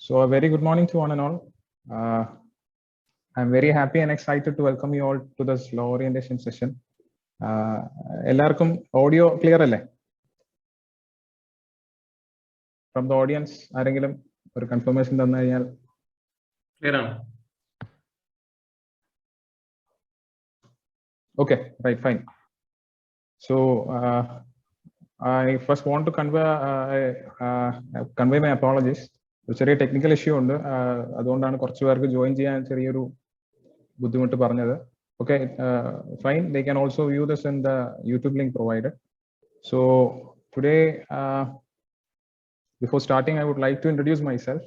So a very good morning to one and all. I'm very happy and excited to welcome you all to this law orientation session. എല്ലാവർക്കും audio clear അല്ലേ? From the audience ആരെങ്കിലും ഒരു confirmation തന്നു കഴിഞ്ഞാൽ clear ആണ്. Okay, right, fine. So I first want to convey my apologies. ഒരു ചെറിയ technical issue ഉണ്ട്, അതുകൊണ്ടാണ് കുറച്ച് പേർക്ക് ജോയിൻ ചെയ്യാൻ ചെറിയൊരു ബുദ്ധിമുട്ട് പറഞ്ഞത്. Okay, fine. They can also view this in the YouTube link provided. So today, before starting, I would like to introduce myself.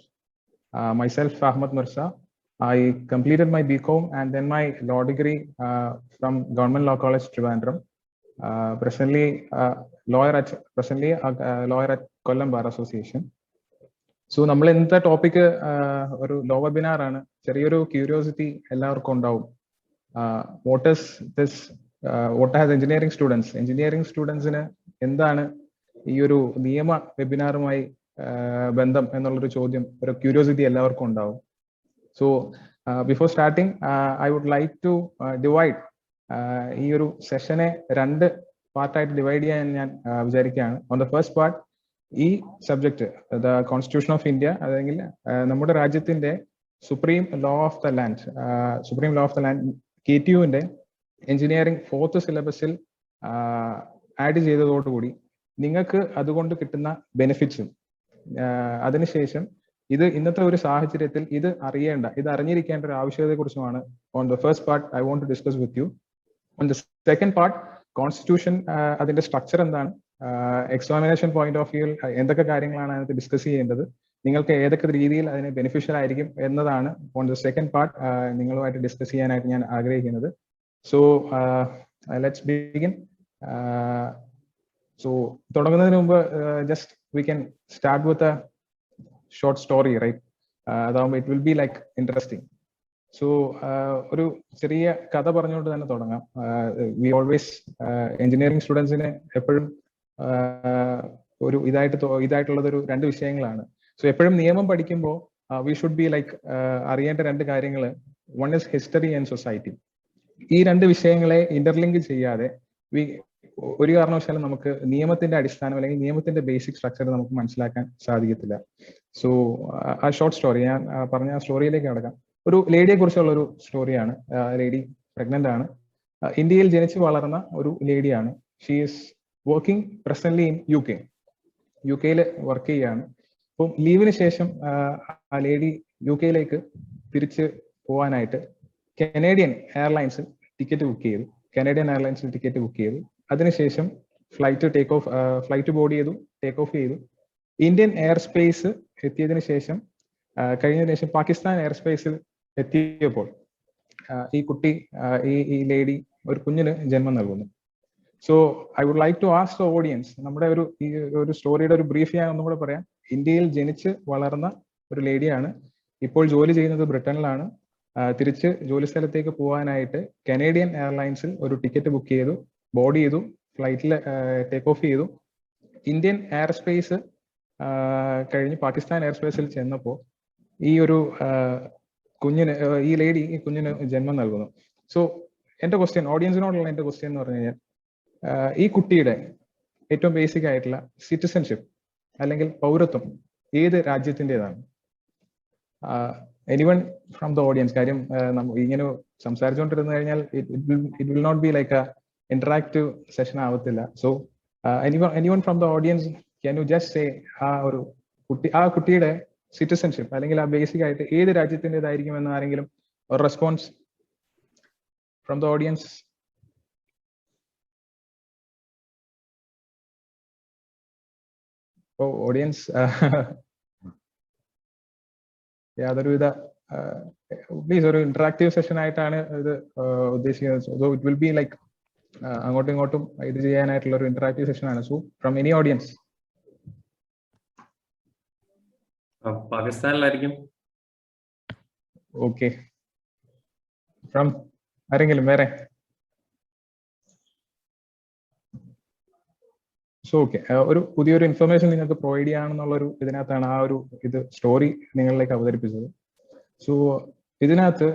Myself, Ahmad Mirza. I completed my BCom and then my law degree from Government Law College, Trivandrum. Presently, lawyer at Kollam Bar Association. So നമ്മൾ ഇന്നത്തെ topic ഒരു law webinar ആണ്. ചെറിയൊരു curiosity എല്ലാവർക്കും ഉണ്ടാവും. What has engineering സ്റ്റുഡൻസിന് എന്താണ് ഈ ഒരു നിയമ വെബിനാറുമായി ബന്ധം എന്നുള്ളൊരു ചോദ്യം, ഒരു ക്യൂരിയോസിറ്റി എല്ലാവർക്കും ഉണ്ടാവും. So before starting I would like to divide ഈ ഒരു സെഷനെ രണ്ട് പാർട്ടായിട്ട് ഡിവൈഡ് ചെയ്യാൻ ഞാൻ വിചാരിക്കുകയാണ്. ഓൺ ദ ഫസ്റ്റ് പാർട്ട്, ഈ subject the constitution of India, അല്ലെങ്കിൽ നമ്മുടെ രാജ്യത്തിന്റെ supreme law of the land KTUവിന്റെ എഞ്ചിനീയറിംഗ് 4th സിലബസിൽ ആഡ് ചെയ്തതോടുകൂടി നിങ്ങൾക്ക് അതുകൊണ്ട് കിട്ടുന്ന ബെനിഫിറ്റ്സും, അതിനുശേഷം ഇത് ഇന്നത്തെ ഒരു സാഹചര്യത്തിൽ ഇത് അറിഞ്ഞിരിക്കേണ്ട ഒരു ആവശ്യകതയെ കുറിച്ചുമാണ് on the first part I want to discuss with you. On the second part, constitution അതിന്റെ സ്ട്രക്ചർ എന്താണ്, എക്സാമിനേഷൻ പോയിന്റ് ഓഫ് വ്യൂവിൽ എന്തൊക്കെ കാര്യങ്ങളാണ് അതിനകത്ത് ഡിസ്കസ് ചെയ്യേണ്ടത്, നിങ്ങൾക്ക് ഏതൊക്കെ രീതിയിൽ അതിന് ബെനിഫിഷ്യൽ ആയിരിക്കും എന്നതാണ് ഓൺ ദ സെക്കൻഡ് പാർട്ട് നിങ്ങളുമായിട്ട് ഡിസ്കസ് ചെയ്യാനായിട്ട് ഞാൻ ആഗ്രഹിക്കുന്നത്. So let's begin. സോ തുടങ്ങുന്നതിന് മുമ്പ് just we can start with a short story, right? അതാവുമ്പോൾ it will be like interesting. So ഒരു ചെറിയ കഥ പറഞ്ഞുകൊണ്ട് തന്നെ തുടങ്ങാം. വി ഓൾവേസ് എഞ്ചിനീയറിംഗ് സ്റ്റുഡൻസിന് എപ്പോഴും ഒരു ഇതായിട്ടുള്ളത് ഒരു രണ്ട് വിഷയങ്ങളാണ്. സോ എപ്പോഴും നിയമം പഠിക്കുമ്പോൾ വി ഷുഡ് ബി ലൈക്ക് അറിയേണ്ട രണ്ട് കാര്യങ്ങൾ. One is history and society. ഈ രണ്ട് വിഷയങ്ങളെ ഇന്റർലിങ്ക് ചെയ്യാതെ ഒരു കാരണവശാലും നമുക്ക് നിയമത്തിന്റെ അടിസ്ഥാനം അല്ലെങ്കിൽ നിയമത്തിന്റെ ബേസിക് സ്ട്രക്ചർ നമുക്ക് മനസ്സിലാക്കാൻ സാധിക്കത്തില്ല. സോ ആ ഷോർട്ട് സ്റ്റോറി, ഞാൻ പറഞ്ഞ ആ സ്റ്റോറിയിലേക്ക് കടക്കാം. ഒരു ലേഡിയെ കുറിച്ചുള്ള ഒരു സ്റ്റോറിയാണ്. ലേഡി പ്രഗ്നന്റ് ആണ്. ഇന്ത്യയിൽ ജനിച്ചു വളർന്ന ഒരു ലേഡിയാണ്. She is working presently in U കെയിൽ വർക്ക് ചെയ്യാണ്. അപ്പം ലീവിന് ശേഷം ആ ലേഡി UK തിരിച്ച് പോകാനായിട്ട് കനേഡിയൻ എയർലൈൻസിൽ ടിക്കറ്റ് ബുക്ക് ചെയ്തു. അതിനുശേഷം ഫ്ലൈറ്റ് ബോർഡ് ചെയ്തു, ടേക്ക് ഓഫ് ചെയ്തു. ഇന്ത്യൻ എയർ സ്പേസ് എത്തിയതിനു ശേഷം കഴിഞ്ഞതിന് ശേഷം പാകിസ്ഥാൻ എയർ സ്പേസിൽ എത്തിയപ്പോൾ ഈ ലേഡി ഒരു കുഞ്ഞിന് ജന്മം നൽകുന്നു. So I would like to ask the audience, നമ്മുടെ ഈ ഒരു സ്റ്റോറിയുടെ ഒരു ബ്രീഫ് ഞാൻ ഒന്നും കൂടെ പറയാം. ഇന്ത്യയിൽ ജനിച്ച് വളർന്ന ഒരു ലേഡിയാണ്, ഇപ്പോൾ ജോലി ചെയ്യുന്നത് ബ്രിട്ടനിലാണ്. തിരിച്ച് ജോലി സ്ഥലത്തേക്ക് പോകാനായിട്ട് കനേഡിയൻ എയർലൈൻസിൽ ഒരു ടിക്കറ്റ് ബുക്ക് ചെയ്തു, ബോർഡ് ചെയ്തു, ഫ്ലൈറ്റിൽ ടേക്ക് ഓഫ് ചെയ്തു. ഇന്ത്യൻ എയർ സ്പേസ് കഴിഞ്ഞ് പാകിസ്ഥാൻ എയർ സ്പേസിൽ ചെന്നപ്പോൾ ഈ കുഞ്ഞിന് ജന്മം നൽകുന്നു. സോ എന്റെ ക്വസ്റ്റ്യൻ, ഓഡിയൻസിനോടുള്ള എന്റെ ക്വസ്റ്റ്യൻ എന്ന് പറഞ്ഞു കഴിഞ്ഞാൽ, ഈ കുട്ടിയുടെ ഏറ്റവും ബേസിക് ആയിട്ടുള്ള സിറ്റിസൺഷിപ്പ് അല്ലെങ്കിൽ പൗരത്വം ഏത് രാജ്യത്തിൻ്റെതാണ്? Anyone from the audience? കാര്യം ഇങ്ങനെ സംസാരിച്ചുകൊണ്ടിരുന്നു കഴിഞ്ഞാൽ it will not be like a interactive session ആവത്തില്ല. So anyone from the audience, can you just say ആ കുട്ടിയുടെ സിറ്റിസൺഷിപ്പ് അല്ലെങ്കിൽ ആ ബേസിക് ആയിട്ട് ഏത് രാജ്യത്തിൻ്റെതായിരിക്കും എന്ന് ആരെങ്കിലും ഒരു response from the audience? Audience യാതൊരുവിധ പ്ലീസ് ഒരു ഇന്ററാക്റ്റീവ് സെഷൻ ആയിട്ടാണ് ഇത് ഉദ്ദേശിക്കുന്നത്. So it will be like അങ്ങോട്ടും ഇങ്ങോട്ടും ഇത് ചെയ്യാനായിട്ടുള്ള ഒരു ഇന്ററാക്റ്റീവ് സെഷൻ ആണ്. So from any audience? പാകിസ്ഥാനിലായിരിക്കും. ഓക്കെ, ഫ്രം ആരെങ്കിലും വേറെ? സോ ഓക്കെ, ഒരു പുതിയൊരു ഇൻഫർമേഷൻ നിങ്ങൾക്ക് പ്രൊവൈഡ് ചെയ്യാണെന്നുള്ളൊരു ഇതിനകത്താണ് ആ ഒരു സ്റ്റോറി നിങ്ങളിലേക്ക് അവതരിപ്പിച്ചത്. സോ ഇതിനകത്ത്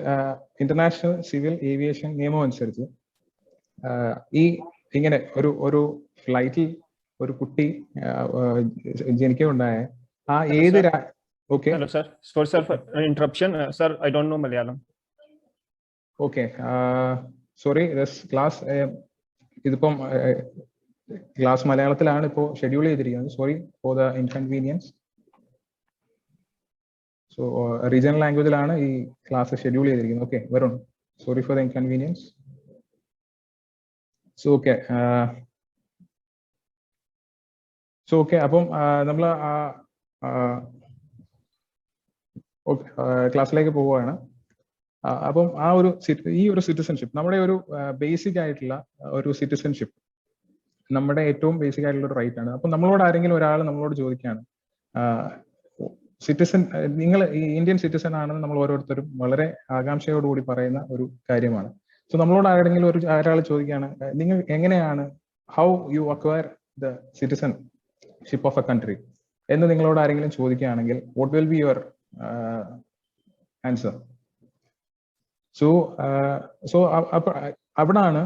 ഇന്റർനാഷണൽ സിവിൽ ഏവിയേഷൻ നിയമം അനുസരിച്ച് ഈ ഇങ്ങനെ ഒരു ഫ്ലൈറ്റിൽ ഒരു കുട്ടി ജനിക്കുകയുണ്ടായ ആ ഏത് okay. Hello sir, sorry sir for interruption. Sir, I don't know Malayalam. Okay, sorry, class ഇതിപ്പം ക്ലാസ് മലയാളത്തിലാണ് ഇപ്പോൾ ഷെഡ്യൂൾ ചെയ്തിരിക്കുന്നത്. Sorry for the inconvenience. So regional ലാംഗ്വേജിലാണ് ഈ ക്ലാസ് ഷെഡ്യൂൾ ചെയ്തിരിക്കുന്നത്. Okay Varun, sorry for the inconvenience. So okay, അപ്പം നമ്മൾ ക്ലാസ്സിലേക്ക് പോവുകയാണ്. അപ്പം ഈ ഒരു സിറ്റിസൺഷിപ്പ്, നമ്മുടെ ഒരു ബേസിക് ആയിട്ടുള്ള ഒരു സിറ്റിസൺഷിപ്പ്, നമ്മുടെ ഏറ്റവും ബേസിക് ആയിട്ടുള്ള ഒരു റൈറ്റ് ആണ്. അപ്പം നമ്മളോട് ആരെങ്കിലും ഒരാൾ നമ്മളോട് ചോദിക്കുകയാണ്, സിറ്റിസൺ, നിങ്ങൾ ഈ ഇന്ത്യൻ സിറ്റിസൺ ആണെന്ന് നമ്മൾ ഓരോരുത്തരും വളരെ ആകാംക്ഷയോടുകൂടി പറയുന്ന ഒരു കാര്യമാണ്. സോ നമ്മളോട് ആരെങ്കിലും ഒരാൾ ചോദിക്കുകയാണ്, നിങ്ങൾ എങ്ങനെയാണ്, how you acquire the citizenship of a country എന്ന് നിങ്ങളോട് ആരെങ്കിലും ചോദിക്കുകയാണെങ്കിൽ what will be your answer? So അവിടാണ്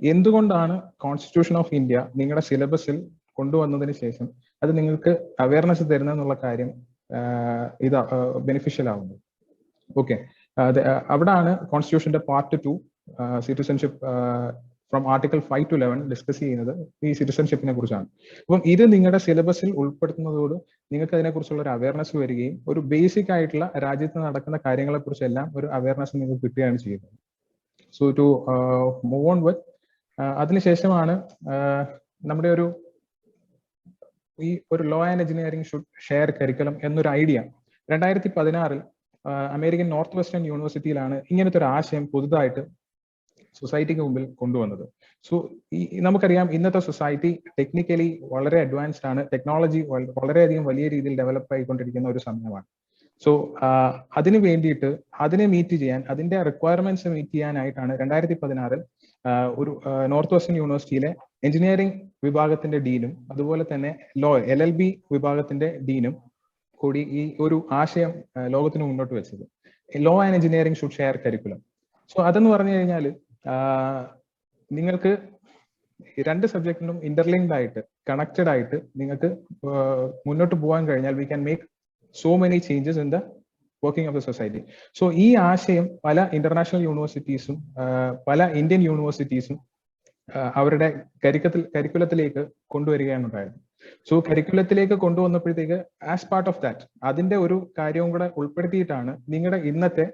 എന്തുകൊണ്ടാണ് കോൺസ്റ്റിറ്റ്യൂഷൻ ഓഫ് ഇന്ത്യ നിങ്ങളുടെ സിലബസിൽ കൊണ്ടുവന്നതിന് ശേഷം അത് നിങ്ങൾക്ക് അവയർനെസ് തരുന്നെന്നുള്ള കാര്യം ബെനിഫിഷ്യൽ ആവുന്നത്. ഓക്കെ, അവിടാണ് കോൺസ്റ്റിറ്റ്യൂഷന്റെ part 2 citizenship from article 5 to 11 discuss ചെയ്യുന്നത് ഈ സിറ്റിസൺഷിപ്പിനെ കുറിച്ചാണ്. അപ്പം ഇത് നിങ്ങളുടെ സിലബസിൽ ഉൾപ്പെടുത്തുന്നതോട് നിങ്ങൾക്ക് അതിനെക്കുറിച്ചുള്ള ഒരു അവയർനെസ് വരികയും ഒരു ബേസിക് ആയിട്ടുള്ള രാജ്യത്ത് നടക്കുന്ന കാര്യങ്ങളെ കുറിച്ചെല്ലാം ഒരു അവയർനെസ് നിങ്ങൾക്ക് കിട്ടുകയാണ് ചെയ്യുന്നത്. So to move on with, അതിനുശേഷമാണ് നമ്മുടെ ഈ law and engineering should share curriculum എന്നൊരു ഐഡിയ 2016 അമേരിക്കൻ നോർത്ത് വെസ്റ്റേൺ യൂണിവേഴ്സിറ്റിയിലാണ് ഇങ്ങനത്തെ ഒരു ആശയം പുതുതായിട്ട് സൊസൈറ്റിക്ക് മുമ്പിൽ കൊണ്ടുവന്നത്. സോ നമുക്കറിയാം ഇന്നത്തെ സൊസൈറ്റി ടെക്നിക്കലി വളരെ അഡ്വാൻസ്ഡ് ആണ്, ടെക്നോളജി വളരെയധികം വലിയ രീതിയിൽ ഡെവലപ്പ് ആയിക്കൊണ്ടിരിക്കുന്ന ഒരു സമയമാണ്. സോ അതിന് വേണ്ടിയിട്ട് അതിനെ മീറ്റ് ചെയ്യാൻ, അതിന്റെ റിക്വയർമെന്റ്സ് മീറ്റ് ചെയ്യാനായിട്ടാണ് 2016 ഒരു നോർത്ത് വെസ്റ്റേൺ യൂണിവേഴ്സിറ്റിയിലെ എഞ്ചിനീയറിംഗ് വിഭാഗത്തിന്റെ ഡീനും അതുപോലെ തന്നെ LLB വിഭാഗത്തിന്റെ ഡീനും കൂടി ഈ ഒരു ആശയം ലോകത്തിന് മുന്നോട്ട് വെച്ചത്, law and engineering should share curriculum. So അതെന്ന് പറഞ്ഞു കഴിഞ്ഞാൽ നിങ്ങൾക്ക് രണ്ട് സബ്ജക്റ്റിനും ഇന്റർലിങ്ക്ഡ് ആയിട്ട് കണക്റ്റഡ് ആയിട്ട് നിങ്ങൾക്ക് മുന്നോട്ട് പോകാൻ കഴിഞ്ഞാൽ we can make so many changes in the working of the society. So ഈ ആശയം പല ഇന്റർനാഷണൽ യൂണിവേഴ്സിറ്റീസും പല ഇന്ത്യൻ യൂണിവേഴ്സിറ്റീസും അവരുടെ കരിക്കുലത്തിലേക്ക് കൊണ്ടുവരികയാണ് ഉണ്ടായത്. സോ കരിക്കുലത്തിലേക്ക് കൊണ്ടുവന്നപ്പോഴത്തേക്ക് ആസ് പാർട്ട് ഓഫ് ദാറ്റ് അതിന്റെ ഒരു കാര്യവും കൂടെ ഉൾപ്പെടുത്തിയിട്ടാണ് നിങ്ങളുടെ ഇന്നത്തെ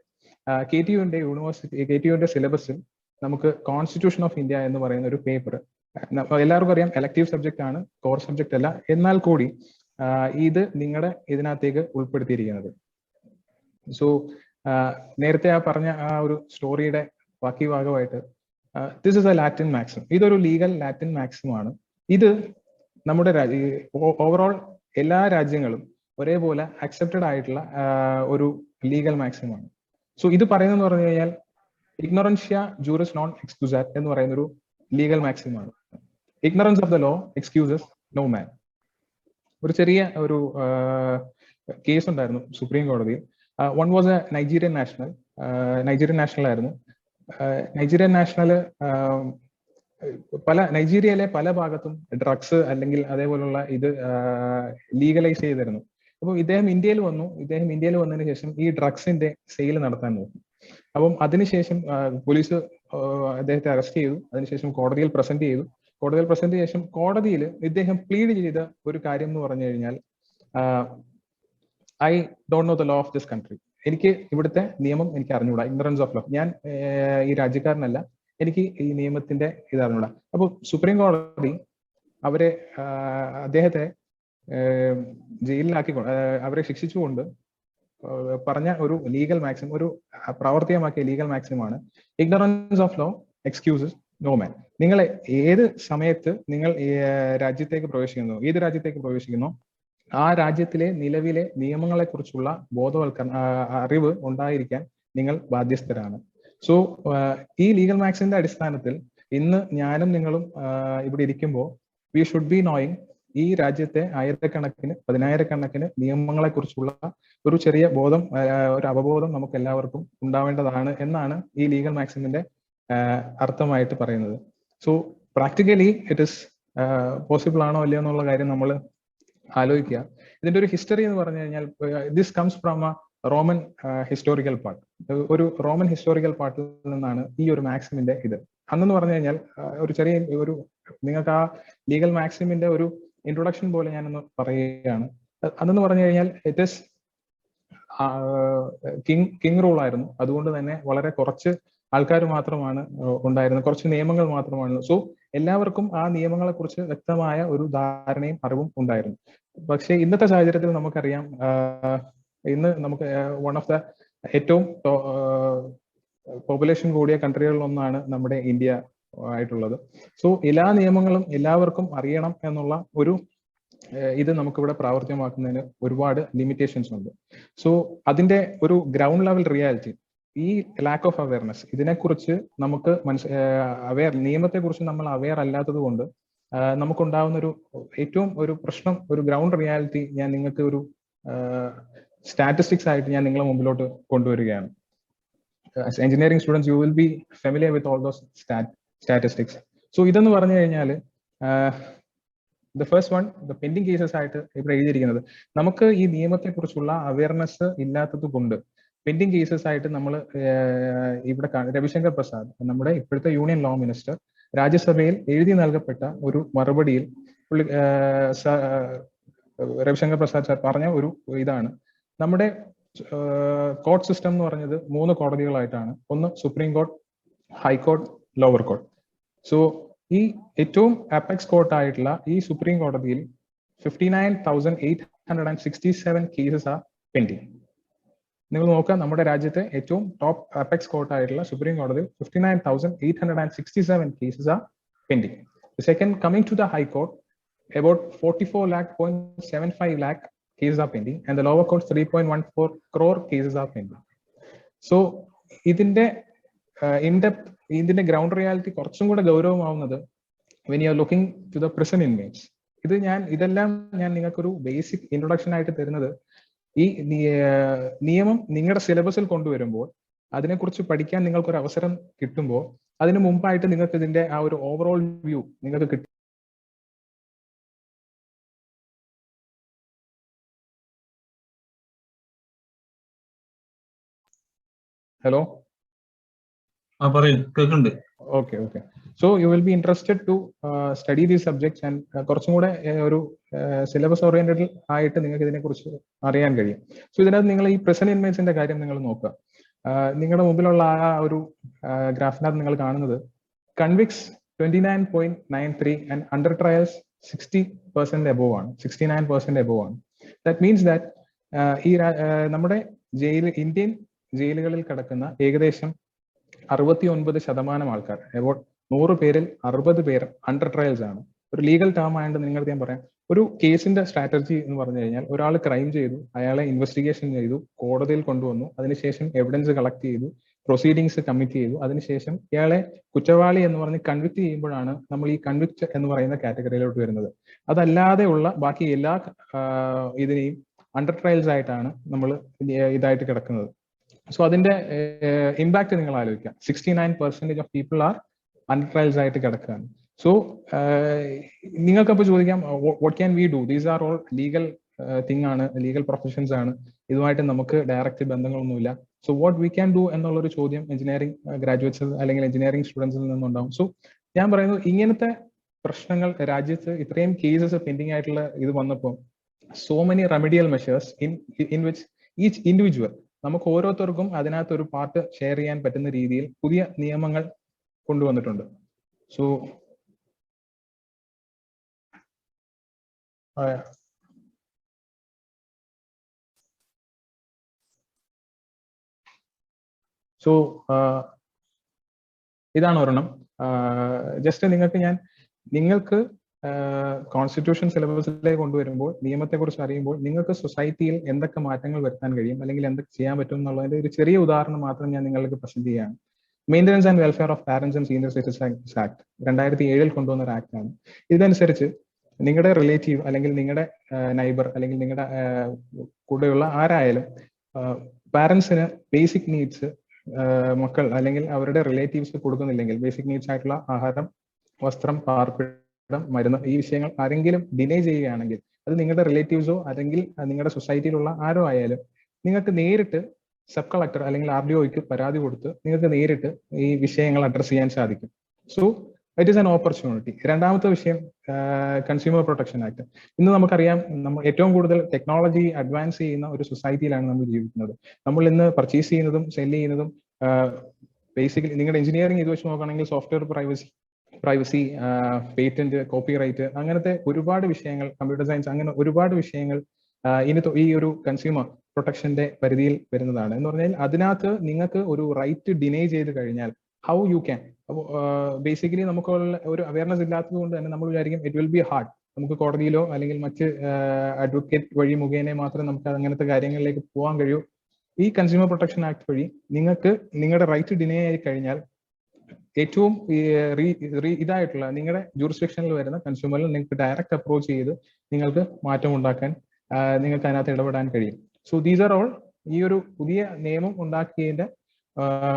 KTUവിന്റെ സിലബസിൽ നമുക്ക് കോൺസ്റ്റിറ്റ്യൂഷൻ ഓഫ് ഇന്ത്യ എന്ന് പറയുന്ന ഒരു പേപ്പർ, എല്ലാവർക്കും അറിയാം എലക്ടീവ് സബ്ജക്റ്റ് ആണ്, കോർ സബ്ജക്റ്റ് അല്ല, എന്നാൽ കൂടി ഇത് നിങ്ങളുടെ ഇതിനകത്തേക്ക് ഉൾപ്പെടുത്തിയിരിക്കുന്നത്. സോ നേരത്തെ പറഞ്ഞ ആ ഒരു സ്റ്റോറിയുടെ ബാക്കി ഭാഗമായിട്ട് this is A Latin Maxim, ഇതൊരു ലീഗൽ ലാറ്റിൻ മാക്സിം ആണ്. ഇത് നമ്മുടെ ഓവറോൾ എല്ലാ രാജ്യങ്ങളും ഒരേപോലെ അക്സെപ്റ്റഡ് ആയിട്ടുള്ള ഒരു ലീഗൽ മാക്സിം ആണ്. സോ ഇത് പറയുന്നതെന്ന് പറഞ്ഞു കഴിഞ്ഞാൽ ഇഗ്നോറൻഷ്യ ജൂറിസ് നോൺ എക്സ്ക്യൂസാറ്റ് എന്ന് പറയുന്ന ഒരു ലീഗൽ മാക്സിം ആണ്. Ignorance of the law excuses no man. ഒരു ചെറിയ ഒരു കേസ് ഉണ്ടായിരുന്നു സുപ്രീം കോടതിയിൽ. One was a Nigerian national ആയിരുന്നു. നൈജീരിയൻ നാഷണല് നൈജീരിയയിലെ പല ഭാഗത്തും ഡ്രഗ്സ് അല്ലെങ്കിൽ അതേപോലുള്ള ഇത് ലീഗലൈസ് ചെയ്തിരുന്നു. അപ്പോൾ ഇദ്ദേഹം ഇന്ത്യയിൽ വന്നതിന് ശേഷം ഈ ഡ്രഗ്സിന്റെ സെയിൽ നടത്താൻ നോക്കി. അപ്പം അതിനുശേഷം പോലീസ് അദ്ദേഹത്തെ അറസ്റ്റ് ചെയ്തു. അതിനുശേഷം കോടതിയിൽ പ്രസന്റ് ചെയ്തു. ശേഷം കോടതിയിൽ ഇദ്ദേഹം പ്ലീഡ് ചെയ്ത ഒരു കാര്യം എന്ന് പറഞ്ഞു കഴിഞ്ഞാൽ I don't know the law of this country, എനിക്ക് ഇവിടുത്തെ നിയമം എനിക്ക് അറിഞ്ഞുകൂടാ, ഇഗ്നറൻസ് ഓഫ് ലോ, ഞാൻ ഈ രാജ്യക്കാരനല്ല, എനിക്ക് ഈ നിയമത്തിന്റെ ഇത് അറിഞ്ഞുകൂടാ. അപ്പോൾ സുപ്രീം കോടതി അദ്ദേഹത്തെ ജയിലിലാക്കി അവരെ ശിക്ഷിച്ചുകൊണ്ട് പറഞ്ഞ ഒരു ലീഗൽ മാക്സിം, ഒരു പ്രാവർത്തികമാക്കിയ ലീഗൽ മാക്സിമാണ് ignorance of law excuses no man. നിങ്ങൾ ഏത് സമയത്ത് നിങ്ങൾ ഏത് രാജ്യത്തേക്ക് പ്രവേശിക്കുന്നു ആ രാജ്യത്തിലെ നിലവിലെ നിയമങ്ങളെ കുറിച്ചുള്ള അറിവ് ഉണ്ടായിരിക്കാൻ നിങ്ങൾ ബാധ്യസ്ഥരാണ്. സോ ഈ ലീഗൽ മാക്സിന്റെ അടിസ്ഥാനത്തിൽ ഇന്ന് ഞാനും നിങ്ങളും ഇവിടെ ഇരിക്കുമ്പോൾ വി ഷുഡ് ബി നോയിങ് ഈ രാജ്യത്തെ ആയിരക്കണക്കിന് പതിനായിരക്കണക്കിന് നിയമങ്ങളെ കുറിച്ചുള്ള ഒരു ചെറിയ ബോധം, ഒരു അവബോധം നമുക്ക് എല്ലാവർക്കും ഉണ്ടാവേണ്ടതാണ് എന്നാണ് ഈ ലീഗൽ മാക്സിമിന്റെ അർത്ഥമായിട്ട് പറയുന്നത്. So practically it is possible ആണോ അല്ലയോ എന്നുള്ള കാര്യം നമ്മൾ ആലോചിക്കുക. ഇതിന്റെ ഒരു ഹിസ്റ്ററി എന്ന് പറഞ്ഞു കഴിഞ്ഞാൽ this comes from A Roman historical part. ഒരു റോമൻ ഹിസ്റ്റോറിക്കൽ പാർട്ടിൽ നിന്നാണ് ഈ ഒരു മാക്സിമിന്റെ ഇത്. അന്നെന്ന് പറഞ്ഞു കഴിഞ്ഞാൽ ഒരു ചെറിയ ഒരു നിങ്ങൾക്ക് ആ ലീഗൽ മാക്സിമിന്റെ ഒരു ഇൻട്രൊഡക്ഷൻ പോലെ ഞാനൊന്ന് പറയുകയാണ്. അതെന്ന് പറഞ്ഞു കഴിഞ്ഞാൽ ഇറ്റ് ഇസ് കിങ് റൂൾ ആയിരുന്നു. അതുകൊണ്ട് തന്നെ വളരെ കുറച്ച് ആൾക്കാർ മാത്രമാണ് ഉണ്ടായിരുന്നത്, കുറച്ച് നിയമങ്ങൾ മാത്രമാണ്. സോ എല്ലാവർക്കും ആ നിയമങ്ങളെ കുറിച്ച് വ്യക്തമായ ഒരു ധാരണയും അറിവും ഉണ്ടായിരുന്നു. പക്ഷേ ഇന്നത്തെ സാഹചര്യത്തിൽ നമുക്കറിയാം, ഇന്ന് നമുക്ക് വൺ ഓഫ് ദ ഏറ്റവും പോപ്പുലേഷൻ കൂടിയ കൺട്രികളിലൊന്നാണ് നമ്മുടെ ഇന്ത്യ ആയിട്ടുള്ളത്. സോ എല്ലാ നിയമങ്ങളും എല്ലാവർക്കും അറിയണം എന്നുള്ള ഒരു ഇത് നമുക്കിവിടെ പ്രാവർത്തികമാക്കുന്നതിന് ഒരുപാട് ലിമിറ്റേഷൻസ് ഉണ്ട്. സോ അതിന്റെ ഒരു ഗ്രൗണ്ട് ലെവൽ റിയാലിറ്റി, ഈ ലാക്ക് ഓഫ് അവയർനെസ്, ഇതിനെക്കുറിച്ച് നമുക്ക് നിയമത്തെ കുറിച്ച് നമ്മൾ അവെയർ അല്ലാത്തത് കൊണ്ട് നമുക്കുണ്ടാവുന്ന ഒരു ഏറ്റവും ഒരു പ്രശ്നം, ഒരു ഗ്രൗണ്ട് റിയാലിറ്റി ഞാൻ നിങ്ങൾക്ക് ഒരു സ്റ്റാറ്റിസ്റ്റിക്സ് ആയിട്ട് ഞാൻ നിങ്ങളെ മുമ്പിലോട്ട് കൊണ്ടുവരികയാണ്. As engineering students, you will be familiar with all those statistics. So ഇതെന്ന് പറഞ്ഞു കഴിഞ്ഞാൽ the first one, the pending cases ആയിട്ട് ഇവിടെ എഴുതിയിരിക്കുന്നത്, നമുക്ക് ഈ നിയമത്തെ കുറിച്ചുള്ള അവയർനെസ് ഇല്ലാത്തത് കൊണ്ട് പെൻഡിങ് കേസസ് ആയിട്ട് നമ്മൾ ഇവിടെ രവിശങ്കർ പ്രസാദ്, നമ്മുടെ ഇപ്പോഴത്തെ യൂണിയൻ ലോ മിനിസ്റ്റർ, രാജ്യസഭയിൽ എഴുതി നൽകപ്പെട്ട ഒരു മറുപടിയിൽ രവിശങ്കർ പ്രസാദ് സാർ പറഞ്ഞ ഒരു ഇതാണ്, നമ്മുടെ കോർട്ട് സിസ്റ്റം എന്ന് പറഞ്ഞത് 3 കോടതികളായിട്ടാണ്. ഒന്ന് supreme court, high court, lower court. So ഈ ഏറ്റവും അപ്പെക്സ് കോർട്ട് ആയിട്ടുള്ള ഈ സുപ്രീം കോടതിയിൽ 59,867 കേസസ് ആർ പെൻഡിങ്. നിങ്ങൾ നോക്കുക, നമ്മുടെ രാജ്യത്തെ ഏറ്റവും ടോപ്പ് അപ്പെക്സ് കോർട്ട് ആയിട്ടുള്ള സുപ്രീം കോടതിയിൽ 59,867 cases are pending. Second, coming to the high court, about 44.75 lakh cases are pending, and the lower court 3.14 crore cases are pending. So ഇതിന്റെ ഇൻഡെപ്ത്, ഇതിന്റെ ഗ്രൗണ്ട് റിയാലിറ്റി കുറച്ചും കൂടെ ഗൗരവമാവുന്നത് when you are looking to the prison inmates. ഇതെല്ലാം ഞാൻ നിങ്ങൾക്കൊരു basic introduction ആയിട്ട് തരുന്നത്, ഈ നിയമം നിങ്ങളുടെ സിലബസിൽ കൊണ്ടുവരുമ്പോൾ അതിനെക്കുറിച്ച് പഠിക്കാൻ നിങ്ങൾക്കൊരു അവസരം കിട്ടുമ്പോൾ അതിന് മുമ്പായിട്ട് നിങ്ങൾക്ക് ഇതിന്റെ ആ ഒരു ഓവറോൾ വ്യൂ നിങ്ങൾക്ക് കിട്ടും. ഹലോ, പറയൂ, കേൾക്കുന്നുണ്ട്. Okay. So you will be interested to study these subjects and കുറച്ചും കൂടെ ഒരു സിലബസ് ഓറിയന്റഡ് ആയിട്ട് നിങ്ങൾക്ക് ഇതിനെക്കുറിച്ച് അറിയാൻ കഴിയും. സോ ഇതിനകത്ത് നിങ്ങൾ ഈ പ്രസന്റ് ഇൻമേറ്റ്സിന്റെ കാര്യം നിങ്ങൾ നോക്കുക. നിങ്ങളുടെ മുമ്പിലുള്ള ആ ഒരു ഗ്രാഫിനകത്ത് നിങ്ങൾ കാണുന്നത് convicts 29.93 and under trials 60% above ആണ്, 69% എബോവ് ആണ്. ദാറ്റ് മീൻസ് ദാറ്റ് ഈ നമ്മുടെ ഇന്ത്യൻ ജയിലുകളിൽ കിടക്കുന്ന ഏകദേശം 69% ആൾക്കാർ, അബൌട്ട് 100 പേരിൽ 60 പേർ അണ്ടർ ട്രയൽസ് ആണ്. ഒരു ലീഗൽ ടേം ആയതുകൊണ്ട് നിങ്ങൾക്ക് ഞാൻ പറയാം, ഒരു കേസിന്റെ സ്ട്രാറ്റജി എന്ന് പറഞ്ഞു കഴിഞ്ഞാൽ ഒരാൾ ക്രൈം ചെയ്തു, അയാളെ ഇൻവെസ്റ്റിഗേഷൻ ചെയ്തു, കോടതിയിൽ കൊണ്ടുവന്നു, അതിനുശേഷം എവിഡൻസ് കളക്ട് ചെയ്തു, പ്രൊസീഡിങ്സ് കമ്മിറ്റ് ചെയ്തു, അതിനുശേഷം ഇയാളെ കുറ്റവാളി എന്ന് പറഞ്ഞ് കൺവിക്ട് ചെയ്യുമ്പോഴാണ് നമ്മൾ ഈ കൺവിക്ട് എന്ന് പറയുന്ന കാറ്റഗറിയിലോട്ട് വരുന്നത്. അതല്ലാതെ ഉള്ള ബാക്കി എല്ലാ ഇതിനെയും അണ്ടർ ട്രയൽസ് ആയിട്ടാണ് നമ്മൾ ഇതായിട്ട് കിടക്കുന്നത്. സോ അതിന്റെ ഇമ്പാക്ട് നിങ്ങൾ ആലോചിക്കുക. 69% of people are under trials ആയിട്ട് കിടക്കുകയാണ്. സോ നിങ്ങൾക്കപ്പോൾ ചോദിക്കാം, what can we do? These are all legal thing ആണ്, ലീഗൽ പ്രൊഫഷൻസ് ആണ്, ഇതുമായിട്ട് നമുക്ക് ഡയറക്റ്റ് ബന്ധങ്ങളൊന്നുമില്ല. So what we can do എന്നുള്ളൊരു ചോദ്യം എഞ്ചിനീയറിംഗ് ഗ്രാജുവേറ്റ്സ് അല്ലെങ്കിൽ എഞ്ചിനീയറിംഗ് സ്റ്റുഡൻസിൽ നിന്നുണ്ടാവും. സോ ഞാൻ പറയുന്നത്, ഇങ്ങനത്തെ പ്രശ്നങ്ങൾ രാജ്യത്ത് ഇത്രയും കേസസ് പെൻഡിങ് ആയിട്ടുള്ള ഇത് വന്നപ്പോൾ so many remedial measures in which each individual, നമുക്ക് ഓരോരുത്തർക്കും അതിനകത്ത് ഒരു പാർട്ട് ഷെയർ ചെയ്യാൻ പറ്റുന്ന രീതിയിൽ പുതിയ നിയമങ്ങൾ കൊണ്ടുവന്നിട്ടുണ്ട്. സോ ഇതാണ് ഒരെണ്ണം. ജസ്റ്റ് നിങ്ങൾക്ക് കോൺസ്റ്റിറ്റ്യൂഷൻ സിലബസിലേക്ക് കൊണ്ടുവരുമ്പോൾ, നിയമത്തെക്കുറിച്ച് അറിയുമ്പോൾ നിങ്ങൾക്ക് സൊസൈറ്റിയിൽ എന്തൊക്കെ മാറ്റങ്ങൾ വരുത്താൻ കഴിയും അല്ലെങ്കിൽ എന്തൊക്കെ ചെയ്യാൻ പറ്റും എന്നുള്ളതിന്റെ ഒരു ചെറിയ ഉദാഹരണം മാത്രം ഞാൻ നിങ്ങൾക്ക് പ്രസന്റ് ചെയ്യുകയാണ്. Maintenance and welfare of parents and senior citizens act 2007 കൊണ്ടുവന്ന ഒരു ആക്ട് ആണ്. ഇതനുസരിച്ച് നിങ്ങളുടെ റിലേറ്റീവ് അല്ലെങ്കിൽ നിങ്ങളുടെ നൈബർ അല്ലെങ്കിൽ നിങ്ങളുടെ കൂടെയുള്ള ആരായാലും പാരന്റ്സിന് ബേസിക് നീഡ്സ് മക്കൾ അല്ലെങ്കിൽ അവരുടെ റിലേറ്റീവ്സ് കൊടുക്കുന്നില്ലെങ്കിൽ, ബേസിക് നീഡ്സ് ആയിട്ടുള്ള ആഹാരം, വസ്ത്രം, പാർപ്പിടം, മരുന്ന്, ഈ വിഷയങ്ങൾ ആരെങ്കിലും ഡിനേ ചെയ്യുകയാണെങ്കിൽ, അത് നിങ്ങളുടെ റിലേറ്റീവ്സോ അല്ലെങ്കിൽ നിങ്ങളുടെ സൊസൈറ്റിയിലുള്ള ആരോ ആയാലും, നിങ്ങൾക്ക് നേരിട്ട് സബ് കളക്ടർ അല്ലെങ്കിൽ RDOയ്ക്ക് പരാതി കൊടുത്ത് നിങ്ങൾക്ക് നേരിട്ട് ഈ വിഷയങ്ങൾ അഡ്രസ് ചെയ്യാൻ സാധിക്കും. So it is an opportunity. രണ്ടാമത്തെ വിഷയം കൺസ്യൂമർ പ്രൊട്ടക്ഷൻ ആക്ട്. ഇന്ന് നമുക്കറിയാം, നമ്മൾ ഏറ്റവും കൂടുതൽ ടെക്നോളജി അഡ്വാൻസ് ചെയ്യുന്ന ഒരു സൊസൈറ്റിയിലാണ് നമ്മൾ ജീവിക്കുന്നത്. നമ്മൾ ഇന്ന് പർച്ചേസ് ചെയ്യുന്നതും സെല് ചെയ്യുന്നതും ബേസിക്കലി നിങ്ങളുടെ എഞ്ചിനീയറിംഗ് ഇത് വെച്ച് നോക്കുകയാണെങ്കിൽ സോഫ്റ്റ്വെയർ പ്രൈവസി, പേറ്റന്റ്, കോപ്പിറൈറ്റ്, അങ്ങനത്തെ ഒരുപാട് വിഷയങ്ങൾ, കമ്പ്യൂട്ടർ സയൻസ്, അങ്ങനെ ഒരുപാട് വിഷയങ്ങൾ ഈ ഒരു കൺസ്യൂമർ പ്രൊട്ടക്ഷന്റെ പരിധിയിൽ വരുന്നതാണ്. എന്ന് പറഞ്ഞാൽ അതിനകത്ത് നിങ്ങൾക്ക് ഒരു റൈറ്റ് ഡിനേ ചെയ്ത് കഴിഞ്ഞാൽ ഹൗ യു ക്യാൻ, ബേസിക്കലി നമുക്കുള്ള ഒരു അവയർനെസ് ഇല്ലാത്തത് കൊണ്ട് തന്നെ നമ്മൾ വിചാരിക്കും ഇറ്റ് വിൽ ബി ഹാർഡ്. നമുക്ക് കോടതിയിലോ അല്ലെങ്കിൽ മറ്റ് അഡ്വക്കേറ്റ് വഴി മുഖേന മാത്രമേ നമുക്ക് അങ്ങനത്തെ കാര്യങ്ങളിലേക്ക് പോകാൻ കഴിയൂ. ഈ കൺസ്യൂമർ പ്രൊട്ടക്ഷൻ ആക്ട് വഴി നിങ്ങൾക്ക് നിങ്ങളുടെ റൈറ്റ് ഡിനേ ആയി കഴിഞ്ഞാൽ ഏറ്റവും ഇതായിട്ടുള്ള നിങ്ങളുടെ ജൂറിസ്ഡിക്ഷനിൽ വരുന്ന കൺസ്യൂമറിൽ നിങ്ങൾക്ക് ഡയറക്റ്റ് അപ്രോച്ച് ചെയ്ത് നിങ്ങൾക്ക് മാറ്റം ഉണ്ടാക്കാൻ, നിങ്ങൾക്ക് അതിനകത്ത് ഇടപെടാൻ കഴിയും. സോ ദീസ് ആർ ഓൾ ഈ ഒരു പുതിയ നിയമം ഉണ്ടാക്കിയതിന്റെ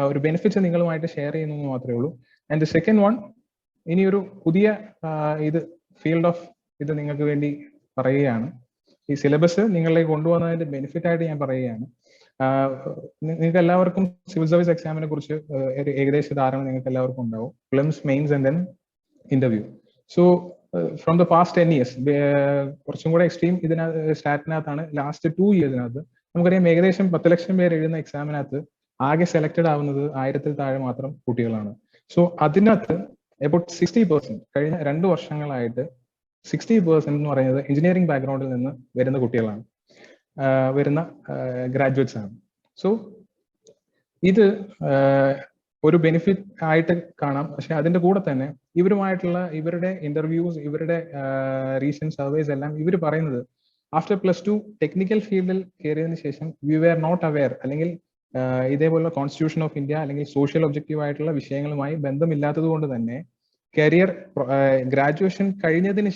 ഒരു ബെനിഫിറ്റ്സ് നിങ്ങളുമായിട്ട് ഷെയർ ചെയ്യുന്നു മാത്രമേ ഉള്ളൂ. ആൻഡ് ദ സെക്കൻഡ് വൺ, ഇനി ഒരു പുതിയ ഇത് ഫീൽഡ് ഓഫ് ഇത് നിങ്ങൾക്ക് വേണ്ടി പറയുകയാണ്. ഈ സിലബസ് നിങ്ങളിലേക്ക് കൊണ്ടുവന്നതിന്റെ ബെനിഫിറ്റ് ആയിട്ട് ഞാൻ പറയുകയാണ്. നിങ്ങൾക്ക് എല്ലാവർക്കും സിവിൽ സർവീസ് എക്സാമിനെ കുറിച്ച് ഏകദേശ ധാരണ നിങ്ങൾക്ക് എല്ലാവർക്കും ഉണ്ടാവും. Prelims, mains and then interview. So from the past 10 years, കുറച്ചും കൂടെ എക്സ്ട്രീം സ്റ്റാറ്റിനകത്താണ് ലാസ്റ്റ് 2 yearsനകത്ത് നമുക്കറിയാം ഏകദേശം 10 ലക്ഷം പേര് എഴുതുന്ന എക്സാമിനകത്ത് ആകെ സെലക്ടഡ് ആവുന്നത് 1000-ൽ താഴെ മാത്രം കുട്ടികളാണ്. സോ അതിനകത്ത് അബൌട്ട് 60% കഴിഞ്ഞ 2 വർഷങ്ങളായിട്ട് 60% എന്ന് പറയുന്നത് എഞ്ചിനീയറിംഗ് ബാക്ക്ഗ്രൗണ്ടിൽ നിന്ന് വരുന്ന കുട്ടികളാണ്, വരുന്ന ഗ്രാജുവേറ്റ്സ് ആണ്. സോ ഇത് ഒരു ബെനിഫിറ്റ് ആയിട്ട് കാണാം. പക്ഷെ അതിന്റെ കൂടെ തന്നെ ഇവരുമായിട്ടുള്ള ഇവരുടെ ഇന്റർവ്യൂസ്, ഇവരുടെ റീസെന്റ് സർവേസ് എല്ലാം ഇവർ പറയുന്നത് ആഫ്റ്റർ +2 ടെക്നിക്കൽ ഫീൽഡിൽ കയറിയതിനു ശേഷം വി വെയർ നോട്ട് അവെയർ, അല്ലെങ്കിൽ ഇതേപോലുള്ള കോൺസ്റ്റിറ്റ്യൂഷൻ ഓഫ് ഇന്ത്യ അല്ലെങ്കിൽ സോഷ്യൽ ഒബ്ജക്റ്റീവ് ആയിട്ടുള്ള വിഷയങ്ങളുമായി ബന്ധമില്ലാത്തത് കൊണ്ട് തന്നെ കരിയർ ഗ്രാജുവേഷൻ കഴിഞ്ഞതിന്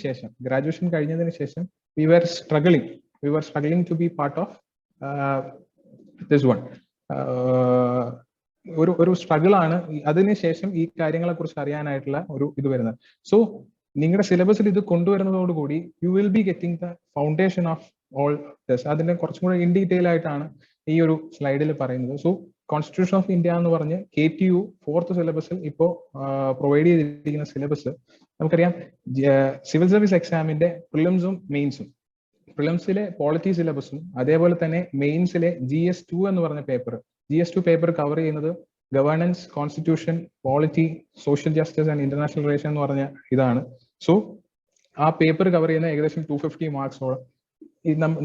ശേഷം we were struggling to be part of this one. ഒരു സ്ട്രഗിൾ ആണ് അതിനുശേഷം ഈ കാര്യങ്ങളെ കുറിച്ച് അറിയാനായിട്ടുള്ള ഒരു ഇത് വരുന്നത്. സോ നിങ്ങളുടെ സിലബസിൽ ഇത് കൊണ്ടുവരുന്നതോടുകൂടി you will be getting the foundation of all this. അതിന്റെ കുറച്ചും കൂടെ ഇൻ ഡീറ്റെയിൽ ആയിട്ടാണ് ഈ ഒരു സ്ലൈഡിൽ പറയുന്നത്. സോ കോൺസ്റ്റിറ്റ്യൂഷൻ ഓഫ് ഇന്ത്യ എന്ന് പറഞ്ഞ് KTU 4th സിലബസിൽ ഇപ്പോൾ പ്രൊവൈഡ് ചെയ്തിരിക്കുന്ന സിലബസ് നമുക്കറിയാം. സിവിൽ സർവീസ് എക്സാമിന്റെ പ്രിലിംസും മെയിൻസും, പ്രിലിംസിലെ പോളിറ്റി സിലബസും അതേപോലെ തന്നെ മെയിൻസിലെ GS2 എന്ന് പറഞ്ഞ പേപ്പർ, GS2 പേപ്പർ കവർ ചെയ്യുന്നത് governance, constitution, polity, social justice and international relation എന്ന് പറഞ്ഞ ഇതാണ്. സോ ആ പേപ്പർ കവർ ചെയ്യുന്ന ഏകദേശം 250 മാർക്സോളം.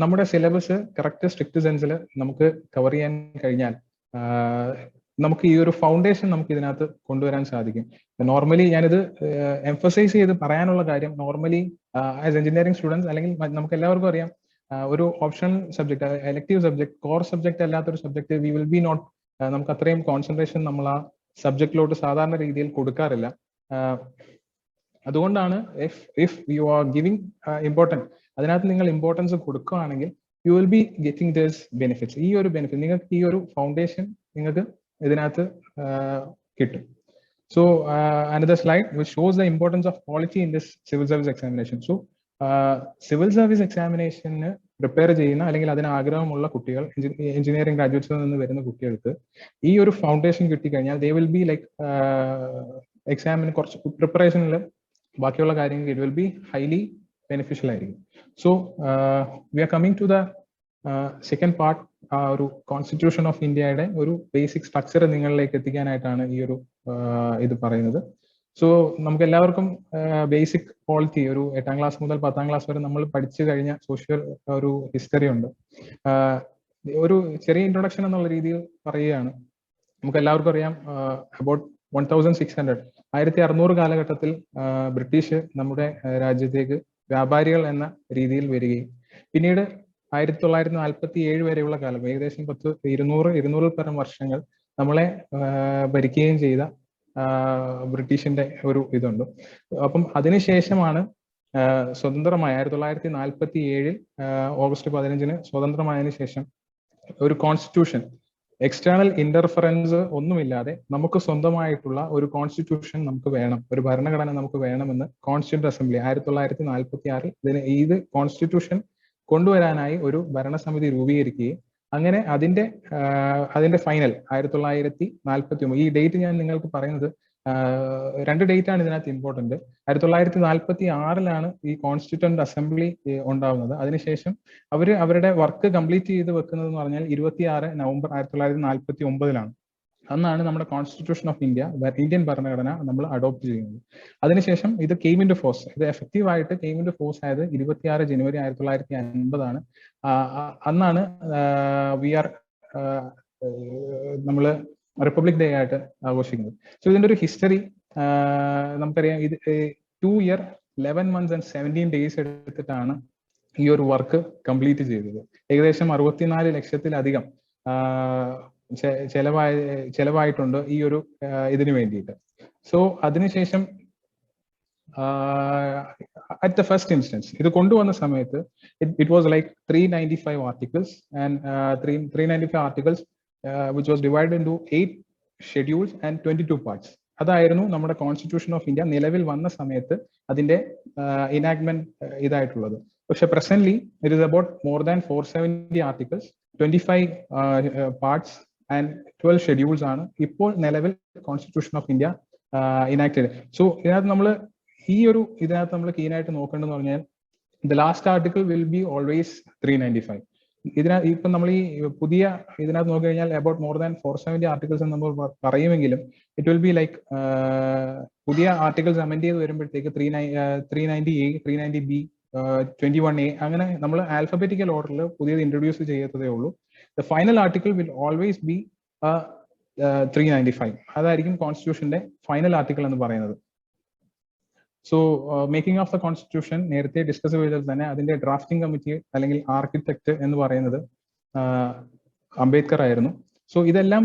നമ്മുടെ സിലബസ് കറക്റ്റ് സ്ട്രിക്റ്റ് സെൻസിൽ നമുക്ക് കവർ ചെയ്യാൻ കഴിഞ്ഞാൽ നമുക്ക് ഈ ഒരു ഫൗണ്ടേഷൻ നമുക്ക് ഇതിനകത്ത് കൊണ്ടുവരാൻ സാധിക്കും. നോർമലി ഞാനിത് എംഫസൈസ് ചെയ്ത് പറയാനുള്ള കാര്യം, നോർമലി ആസ് എഞ്ചിനീയറിംഗ് സ്റ്റുഡൻസ് അല്ലെങ്കിൽ നമുക്ക് എല്ലാവർക്കും അറിയാം, ഒരു optional subject, elective subject, core subject അല്ലാത്തൊരു subject we will be not, നമുക്ക് അത്രയും കോൺസെൻട്രേഷൻ നമ്മൾ ആ സബ്ജക്റ്റിലോട്ട് സാധാരണ രീതിയിൽ കൊടുക്കാറില്ല. അതുകൊണ്ടാണ് if you are giving importance, അതിനകത്ത് നിങ്ങൾ ഇമ്പോർട്ടൻസ് കൊടുക്കുകയാണെങ്കിൽ U will be getting this benefits. ഈ ഒരു ബെനിഫിറ്റ് നിങ്ങൾക്ക്, ഈ ഒരു ഫൗണ്ടേഷൻ നിങ്ങൾക്ക് ഇതിനകത്ത് കിട്ടും. So another slide which shows the importance of quality in this civil service examination. So civil service എക്സാമിനേഷന് പ്രിപ്പയർ ചെയ്യുന്ന അല്ലെങ്കിൽ അതിന് ആഗ്രഹമുള്ള കുട്ടികൾ, എഞ്ചിനീയറിംഗ് ഗ്രാജുവേറ്റ്സിൽ നിന്ന് വരുന്ന കുട്ടികൾക്ക് ഈ ഒരു ഫൗണ്ടേഷൻ കിട്ടിക്കഴിഞ്ഞാൽ ദേ വിൽ ബി ലൈക്ക് എക്സാമിന് കുറച്ച് പ്രിപ്പറേഷനിൽ ബാക്കിയുള്ള കാര്യങ്ങൾ it will be highly beneficial ആയിരിക്കും. So we are coming to the second part. ആ ഒരു കോൺസ്റ്റിറ്റ്യൂഷൻ ഓഫ് ഇന്ത്യയുടെ ഒരു ബേസിക് സ്ട്രക്ചർ നിങ്ങളിലേക്ക് എത്തിക്കാനായിട്ടാണ് ഈ ഒരു ഇത് പറയുന്നത്. സോ നമുക്ക് എല്ലാവർക്കും ബേസിക് ക്വാളിറ്റി ഒരു 8ാം ക്ലാസ് മുതൽ 10ാം ക്ലാസ് വരെ നമ്മൾ പഠിച്ചു കഴിഞ്ഞ സോഷ്യൽ ഒരു ഹിസ്റ്ററി ഉണ്ട്. ഒരു ചെറിയ ഇൻട്രൊഡക്ഷൻ എന്നുള്ള രീതിയിൽ പറയുകയാണ്. നമുക്ക് എല്ലാവർക്കും അറിയാം, അബൌട്ട് 1600 കാലഘട്ടത്തിൽ ബ്രിട്ടീഷ് നമ്മുടെ രാജ്യത്തേക്ക് വ്യാപാരികൾ എന്ന രീതിയിൽ വരികയും പിന്നീട് 1947 വരെയുള്ള കാലം, ഏകദേശം 200-200 പരം വർഷങ്ങൾ നമ്മളെ ഭരിക്കുകയും ചെയ്ത ബ്രിട്ടീഷിന്റെ ഒരു ഇതുണ്ട്. അപ്പം അതിനുശേഷമാണ് സ്വതന്ത്രമായ 1947 ഓഗസ്റ്റ് 15 സ്വതന്ത്രമായതിനു ശേഷം ഒരു കോൺസ്റ്റിറ്റ്യൂഷൻ, എക്സ്റ്റേണൽ ഇന്റർഫറൻസ് ഒന്നുമില്ലാതെ നമുക്ക് സ്വന്തമായിട്ടുള്ള ഒരു കോൺസ്റ്റിറ്റ്യൂഷൻ നമുക്ക് വേണം, ഒരു ഭരണഘടന നമുക്ക് വേണമെന്ന് കോൺസ്റ്റിറ്റ്യൂന്റ് അസംബ്ലി 1946 ഇത് കോൺസ്റ്റിറ്റ്യൂഷൻ കൊണ്ടുവരാനായി ഒരു ഭരണസമിതി രൂപീകരിക്കുകയും അങ്ങനെ അതിന്റെ ഫൈനൽ 1949. ഈ ഡേറ്റ് ഞാൻ നിങ്ങൾക്ക് പറയുന്നത് 2 ഡേറ്റ് ആണ് ഇതിനകത്ത് ഇമ്പോർട്ടന്റ്. 1946 ഈ കോൺസ്റ്റിറ്റ്യൂന്റ് അസംബ്ലി ഉണ്ടാവുന്നത്. അതിനുശേഷം അവരുടെ വർക്ക് കംപ്ലീറ്റ് ചെയ്ത് വെക്കുന്നത് എന്ന് പറഞ്ഞാൽ 26 നവംബർ 1949 അന്നാണ് നമ്മുടെ കോൺസ്റ്റിറ്റ്യൂഷൻ ഓഫ് ഇന്ത്യ, ഇന്ത്യൻ ഭരണഘടന നമ്മൾ അഡോപ്റ്റ് ചെയ്യുന്നത്. അതിനുശേഷം ഇത് കെയിം ഇൻ ടു ഫോഴ്സ്, ഇത് എഫക്റ്റീവ് ആയിട്ട് കെയിം ഇൻ ടു ഫോഴ്സ് ആയത് 26 ജനുവരി 1950 അന്നാണ് നമ്മൾ റിപ്പബ്ലിക് ഡേ ആയിട്ട് ആഘോഷിക്കുന്നത്. സോ ഇതിന്റെ ഒരു ഹിസ്റ്ററി നമുക്കറിയാം. ഇത് 2 year 11 months and 17 days എടുത്തിട്ടാണ് ഈ ഒരു വർക്ക് കംപ്ലീറ്റ് ചെയ്തത്. ഏകദേശം 64 ലക്ഷത്തിലധികം ചെലവായിട്ടുണ്ട് ഈ ഒരു ഇതിനു വേണ്ടിയിട്ട്. സോ അതിനുശേഷം അറ്റ് ദ ഫസ്റ്റ് ഇൻസ്റ്റൻസ് ഇത് കൊണ്ടുവന്ന സമയത്ത് it was like 395 articles and 395 articles which was divided into 8 schedules and 22 parts. അതായിരുന്നു നമ്മുടെ കോൺസ്റ്റിറ്റ്യൂഷൻ ഓഫ് ഇന്ത്യ നിലവിൽ വന്ന സമയത്ത് അതിന്റെ ഇനാക്ട്മെന്റ് ഇതായിട്ടുള്ളത്. പക്ഷെ presently it is about more than 470 articles, 25 parts and 12 schedules ആണ് ഇപ്പോൾ നിലവിൽ കോൺസ്റ്റിറ്റ്യൂഷൻ ഓഫ് ഇന്ത്യ ഇനാക്ട് ചെയ്തത്. സോ ഇതിനകത്ത് നമ്മൾ കീനായിട്ട് നോക്കേണ്ടതെന്ന് പറഞ്ഞാൽ the last article will be always 395. ഇപ്പം നമ്മൾ ഈ പുതിയ ഇതിനകത്ത് നോക്കി കഴിഞ്ഞാൽ അബൌട്ട് മോർ ദാൻ 470 articles എന്ന് നമ്മൾ പറയുമെങ്കിലും ഇറ്റ് വിൽ ബി ലൈക്ക് പുതിയ ആർട്ടിക്കിൾസ് അമെൻഡ് ചെയ്ത് വരുമ്പോഴത്തേക്ക് 390A, 390B, 21A അങ്ങനെ നമ്മൾ ആൽഫബറ്റിക്കൽ ഓർഡറിൽ പുതിയത് ഇൻട്രൊഡ്യൂസ് ചെയ്യത്തതേ ഉള്ളൂ. The final article will always be 395. അതായിരിക്കും കോൺസ്റ്റിറ്റ്യൂഷന്റെ ഫൈനൽ ആർട്ടിക്കിൾ എന്ന് പറയുന്നത്. So making of the constitution നേരത്തെ ഡിസ്കസ് ചെയ്തത് തന്നെ അതിന്റെ ഡ്രാഫ്റ്റിംഗ് കമ്മിറ്റി അല്ലെങ്കിൽ ആർക്കിടെക്ട് എന്ന് പറയുന്നത് അംബേദ്കർ ആയിരുന്നു. സോ ഇതെല്ലാം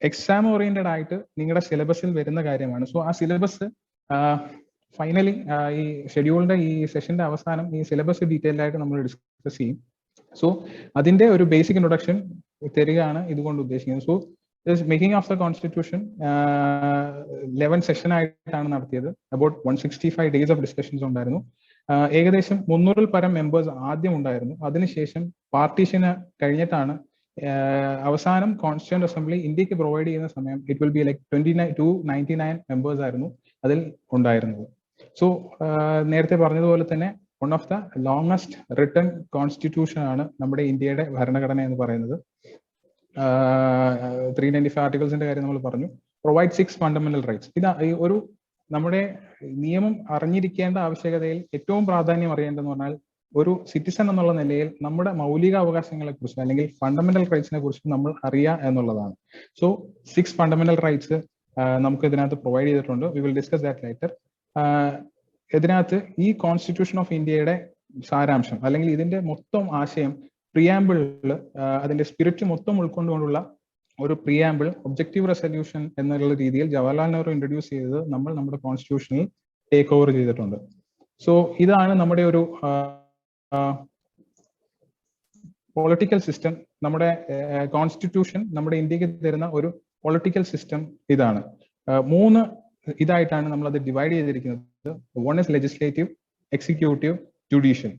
എക്സാം ഓറിയന്റഡ് ആയിട്ട് നിങ്ങളുടെ സിലബസിൽ വരുന്ന കാര്യമാണ്. സോ ആ സിലബസ് ഫൈനലി ഈ ഷെഡ്യൂളിന്റെ ഈ സെഷന്റെ അവസാനം ഈ സിലബസ് ഡീറ്റെയിൽഡ് ആയിട്ട് നമ്മൾ ഡിസ്കസ് ചെയ്യും. സോ അതിന്റെ ഒരു ബേസിക് ഇൻട്രൊഡക്ഷൻ തരികയാണ് ഇതുകൊണ്ട് ഉദ്ദേശിക്കുന്നത്. So making of the constitution 11 session ആയിട്ടാണ് നടത്തിയത്. അബൌട്ട് 165 days ഓഫ് ഡിസ്കഷൻസ് ഉണ്ടായിരുന്നു. ഏകദേശം 300 പരം മെമ്പേഴ്സ് ആദ്യം ഉണ്ടായിരുന്നു. അതിനുശേഷം പാർട്ടീഷന് കഴിഞ്ഞിട്ടാണ് അവസാനം കോൺസ്റ്റിറ്റ്യൂന്റ് അസംബ്ലി ഇന്ത്യക്ക് പ്രൊവൈഡ് ചെയ്യുന്ന സമയം it will be like 299 members ആയിരുന്നു അതിൽ ഉണ്ടായിരുന്നത്. സോ നേരത്തെ പറഞ്ഞതുപോലെ തന്നെ one of the longest written constitution ആണ് നമ്മുടെ ഇന്ത്യയുടെ ഭരണഘടന എന്ന് പറയുന്നത്. 395 ആർട്ടിക്കിൾസിന്റെ കാര്യം നമ്മൾ പറഞ്ഞു. Provide 6 fundamental rights. ഇത് ഒരു നമ്മുടെ നിയമം അറിഞ്ഞിരിക്കേണ്ട ആവശ്യകതയിൽ ഏറ്റവും പ്രാധാന്യം അറിയേണ്ടതെന്ന് പറഞ്ഞാൽ ഒരു സിറ്റിസൺ എന്നുള്ള നിലയിൽ നമ്മുടെ മൗലിക അവകാശങ്ങളെ കുറിച്ച് അല്ലെങ്കിൽ ഫണ്ടമെന്റൽ റൈറ്റ്സിനെ കുറിച്ച് നമ്മൾ അറിയുക എന്നുള്ളതാണ്. സോ 6 ഫണ്ടമെന്റൽ റൈറ്റ്സ് നമുക്ക് ഇതിനകത്ത് പ്രൊവൈഡ് ചെയ്തിട്ടുണ്ട്. We will discuss that later. ഇതിനകത്ത് ഈ കോൺസ്റ്റിറ്റ്യൂഷൻ ഓഫ് ഇന്ത്യയുടെ സാരാംശം അല്ലെങ്കിൽ ഇതിന്റെ മൊത്തം ആശയം പ്രിയാമ്പിളിൽ അതിന്റെ സ്പിരിറ്റ് മൊത്തം ഉൾക്കൊണ്ടുകൊണ്ടുള്ള ഒരു പ്രിയാമ്പിൾ ഒബ്ജക്റ്റീവ് റെസൊല്യൂഷൻ എന്നുള്ള രീതിയിൽ ജവഹർലാൽ നെഹ്റു ഇൻട്രൊഡ്യൂസ് ചെയ്തത് നമ്മൾ നമ്മുടെ കോൺസ്റ്റിറ്റ്യൂഷനിൽ ടേക്ക് ഓവർ ചെയ്തിട്ടുണ്ട്. സോ ഇതാണ് നമ്മുടെ ഒരു പൊളിറ്റിക്കൽ സിസ്റ്റം. നമ്മുടെ കോൺസ്റ്റിറ്റ്യൂഷൻ നമ്മുടെ ഇന്ത്യക്ക് തരുന്ന ഒരു പൊളിറ്റിക്കൽ സിസ്റ്റം ഇതാണ്. 3 ഇതായിട്ടാണ് നമ്മൾ അത് ഡിവൈഡ് ചെയ്തിരിക്കുന്നത്. One is legislative, executive, judicial.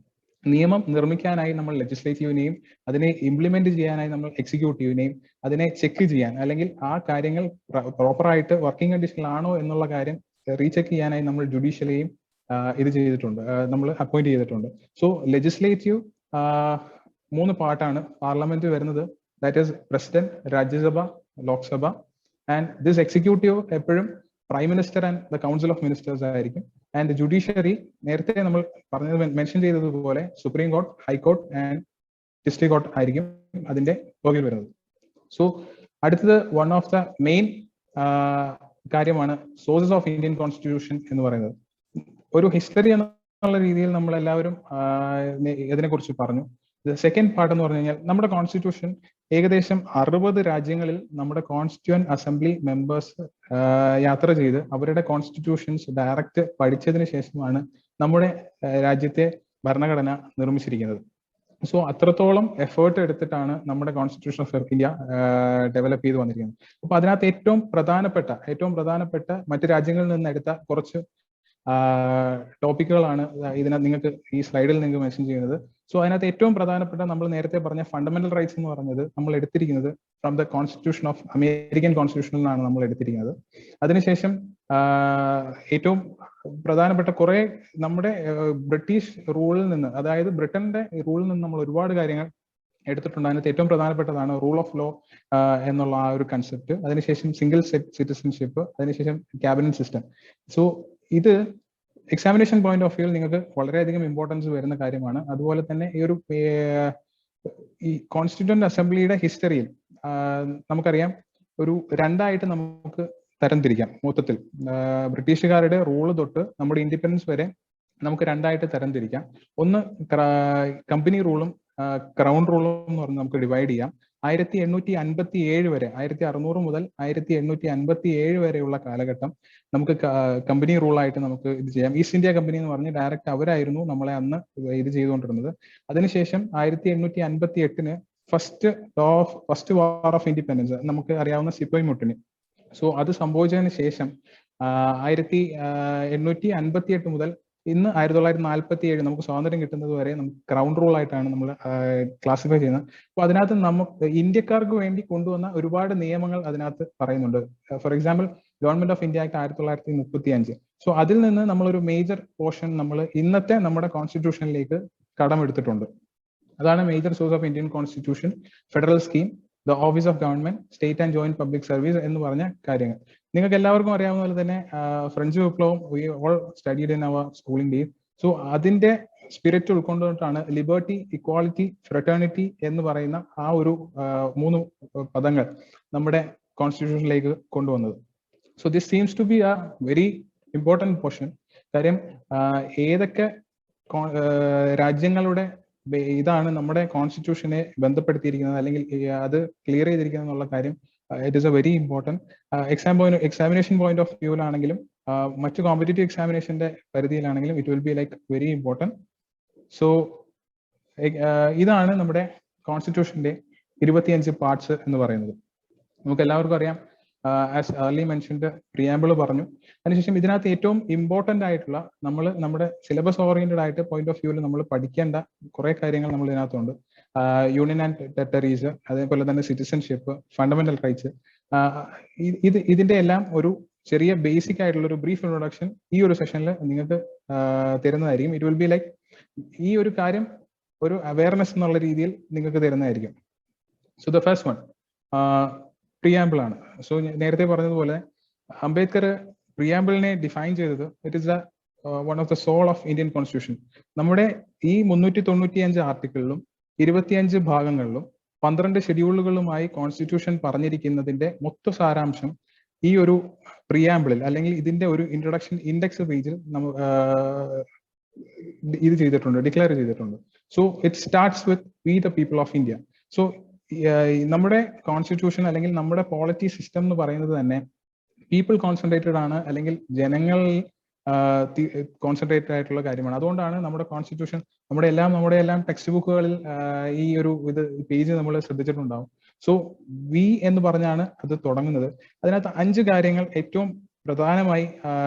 നിയമം നിർമ്മിക്കാനായി നമ്മൾ ലെജിസ്ലേറ്റീവിനെയും അതിനെ ഇംപ്ലിമെന്റ് ചെയ്യാനായി നമ്മൾ എക്സിക്യൂട്ടീവിനെയും അതിനെ ചെക്ക് ചെയ്യാൻ അല്ലെങ്കിൽ ആ കാര്യങ്ങൾ പ്രോപ്പറായിട്ട് വർക്കിംഗ് കണ്ടീഷനിലാണോ എന്നുള്ള കാര്യം റീചെക്ക് ചെയ്യാനായി നമ്മൾ ജുഡീഷ്യലെയും ഇത് ചെയ്തിട്ടുണ്ട്, നമ്മൾ അപ്പോയിന്റ് ചെയ്തിട്ടുണ്ട്. സോ ലെജിസ്ലേറ്റീവ് 3 പാർട്ടാണ് പാർലമെന്റ് വരുന്നത്. That is president, Rajya Sabha, Lok Sabha. And this executive എപ്പോഴും prime minister and the council of ministers ആയിരിക്കും. ആൻഡ് ജുഡീഷ്യറി നേരത്തെ നമ്മൾ പറഞ്ഞത് മെൻഷൻ ചെയ്തതുപോലെ supreme court, high court and district court ആയിരിക്കും അതിന്റെ പുറകിൽ വരുന്നത്. സോ അടുത്തത് വൺ ഓഫ് ദ മെയിൻ കാര്യമാണ് സോഴ്സസ് ഓഫ് ഇന്ത്യൻ കോൺസ്റ്റിറ്റ്യൂഷൻ എന്ന് പറയുന്നത്. ഒരു ഹിസ്റ്ററി എന്നുള്ള രീതിയിൽ നമ്മൾ എല്ലാവരും ഇതിനെക്കുറിച്ച് പറഞ്ഞു. സെക്കൻഡ് പാർട്ട് എന്ന് പറഞ്ഞു കഴിഞ്ഞാൽ നമ്മുടെ കോൺസ്റ്റിറ്റ്യൂഷൻ ഏകദേശം 60 രാജ്യങ്ങളിൽ നമ്മുടെ കോൺസ്റ്റിറ്റ്യൂവന്റ് അസംബ്ലി മെമ്പേഴ്സ് യാത്ര ചെയ്ത് അവരുടെ കോൺസ്റ്റിറ്റ്യൂഷൻസ് ഡയറക്റ്റ് പഠിച്ചതിന് ശേഷമാണ് നമ്മുടെ രാജ്യത്തെ ഭരണഘടന നിർമ്മിച്ചിരിക്കുന്നത്. സോ അത്രത്തോളം എഫേർട്ട് എടുത്തിട്ടാണ് നമ്മുടെ കോൺസ്റ്റിറ്റ്യൂഷൻ ഓഫ് ഇന്ത്യ ഡെവലപ്പ് ചെയ്ത് വന്നിരിക്കുന്നത്. അപ്പൊ അതിനകത്ത് ഏറ്റവും പ്രധാനപ്പെട്ട മറ്റു രാജ്യങ്ങളിൽ നിന്ന് എടുത്ത കുറച്ച് ടോപ്പിക്കുകളാണ് ഇതിനകത്ത് നിങ്ങൾക്ക് ഈ സ്ലൈഡിൽ നിങ്ങൾക്ക് മെൻഷൻ ചെയ്യുന്നത്. സോ അതിനകത്ത് ഏറ്റവും പ്രധാനപ്പെട്ട നമ്മൾ നേരത്തെ പറഞ്ഞ ഫണ്ടമെന്റൽ റൈറ്റ്സ് എന്ന് പറഞ്ഞത് നമ്മൾ എടുത്തിരിക്കുന്നത് from the constitution of American കോൺസ്റ്റിറ്റ്യൂഷനിൽ നിന്നാണ് നമ്മൾ എടുത്തിരിക്കുന്നത്. അതിനുശേഷം ഏറ്റവും പ്രധാനപ്പെട്ട കുറെ നമ്മുടെ ബ്രിട്ടീഷ് റൂളിൽ നിന്ന്, അതായത് ബ്രിട്ടന്റെ റൂളിൽ നിന്ന് നമ്മൾ ഒരുപാട് കാര്യങ്ങൾ എടുത്തിട്ടുണ്ട്. അതിനകത്ത് ഏറ്റവും പ്രധാനപ്പെട്ടതാണ് റൂൾ ഓഫ് ലോ എന്നുള്ള ആ ഒരു കൺസെപ്റ്റ്. അതിനുശേഷം സിംഗിൾ സിറ്റിസൺഷിപ്പ്, അതിനുശേഷം ക്യാബിനറ്റ് സിസ്റ്റം. സോ ഇത് എക്സാമിനേഷൻ പോയിന്റ് ഓഫ് വ്യൂവിൽ നിങ്ങൾക്ക് വളരെയധികം ഇമ്പോർട്ടൻസ് വരുന്ന കാര്യമാണ്. അതുപോലെ തന്നെ ഈ കോൺസ്റ്റിറ്റ്യൂവന്റ് അസംബ്ലിയുടെ ഹിസ്റ്ററിയിൽ നമുക്കറിയാം ഒരു രണ്ടായിട്ട് നമുക്ക് തരംതിരിക്കാം. മൊത്തത്തിൽ ബ്രിട്ടീഷുകാരുടെ റൂള് തൊട്ട് നമ്മുടെ ഇൻഡിപെൻഡൻസ് വരെ നമുക്ക് രണ്ടായിട്ട് തരംതിരിക്കാം. ഒന്ന് കമ്പനി റൂളും ക്രൗൺ റൂളും എന്ന് പറഞ്ഞ് നമുക്ക് ഡിവൈഡ് ചെയ്യാം. 1857 വരെ, 1600 മുതൽ 1857 വരെയുള്ള കാലഘട്ടം നമുക്ക് കമ്പനി റൂളായിട്ട് നമുക്ക് ഇത് ചെയ്യാം. ഈസ്റ്റ് ഇന്ത്യ കമ്പനി എന്ന് പറഞ്ഞ് ഡയറക്റ്റ് അവരായിരുന്നു നമ്മളെ അന്ന് ഇത് ചെയ്തുകൊണ്ടിരുന്നത്. അതിനുശേഷം 1858 ഫസ്റ്റ് വാർ ഓഫ് ഇൻഡിപെൻഡൻസ് നമുക്ക് അറിയാവുന്ന സിപ്പോയ് മുട്ടിന്. സോ അത് സംഭവിച്ചതിന് ശേഷം 1858 മുതൽ ഇന്ന് 1947 നമുക്ക് സ്വാതന്ത്ര്യം കിട്ടുന്നത് വരെ നമുക്ക് ക്രൗൺ റൂൾ ആയിട്ടാണ് നമ്മൾ ക്ലാസിഫൈ ചെയ്യുന്നത്. അപ്പോൾ അതിനകത്ത് നമുക്ക് ഇന്ത്യക്കാർക്ക് വേണ്ടി കൊണ്ടുവന്ന ഒരുപാട് നിയമങ്ങൾ അതിനകത്ത് പറയുന്നുണ്ട്. For example government of India act 1935. So അതിൽ നിന്ന് നമ്മളൊരു മേജർ പോർഷൻ നമ്മൾ ഇന്നത്തെ നമ്മുടെ കോൺസ്റ്റിറ്റ്യൂഷനിലേക്ക് കടമെടുത്തിട്ടുണ്ട്. അതാണ് major source of Indian constitution, federal scheme, the office of government, state and joint public service എന്ന് പറഞ്ഞ കാര്യങ്ങൾ. നിങ്ങൾക്ക് എല്ലാവർക്കും അറിയാവുന്ന പോലെ തന്നെ ഫ്രഞ്ച് വിപ്ലവം we all studied in our schooling days. So അതിന്റെ സ്പിരിറ്റ് ഉൾക്കൊണ്ടുകൊണ്ടാണ് ലിബർട്ടി, ഇക്വാളിറ്റി, ഫ്രറ്റേണിറ്റി എന്ന് പറയുന്ന ആ ഒരു 3 പദങ്ങൾ നമ്മുടെ കോൺസ്റ്റിറ്റ്യൂഷനിലേക്ക് കൊണ്ടുവന്നത്. So this seems to be a very important portion. കാര്യം ഏതൊക്കെ രാജ്യങ്ങളുടെ ഇതാണ് നമ്മുടെ കോൺസ്റ്റിറ്റ്യൂഷനെ ബന്ധപ്പെടുത്തിയിരിക്കുന്നത് അല്ലെങ്കിൽ അത് ക്ലിയർ ചെയ്തിരിക്കുന്നത് എന്നുള്ള കാര്യം it is a very important. Examination point of വ്യൂവിലാണെങ്കിലും മറ്റു കോമ്പറ്റേറ്റീവ് എക്സാമിനേഷന്റെ പരിധിയിലാണെങ്കിലും it will be like very important. So ഇതാണ് നമ്മുടെ കോൺസ്റ്റിറ്റ്യൂഷന്റെ 25 പാർട്സ് എന്ന് പറയുന്നത്. നമുക്ക് എല്ലാവർക്കും അറിയാം, ആസ് ഏർലി മെൻഷൻഡ് പ്രിയാമ്പിൾ പറഞ്ഞു. അതിനുശേഷം ഇതിനകത്ത് ഏറ്റവും ഇമ്പോർട്ടൻ്റ് ആയിട്ടുള്ള നമ്മുടെ സിലബസ് ഓറിയന്റഡ് ആയിട്ട് പോയിന്റ് ഓഫ് വ്യൂവിൽ നമ്മൾ പഠിക്കേണ്ട കുറെ കാര്യങ്ങൾ നമ്മൾ ഇതിനകത്തുണ്ട്. യൂണിയൻ ആൻഡ് ടെറിട്ടറീസ്, അതേപോലെ തന്നെ സിറ്റിസൺഷിപ്പ്, ഫണ്ടമെന്റൽ റൈറ്റ്സ്. ഇതിന്റെ എല്ലാം ഒരു ചെറിയ ബേസിക് ആയിട്ടുള്ള ഒരു ബ്രീഫ് ഇൻട്രൊഡക്ഷൻ ഈ ഒരു സെഷനിൽ നിങ്ങൾക്ക് തരുന്നതായിരിക്കും. ഇറ്റ് വിൽ ബി ലൈക്ക് ഈ ഒരു കാര്യം ഒരു അവയർനെസ് എന്നുള്ള രീതിയിൽ നിങ്ങൾക്ക് തരുന്നതായിരിക്കും. So the first one preamble ആണ്. സോ നേരത്തെ പറഞ്ഞതുപോലെ അംബേദ്കർ പ്രിയാമ്പിളിനെ ഡിഫൈൻ ചെയ്തത് it is one of the soul of Indian constitution. നമ്മുടെ ഈ 395 ആർട്ടിക്കിളിലും 25 ഭാഗങ്ങളിലും 12 ഷെഡ്യൂളുകളുമായി കോൺസ്റ്റിറ്റ്യൂഷൻ പറഞ്ഞിരിക്കുന്നതിന്റെ മൊത്ത സാരാംശം ഈ ഒരു പ്രിയാമ്പിളിൽ അല്ലെങ്കിൽ ഇതിന്റെ ഒരു ഇൻട്രൊഡക്ഷൻ ഇൻഡെക്സ് പേജിൽ ഇത് ചെയ്തിട്ടുണ്ട്, ഡിക്ലെയർ ചെയ്തിട്ടുണ്ട്. So it starts with we the people of India. So നമ്മുടെ കോൺസ്റ്റിറ്റ്യൂഷൻ അല്ലെങ്കിൽ നമ്മുടെ പോളിറ്റി സിസ്റ്റം എന്ന് പറയുന്നത് തന്നെ പീപ്പിൾ കോൺസെൻട്രേറ്റഡ് ആണ്, അല്ലെങ്കിൽ ജനങ്ങളിൽ കോൺസെൻട്രേറ്റഡ് ആയിട്ടുള്ള കാര്യമാണ്. അതുകൊണ്ടാണ് നമ്മുടെ കോൺസ്റ്റിറ്റ്യൂഷൻ നമ്മുടെ എല്ലാം ടെക്സ്റ്റ് ബുക്കുകളിൽ ഈ ഒരു പേജ് നമ്മൾ ശ്രദ്ധിച്ചിട്ടുണ്ടാവും. സോ വി എന്ന് പറഞ്ഞാണ് അത് തുടങ്ങുന്നത്. അതിനകത്ത് 5 കാര്യങ്ങൾ ഏറ്റവും പ്രധാനമായി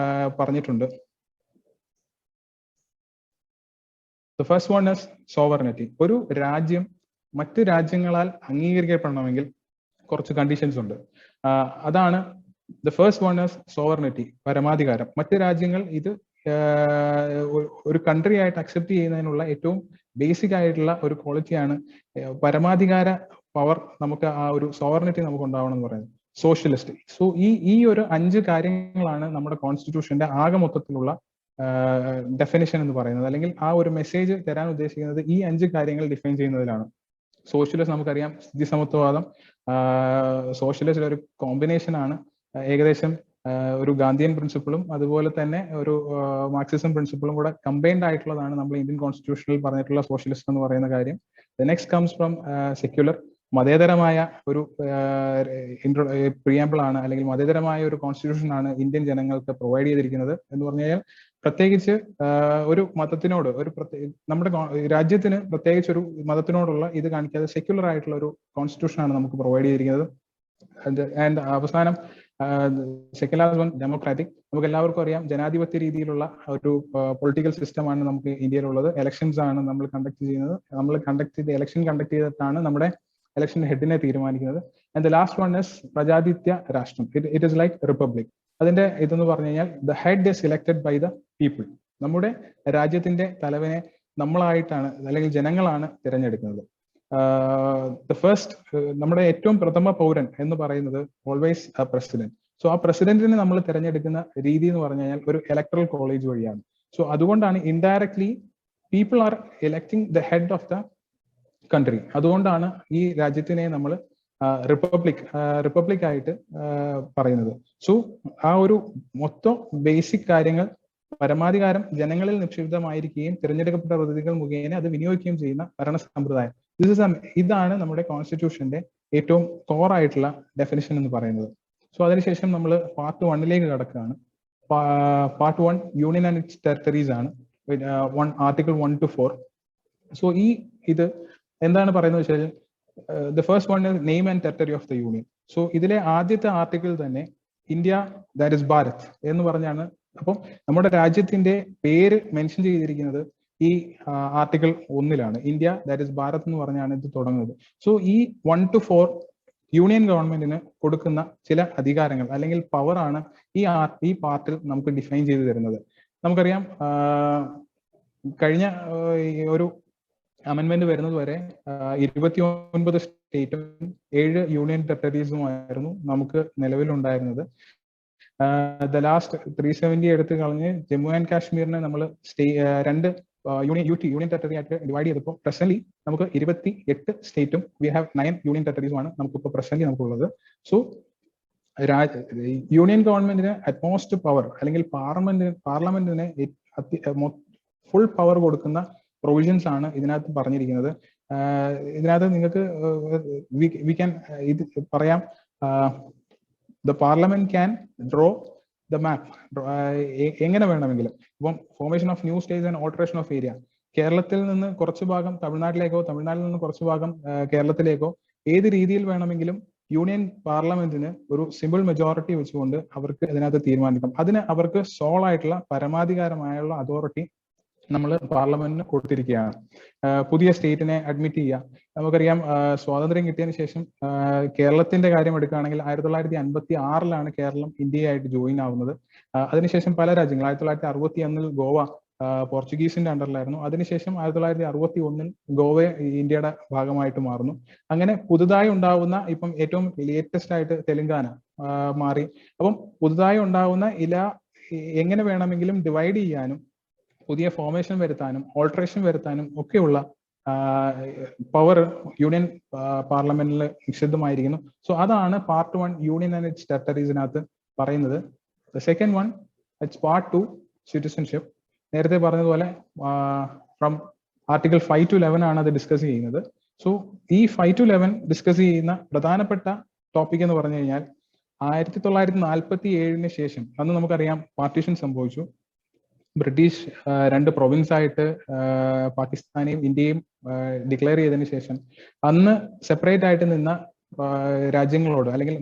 പറഞ്ഞിട്ടുണ്ട്. The first one is sovereignty. ഒരു രാജ്യം മറ്റു രാജ്യങ്ങളാൽ അംഗീകരിക്കപ്പെടണമെങ്കിൽ കുറച്ച് കണ്ടീഷൻസ് ഉണ്ട്. അതാണ് the first one is sovereignty, പരമാധികാരം. മറ്റു രാജ്യങ്ങൾ ഇത് ഒരു കൺട്രി ആയിട്ട് അക്സെപ്റ്റ് ചെയ്യുന്നതിനുള്ള ഏറ്റവും ബേസിക് ആയിട്ടുള്ള ഒരു ക്വാളിറ്റിയാണ് പരമാധികാര പവർ. നമുക്ക് ആ ഒരു സോവറിനിറ്റി നമുക്ക് ഉണ്ടാവണം എന്ന് പറയുന്നത്. സോഷ്യലിസ്റ്റ്. സോ ഈ ഒരു 5 കാര്യങ്ങളാണ് നമ്മുടെ കോൺസ്റ്റിറ്റ്യൂഷന്റെ ആകെ മൊത്തത്തിലുള്ള ഡെഫിനിഷൻ എന്ന് പറയുന്നത്, അല്ലെങ്കിൽ ആ ഒരു മെസ്സേജ് തരാൻ ഉദ്ദേശിക്കുന്നത് ഈ 5 കാര്യങ്ങൾ ഡിഫൈൻ ചെയ്യുന്നതിലാണ്. സോഷ്യലിസ്റ്റ് നമുക്കറിയാം, സ്ഥിതി സമത്വവാദം സോഷ്യലിസ്റ്റ് ഒരു കോമ്പിനേഷൻ ആണ്. ഏകദേശം ഒരു ഗാന്ധിയൻ പ്രിൻസിപ്പിളും അതുപോലെ തന്നെ ഒരു മാർക്സിസം പ്രിൻസിപ്പിളും കൂടെ കമ്പൈൻഡ് ആയിട്ടുള്ളതാണ് നമ്മൾ ഇന്ത്യൻ കോൺസ്റ്റിറ്റ്യൂഷനിൽ പറഞ്ഞിട്ടുള്ള സോഷ്യലിസ്റ്റ് എന്ന് പറയുന്ന കാര്യം. നെക്സ്റ്റ് കംസ് ഫ്രം സെക്യുലർ, മതേതരമായ ഒരു പ്രിയാമ്പിൾ ആണ് അല്ലെങ്കിൽ മതേതരമായ ഒരു കോൺസ്റ്റിറ്റ്യൂഷൻ ആണ് ഇന്ത്യൻ ജനങ്ങൾക്ക് പ്രൊവൈഡ് ചെയ്തിരിക്കുന്നത് എന്ന് പറഞ്ഞു കഴിഞ്ഞാൽ, പ്രത്യേകിച്ച് ഒരു മതത്തിനോട് നമ്മുടെ രാജ്യത്തിന് പ്രത്യേകിച്ച് ഒരു മതത്തിനോടുള്ള ഇത് കാണിക്കാതെ സെക്യുലർ ആയിട്ടുള്ള ഒരു കോൺസ്റ്റിറ്റ്യൂഷൻ ആണ് നമുക്ക് പ്രൊവൈഡ് ചെയ്തിരിക്കുന്നത്. ആൻഡ് അവസാനം സെക്കൻഡ് ലാസ്റ്റ് വൺ ഡെമോക്രാറ്റിക്. നമുക്ക് എല്ലാവർക്കും അറിയാം ജനാധിപത്യ രീതിയിലുള്ള ഒരു പൊളിറ്റിക്കൽ സിസ്റ്റം ആണ് നമുക്ക് ഇന്ത്യയിലുള്ളത്. ഇലക്ഷൻസ് ആണ് നമ്മൾ കണ്ടക്ട് ചെയ്യുന്നത്. നമ്മൾ ഇലക്ഷൻ കണ്ടക്ട് ചെയ്തിട്ടാണ് നമ്മുടെ ഇലക്ഷൻ ഹെഡിനെ തീരുമാനിക്കുന്നത്. And the last one is പ്രജാധിത്യ രാഷ്ട്രം. It is like republic. അതിന്റെ ഇതെന്ന് പറഞ്ഞു കഴിഞ്ഞാൽ the head is elected by the people. നമ്മുടെ രാജ്യത്തിന്റെ തലവനെ നമ്മളായിട്ടാണ് അല്ലെങ്കിൽ ജനങ്ങളാണ് തിരഞ്ഞെടുക്കുന്നത്. ദ ഫസ്റ്റ്, നമ്മുടെ ഏറ്റവും പ്രഥമ പൗരൻ എന്ന് പറയുന്നത് ഓൾവേസ് എ പ്രസിഡന്റ്. സോ ആ പ്രസിഡന്റിനെ നമ്മൾ തിരഞ്ഞെടുക്കുന്ന രീതി എന്ന് പറഞ്ഞു കഴിഞ്ഞാൽ ഒരു ഇലക്ട്രൽ കോളേജ് വഴിയാണ്. സോ അതുകൊണ്ടാണ് indirectly people are electing the head of the country. അതുകൊണ്ടാണ് ഈ രാജ്യത്തിനെ നമ്മൾ റിപ്പബ്ലിക് ആയിട്ട് പറയുന്നത്. സോ ആ ഒരു മൊത്തം ബേസിക് കാര്യങ്ങൾ, പരമാധികാരം ജനങ്ങളിൽ നിക്ഷിപ്തമായിരിക്കുകയും തിരഞ്ഞെടുക്കപ്പെട്ട പ്രതിനിധികൾ മുഖേന അത് വിനിയോഗിക്കുകയും ചെയ്യുന്ന ഭരണ സമ്പ്രദായം. ഇതാണ് നമ്മുടെ കോൺസ്റ്റിറ്റ്യൂഷന്റെ ഏറ്റവും കോർ ആയിട്ടുള്ള ഡെഫിനിഷൻ എന്ന് പറയുന്നത്. സോ അതിനുശേഷം നമ്മൾ പാർട്ട് 1 കടക്കുകയാണ്. Part 1 union and its territories ആണ്. Article 1 to 4. സോ ഇത് എന്താണ് പറയുന്നത് വെച്ചാൽ, the first one is name and territory of the union. So ഇതിലെ ആദ്യത്തെ ആർട്ടിക്കിൾ തന്നെ ഇന്ത്യ ദാറ്റ് ഇസ് ഭാരത് എന്ന് പറഞ്ഞാണ്. അപ്പം നമ്മുടെ രാജ്യത്തിന്റെ പേര് മെൻഷൻ ചെയ്തിരിക്കുന്നത് ഈ article 1 India that is Bharat എന്ന് പറഞ്ഞാണ് ഇത് തുടങ്ങുന്നത്. സോ ഈ 1 to 4 യൂണിയൻ ഗവൺമെന്റിന് കൊടുക്കുന്ന ചില അധികാരങ്ങൾ അല്ലെങ്കിൽ പവർ ആണ് ഈ പാർട്ടിൽ നമുക്ക് ഡിഫൈൻ ചെയ്തു തരുന്നത്. നമുക്കറിയാം കഴിഞ്ഞ ഒരു അമെന്റ്മെന്റ് വരുന്നത് വരെ 29 സ്റ്റേറ്റും 7 യൂണിയൻ ടെറിട്ടറീസുമായിരുന്നു നമുക്ക് നിലവിലുണ്ടായിരുന്നത്. ദ ലാസ്റ്റ് 370 എടുത്ത് കളഞ്ഞ് ജമ്മു ആൻഡ് കാശ്മീരിനെ നമ്മൾ രണ്ട് യൂണിയൻ ടെറിട്ടറി ആയിട്ട് ഡിവൈഡ് ചെയ്തപ്പോൾ പ്രസന്റ്ലി നമുക്ക് 28 സ്റ്റേറ്റും വി ഹാവ് 9 യൂണിയൻ ടെറിട്ടറീസുമാണ് നമുക്കിപ്പോൾ പ്രസന്റ്ലി നമുക്കുള്ളത്. സോ യൂണിയൻ ഗവൺമെന്റിന് അറ്റ്മോസ്റ്റ് പവർ അല്ലെങ്കിൽ പാർലമെന്റിന് ഫുൾ പവർ കൊടുക്കുന്ന പ്രൊവിഷൻസ് ആണ് ഇതിനകത്ത് പറഞ്ഞിരിക്കുന്നത്. ഇതിനകത്ത് നിങ്ങൾക്ക് വി ക്യാൻ ഇത് പറയാം, the parliament can draw the map. എങ്ങനെ വേണമെങ്കിലും, ഇപ്പം formation of new States and alteration of area, കേരളത്തിൽ നിന്ന് കുറച്ച് ഭാഗം തമിഴ്നാട്ടിലേക്കോ തമിഴ്നാട്ടിൽ നിന്ന് കുറച്ച് ഭാഗം കേരളത്തിലേക്കോ ഏത് രീതിയിൽ വേണമെങ്കിലും യൂണിയൻ പാർലമെന്റിന് ഒരു സിമ്പിൾ മെജോറിറ്റി വെച്ചുകൊണ്ട് അവർക്ക് ഇതിനകത്ത് തീരുമാനിക്കാം. അതിന് അവർക്ക് സോൾ ആയിട്ടുള്ള പരമാധികാരമായുള്ള അതോറിറ്റി നമ്മൾ പാർലമെന്റിന് കൊടുത്തിരിക്കുകയാണ്. പുതിയ സ്റ്റേറ്റിനെ അഡ്മിറ്റ് ചെയ്യുക. നമുക്കറിയാം സ്വാതന്ത്ര്യം കിട്ടിയതിന് ശേഷം കേരളത്തിന്റെ കാര്യം എടുക്കുകയാണെങ്കിൽ 1956 കേരളം ഇന്ത്യയായിട്ട് ജോയിൻ ആവുന്നത്. അതിനുശേഷം പല രാജ്യങ്ങൾ 1961 ഗോവ പോർച്ചുഗീസിന്റെ അണ്ടറിലായിരുന്നു. അതിനുശേഷം 1961 ഗോവ ഇന്ത്യയുടെ ഭാഗമായിട്ട് മാറുന്നു. അങ്ങനെ പുതുതായി ഉണ്ടാവുന്ന ഇപ്പം ഏറ്റവും ലേറ്റസ്റ്റ് ആയിട്ട് തെലുങ്കാന മാറി. അപ്പം പുതുതായി ഉണ്ടാവുന്ന എങ്ങനെ വേണമെങ്കിലും ഡിവൈഡ് ചെയ്യാനും പുതിയ ഫോർമേഷൻ വരുത്താനും ഓൾട്ടറേഷൻ വരുത്താനും ഒക്കെയുള്ള പവർ യൂണിയൻ പാർലമെന്റിൽ നിക്ഷിപ്തമായിരിക്കുന്നു. സോ അതാണ് പാർട്ട് 1 യൂണിയൻ ആൻഡ് ഇറ്റ്സ് ടെറിട്ടറീസിനകത്ത് പറയുന്നത്. Second one it's part 2 citizenship. നേരത്തെ പറഞ്ഞതുപോലെ ഫ്രം ആർട്ടിക്കിൾ 5 to 11 ആണ് അത് ഡിസ്കസ് ചെയ്യുന്നത്. സോ ഈ 5 to 11 ഡിസ്കസ് ചെയ്യുന്ന പ്രധാനപ്പെട്ട ടോപ്പിക് എന്ന് പറഞ്ഞു കഴിഞ്ഞാൽ 1947 ശേഷം, അന്ന് നമുക്കറിയാം പാർട്ടീഷൻ സംഭവിച്ചു. ബ്രിട്ടീഷ് 2 പ്രൊവിൻസ് ആയിട്ട് പാകിസ്ഥാനെയും ഇന്ത്യയും ഡിക്ലെയർ ചെയ്തതിനു ശേഷം അന്ന് സെപ്പറേറ്റ് ആയിട്ട് നിന്ന രാജ്യങ്ങളോട് അല്ലെങ്കിൽ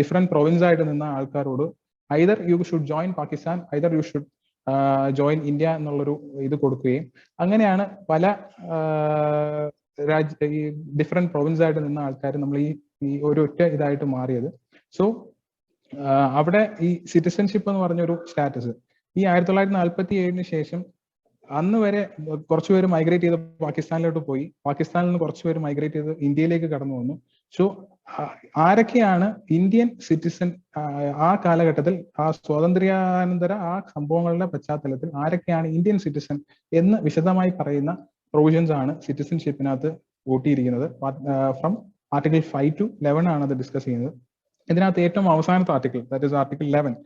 ഡിഫറെന്റ് പ്രൊവിൻസ് ആയിട്ട് നിന്ന ആൾക്കാരോട് either you should join Pakistan, either you should join India എന്നുള്ളൊരു ഇത് കൊടുക്കുകയും അങ്ങനെയാണ് പല ഈ ഡിഫറെന്റ് പ്രൊവിൻസ് ആയിട്ട് നിന്ന ആൾക്കാർ നമ്മൾ ഈ ഒരു ഒറ്റ ഇതായിട്ട് മാറിയത്. സോ അവിടെ ഈ സിറ്റിസൺഷിപ്പ് എന്ന് പറഞ്ഞൊരു സ്റ്റാറ്റസ് ഈ 1947 ശേഷം അന്ന് വരെ കുറച്ചുപേര് മൈഗ്രേറ്റ് ചെയ്ത് പാകിസ്ഥാനിലോട്ട് പോയി. പാകിസ്ഥാനിൽ നിന്ന് കുറച്ചുപേര് മൈഗ്രേറ്റ് ചെയ്ത് ഇന്ത്യയിലേക്ക് കടന്നു വന്നു. സോ ആരൊക്കെയാണ് ഇന്ത്യൻ സിറ്റിസൺ ആ കാലഘട്ടത്തിൽ, ആ സ്വാതന്ത്ര്യാനന്തര ആ സംഭവങ്ങളുടെ പശ്ചാത്തലത്തിൽ ആരൊക്കെയാണ് ഇന്ത്യൻ സിറ്റിസൺ എന്ന് വിശദമായി പറയുന്ന പ്രൊവിഷൻസ് ആണ് സിറ്റിസൺഷിപ്പിനകത്ത് കൂട്ടിയിരിക്കുന്നത്. ഫ്രം ആർട്ടിക്കിൾ 5 to 11 ആണ് അത് ഡിസ്കസ് ചെയ്യുന്നത്. ഇതിനകത്ത് ഏറ്റവും അവസാനത്തെ ആർട്ടിക്കിൾ, ദാറ്റ് ഇസ് ആർട്ടിക്കിൾ 11.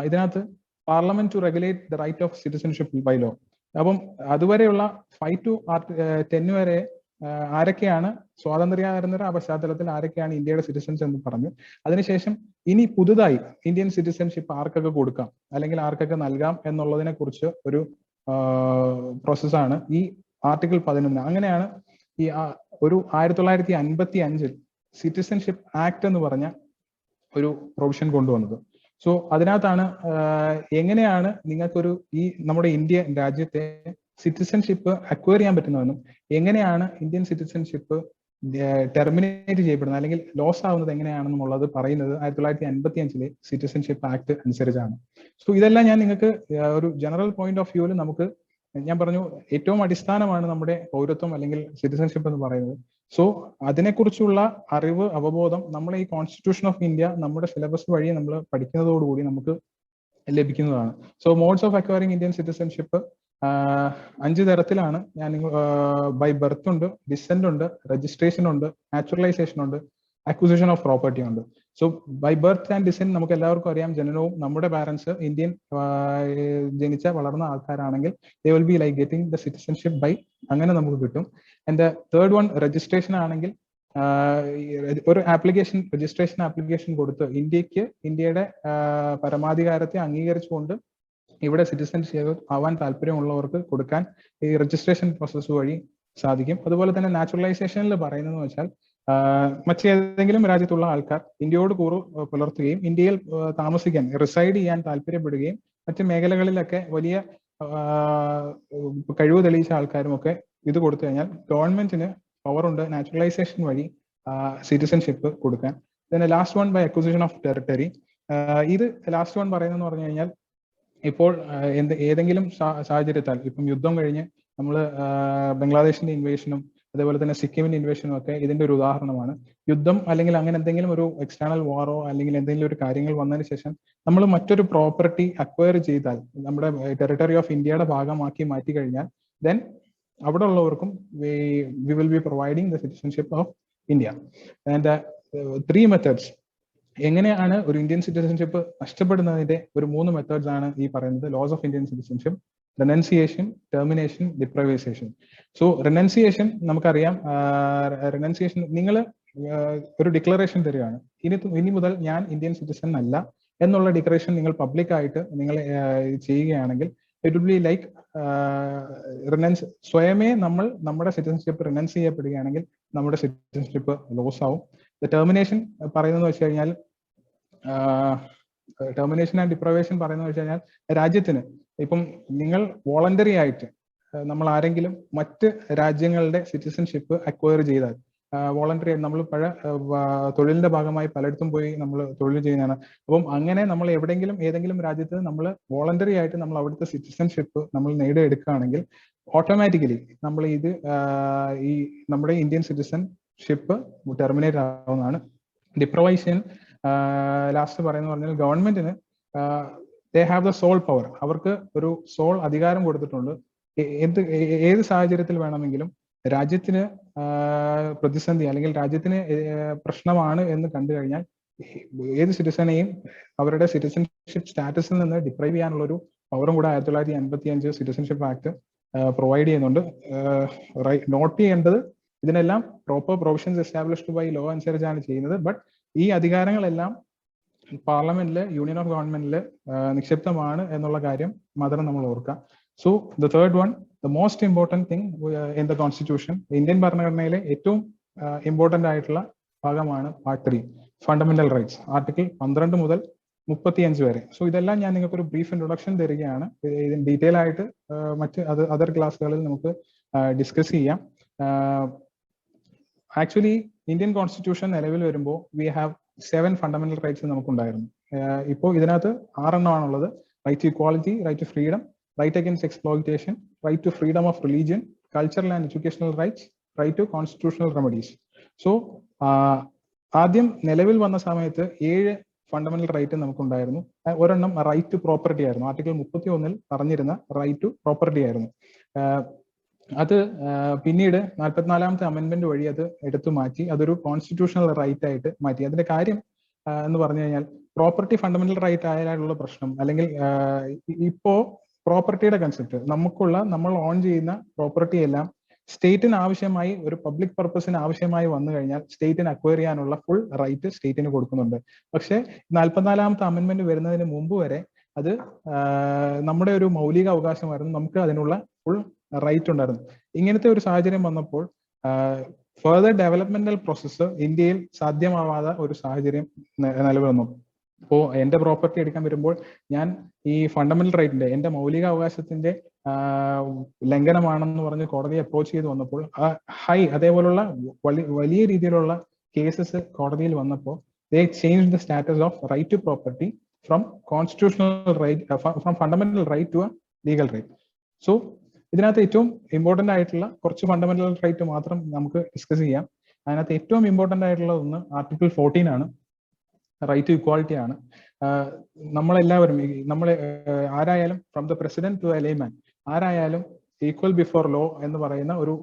ഇതിനകത്ത് parliament to regulate the right of citizenship by law. അപ്പം അതുവരെയുള്ള 5 to 10 വരെ ആരൊക്കെയാണ് സ്വാതന്ത്ര്യാനന്തര പശ്ചാത്തലത്തിൽ ആരൊക്കെയാണ് ഇന്ത്യയുടെ സിറ്റിസൺസ് എന്ന് പറഞ്ഞു. അതിനുശേഷം ഇനി പുതുതായി ഇന്ത്യൻ സിറ്റിസൺഷിപ്പ് ആർക്കൊക്കെ കൊടുക്കാം അല്ലെങ്കിൽ ആർക്കൊക്കെ നൽകാം എന്നുള്ളതിനെ കുറിച്ച് ഒരു പ്രോസസ്സാണ് ഈ ആർട്ടിക്കിൾ 11. അങ്ങനെയാണ് ഈ ഒരു 1955 സിറ്റിസൺഷിപ്പ് ആക്ട് എന്ന് പറഞ്ഞ ഒരു പ്രൊവിഷൻ കൊണ്ടുവന്നത്. സോ അതിനകത്താണ് എങ്ങനെയാണ് നിങ്ങൾക്കൊരു ഈ നമ്മുടെ ഇന്ത്യ രാജ്യത്തെ സിറ്റിസൺഷിപ്പ് അക്വയർ ചെയ്യാൻ പറ്റുന്നതെന്നും എങ്ങനെയാണ് ഇന്ത്യൻ സിറ്റിസൺഷിപ്പ് ടെർമിനേറ്റ് ചെയ്യപ്പെടുന്നത് അല്ലെങ്കിൽ ലോസ് ആവുന്നത് എങ്ങനെയാണെന്നുള്ളത് പറയുന്നത് 1955 സിറ്റിസൺഷിപ്പ് ആക്ട് അനുസരിച്ചാണ്. സോ ഇതെല്ലാം ഞാൻ നിങ്ങൾക്ക് ഒരു ജനറൽ പോയിന്റ് ഓഫ് വ്യൂവിൽ നമുക്ക്, ഞാൻ പറഞ്ഞു ഏറ്റവും അടിസ്ഥാനമാണ് നമ്മുടെ പൗരത്വം അല്ലെങ്കിൽ സിറ്റിസൺഷിപ്പ് എന്ന് പറയുന്നത്. സോ അതിനെക്കുറിച്ചുള്ള അറിവ്, അവബോധം നമ്മൾ ഈ കോൺസ്റ്റിറ്റ്യൂഷൻ ഓഫ് ഇന്ത്യ നമ്മുടെ സിലബസ് വഴി നമ്മൾ പഠിക്കുന്നതോടുകൂടി നമുക്ക് ലഭിക്കുന്നതാണ്. So modes of acquiring Indian citizenship 5 തരത്തിലാണ്. ഞാൻ ബൈ ബർത്ത് ഉണ്ട്, ഡിസെന്റ് ഉണ്ട്, രജിസ്ട്രേഷൻ ഉണ്ട്, നാച്ചുറലൈസേഷൻ ഉണ്ട്, അക്വിസിഷൻ ഓഫ് പ്രോപ്പർട്ടി ഉണ്ട്. So by birth and descent നമുക്ക് എല്ലാവർക്കും അറിയാം, ജനനവും നമ്മുടെ പാരന്റ്സ് ഇന്ത്യൻ ജനിച്ച വളർന്ന ആൾക്കാരാണെങ്കിൽ they will be like getting the citizenship by, അങ്ങനെ നമുക്ക് കിട്ടും. ആൻഡ് തേർഡ് വൺ രജിസ്ട്രേഷൻ ആണെങ്കിൽ ഒരു ആപ്ലിക്കേഷൻ, രജിസ്ട്രേഷൻ ആപ്ലിക്കേഷൻ കൊടുത്ത് ഇന്ത്യയുടെ പരമാധികാരത്തെ അംഗീകരിച്ചുകൊണ്ട് ഇവിടെ സിറ്റിസൺഷിപ്പ് ആവാൻ താല്പര്യമുള്ളവർക്ക് കൊടുക്കാൻ ഈ രജിസ്ട്രേഷൻ പ്രോസസ്സ് വഴി സാധിക്കും. അതുപോലെ തന്നെ നാച്ചുറലൈസേഷനിൽ പറയുന്നതെന്ന് വെച്ചാൽ മറ്റേതെങ്കിലും രാജ്യത്തുള്ള ആൾക്കാർ ഇന്ത്യയോട് കൂറ് പുലർത്തുകയും ഇന്ത്യയിൽ താമസിക്കാൻ, റിസൈഡ് ചെയ്യാൻ താല്പര്യപ്പെടുകയും മറ്റ് മേഖലകളിലൊക്കെ വലിയ കഴിവ് തെളിയിച്ച ആൾക്കാരുമൊക്കെ ഇത് കൊടുത്തു കഴിഞ്ഞാൽ ഗവൺമെന്റിന് പവറുണ്ട് നാച്ചുറലൈസേഷൻ വഴി സിറ്റിസൺഷിപ്പ് കൊടുക്കാൻ. പിന്നെ last one by acquisition of territory. ഇത് ലാസ്റ്റ് വൺ പറയുന്നതെന്ന് പറഞ്ഞു കഴിഞ്ഞാൽ ഇപ്പോൾ ഏതെങ്കിലും സാഹചര്യത്താൽ, ഇപ്പം യുദ്ധം കഴിഞ്ഞ് നമ്മൾ ബംഗ്ലാദേശിന്റെ ഇൻവേഷനും അതേപോലെ തന്നെ സിക്കിമിന്റെ ഇൻവേഷനും ഒക്കെ ഇതിന്റെ ഒരു ഉദാഹരണമാണ്. യുദ്ധം അല്ലെങ്കിൽ അങ്ങനെ എന്തെങ്കിലും ഒരു എക്സ്റ്റേണൽ വാറോ അല്ലെങ്കിൽ എന്തെങ്കിലും ഒരു കാര്യങ്ങൾ വന്നതിന് ശേഷം നമ്മൾ മറ്റൊരു പ്രോപ്പർട്ടി അക്വയർ ചെയ്താൽ, നമ്മുടെ ടെറിട്ടറി ഓഫ് ഇന്ത്യയുടെ ഭാഗമാക്കി മാറ്റി കഴിഞ്ഞാൽ ദെൻ അവിടെ ഉള്ളവർക്കും V will B providing the citizenship of India. And 3 methods എങ്ങനെയാണ് ഒരു ഇന്ത്യൻ സിറ്റിസൺഷിപ്പ് നഷ്ടപ്പെടുന്നതിന്റെ ഒരു 3 മെത്തേഡ്സ് ആണ് ഈ പറയുന്നത്. Loss of Indian citizenship, renunciation, termination, deprivation. So renunciation നമുക്കറിയാം, റെനൻസിയേഷൻ നിങ്ങൾ ഒരു ഡിക്ലറേഷൻ തരികയാണ്, ഇനി മുതൽ ഞാൻ ഇന്ത്യൻ സിറ്റിസൺ അല്ല എന്നുള്ള ഡിക്ലറേഷൻ നിങ്ങൾ പബ്ലിക് ആയിട്ട് നിങ്ങൾ ചെയ്യുകയാണെങ്കിൽ ഇറ്റ് വിൽ ബി ലൈക്ക് സ്വയമേ നമ്മൾ നമ്മുടെ സിറ്റിസൺഷിപ്പ് റിനൗൺസ് ചെയ്യപ്പെടുകയാണെങ്കിൽ നമ്മുടെ സിറ്റിസൺഷിപ്പ് ലോസ് ആവും. ടെർമിനേഷൻ പറയുന്നത് വെച്ച് കഴിഞ്ഞാൽ, ടെർമിനേഷൻ ആൻഡ് ഡിപ്രൈവേഷൻ പറയുന്നത് വെച്ച് കഴിഞ്ഞാൽ രാജ്യത്തിന് ഇപ്പം നിങ്ങൾ വോളണ്ടറി ആയിട്ട് നമ്മൾ ആരെങ്കിലും മറ്റ് രാജ്യങ്ങളുടെ സിറ്റിസൺഷിപ്പ് അക്വയർ ചെയ്താൽ, വോളണ്ടറി ആയിട്ട് നമ്മൾ തൊഴിലിന്റെ ഭാഗമായി പലയിടത്തും പോയി നമ്മൾ തൊഴിൽ ചെയ്യുന്നതാണ്. അപ്പം അങ്ങനെ നമ്മൾ ഏതെങ്കിലും രാജ്യത്ത് നമ്മൾ വോളണ്ടറി ആയിട്ട് നമ്മൾ അവിടുത്തെ സിറ്റിസൺഷിപ്പ് നമ്മൾ നേടിയെടുക്കുകയാണെങ്കിൽ ഓട്ടോമാറ്റിക്കലി നമ്മൾ ഇത് ഈ നമ്മുടെ ഇന്ത്യൻ സിറ്റിസൺഷിപ്പ് ടെർമിനേറ്റ് ആവുന്നതാണ്. ഡിപ്രൈവേഷൻ ലാസ്റ്റ് പറയുന്നത് പറഞ്ഞാൽ ഗവൺമെന്റിന് they have the sole power, അവർക്ക് ഒരു സോൾ അധികാരം കൊടുത്തിട്ടുണ്ട്. ഏത് സാഹചര്യത്തിൽ വേണമെങ്കിലും രാജ്യത്തിന് പ്രതിസന്ധി അല്ലെങ്കിൽ രാജ്യത്തിന് പ്രശ്നമാണ് എന്ന് കണ്ടു കഴിഞ്ഞാൽ ഏത് സിറ്റിസണെയും അവരുടെ സിറ്റിസൺഷിപ്പ് സ്റ്റാറ്റസിൽ നിന്ന് ഡിപ്രൈവ് ചെയ്യാനുള്ള ഒരു പവറും കൂടെ 1955 സിറ്റിസൺഷിപ്പ് ആക്ട് പ്രൊവൈഡ് ചെയ്യുന്നുണ്ട്. നോട്ട് ചെയ്യേണ്ടത് ഇതിനെല്ലാം proper provisions established by law അനുസരിച്ചാണ് ചെയ്യുന്നത്. ബട്ട് ഈ അധികാരങ്ങളെല്ലാം പാർലമെന്റില്, യൂണിയൻ ഓഫ് ഗവൺമെന്റില് നിക്ഷിപ്തമാണ് എന്നുള്ള കാര്യം മാത്രം നമ്മൾ ഓർക്കാം. So the third one, the most important thing in the constitution, Indian ഭരണഘടനയിലെ ഏറ്റവും ഇമ്പോർട്ടന്റ് ആയിട്ടുള്ള ഭാഗമാണ് പാർട്ട് 3, ഫണ്ടമെന്റൽ റൈറ്റ്സ്, ആർട്ടിക്കിൾ 12 മുതൽ 35 വരെ. സോ ഇതെല്ലാം ഞാൻ നിങ്ങൾക്ക് ഒരു ബ്രീഫ് ഇൻട്രൊഡക്ഷൻ തരികയാണ്. ഇതിന് ഡീറ്റെയിൽ ആയിട്ട് മറ്റ് അതർ ക്ലാസ്സുകളിൽ നമുക്ക് ഡിസ്കസ് ചെയ്യാം. ആക്ച്വലി ഇന്ത്യൻ കോൺസ്റ്റിറ്റ്യൂഷൻ നിലവിൽ വരുമ്പോൾ വി ഹാവ് 7 ഫണ്ടമെന്റൽ റൈറ്റ്സ് നമുക്കുണ്ടായിരുന്നു. ഇപ്പോൾ ഇതിനകത്ത് 6 എണ്ണമാണുള്ളത്. Right to equality, right to freedom, right against exploitation, right to freedom of religion, cultural and educational rights, right to constitutional remedies. So ആദ്യം നിലവിൽ വന്ന സമയത്ത് 7 ഫണ്ടമെന്റൽ റൈറ്റ് നമുക്കുണ്ടായിരുന്നു. ഒരെണ്ണം റൈറ്റ് ടു പ്രോപ്പർട്ടി ആയിരുന്നു. ആർട്ടിക്കിൾ 31 പറഞ്ഞിരുന്ന റൈറ്റ് ടു പ്രോപ്പർട്ടി ആയിരുന്നു. അത് പിന്നീട് 44ാമത്തെ അമെന്റ്മെന്റ് വഴി അത് എടുത്തു മാറ്റി, അതൊരു കോൺസ്റ്റിറ്റ്യൂഷണൽ റൈറ്റ് ആയിട്ട് മാറ്റി. അതിന്റെ കാര്യം എന്ന് പറഞ്ഞു കഴിഞ്ഞാൽ പ്രോപ്പർട്ടി ഫണ്ടമെന്റൽ റൈറ്റ് ആയാലുള്ള പ്രശ്നം, അല്ലെങ്കിൽ ഇപ്പോ പ്രോപ്പർട്ടിയുടെ കൺസെപ്റ്റ് നമ്മൾ ഓൺ ചെയ്യുന്ന പ്രോപ്പർട്ടി എല്ലാം സ്റ്റേറ്റിന് ആവശ്യമായി ഒരു പബ്ലിക് പർപ്പസിന് ആവശ്യമായി വന്നു കഴിഞ്ഞാൽ സ്റ്റേറ്റിന് അക്വയർ ചെയ്യാനുള്ള ഫുൾ റൈറ്റ് സ്റ്റേറ്റിന് കൊടുക്കുന്നുണ്ട്. പക്ഷേ 44ാമത്തെ അമെന്റ്മെന്റ് വരുന്നതിന് മുമ്പ് വരെ അത് നമ്മുടെ ഒരു മൗലിക അവകാശമായിരുന്നു, നമുക്ക് അതിനുള്ള ഫുൾ റൈറ്റ് ഉണ്ടായിരുന്നു. ഇങ്ങനത്തെ ഒരു സാഹചര്യം വന്നപ്പോൾ ഫർദർ ഡെവലപ്മെന്റൽ പ്രോസസ്സ് ഇന്ത്യയിൽ സാധ്യമാവാത്ത ഒരു സാഹചര്യം നിലവിൽ വന്നു. ഇപ്പോൾ എന്റെ പ്രോപ്പർട്ടി എടുക്കാൻ വരുമ്പോൾ ഞാൻ ഈ ഫണ്ടമെന്റൽ റൈറ്റിന്റെ, എന്റെ മൗലിക അവകാശത്തിന്റെ ലംഘനമാണെന്ന് പറഞ്ഞ് കോടതിയെ അപ്രോച്ച് ചെയ്ത് വന്നപ്പോൾ അതേപോലുള്ള വലിയ രീതിയിലുള്ള കേസസ് കോടതിയിൽ വന്നപ്പോൾ they change the status of right to property from constitutional right, from fundamental right to a legal right. So ഇതിനകത്ത് ഏറ്റവും ഇമ്പോർട്ടന്റ് ആയിട്ടുള്ള കുറച്ച് ഫണ്ടമെന്റൽ റൈറ്റ് മാത്രം നമുക്ക് ഡിസ്കസ് ചെയ്യാം. അതിനകത്ത് ഏറ്റവും ഇമ്പോർട്ടന്റ് ആയിട്ടുള്ള ഒന്ന് ആർട്ടിക്കിൾ 14 ആണ്, റൈറ്റ് ടു ഇക്വാളിറ്റി ആണ്. നമ്മളെല്ലാവരും ആരായാലും from the president to a layman ആരായാലും ഈക്വൽ ബിഫോർ ലോ എന്ന് പറയുന്ന ഒരു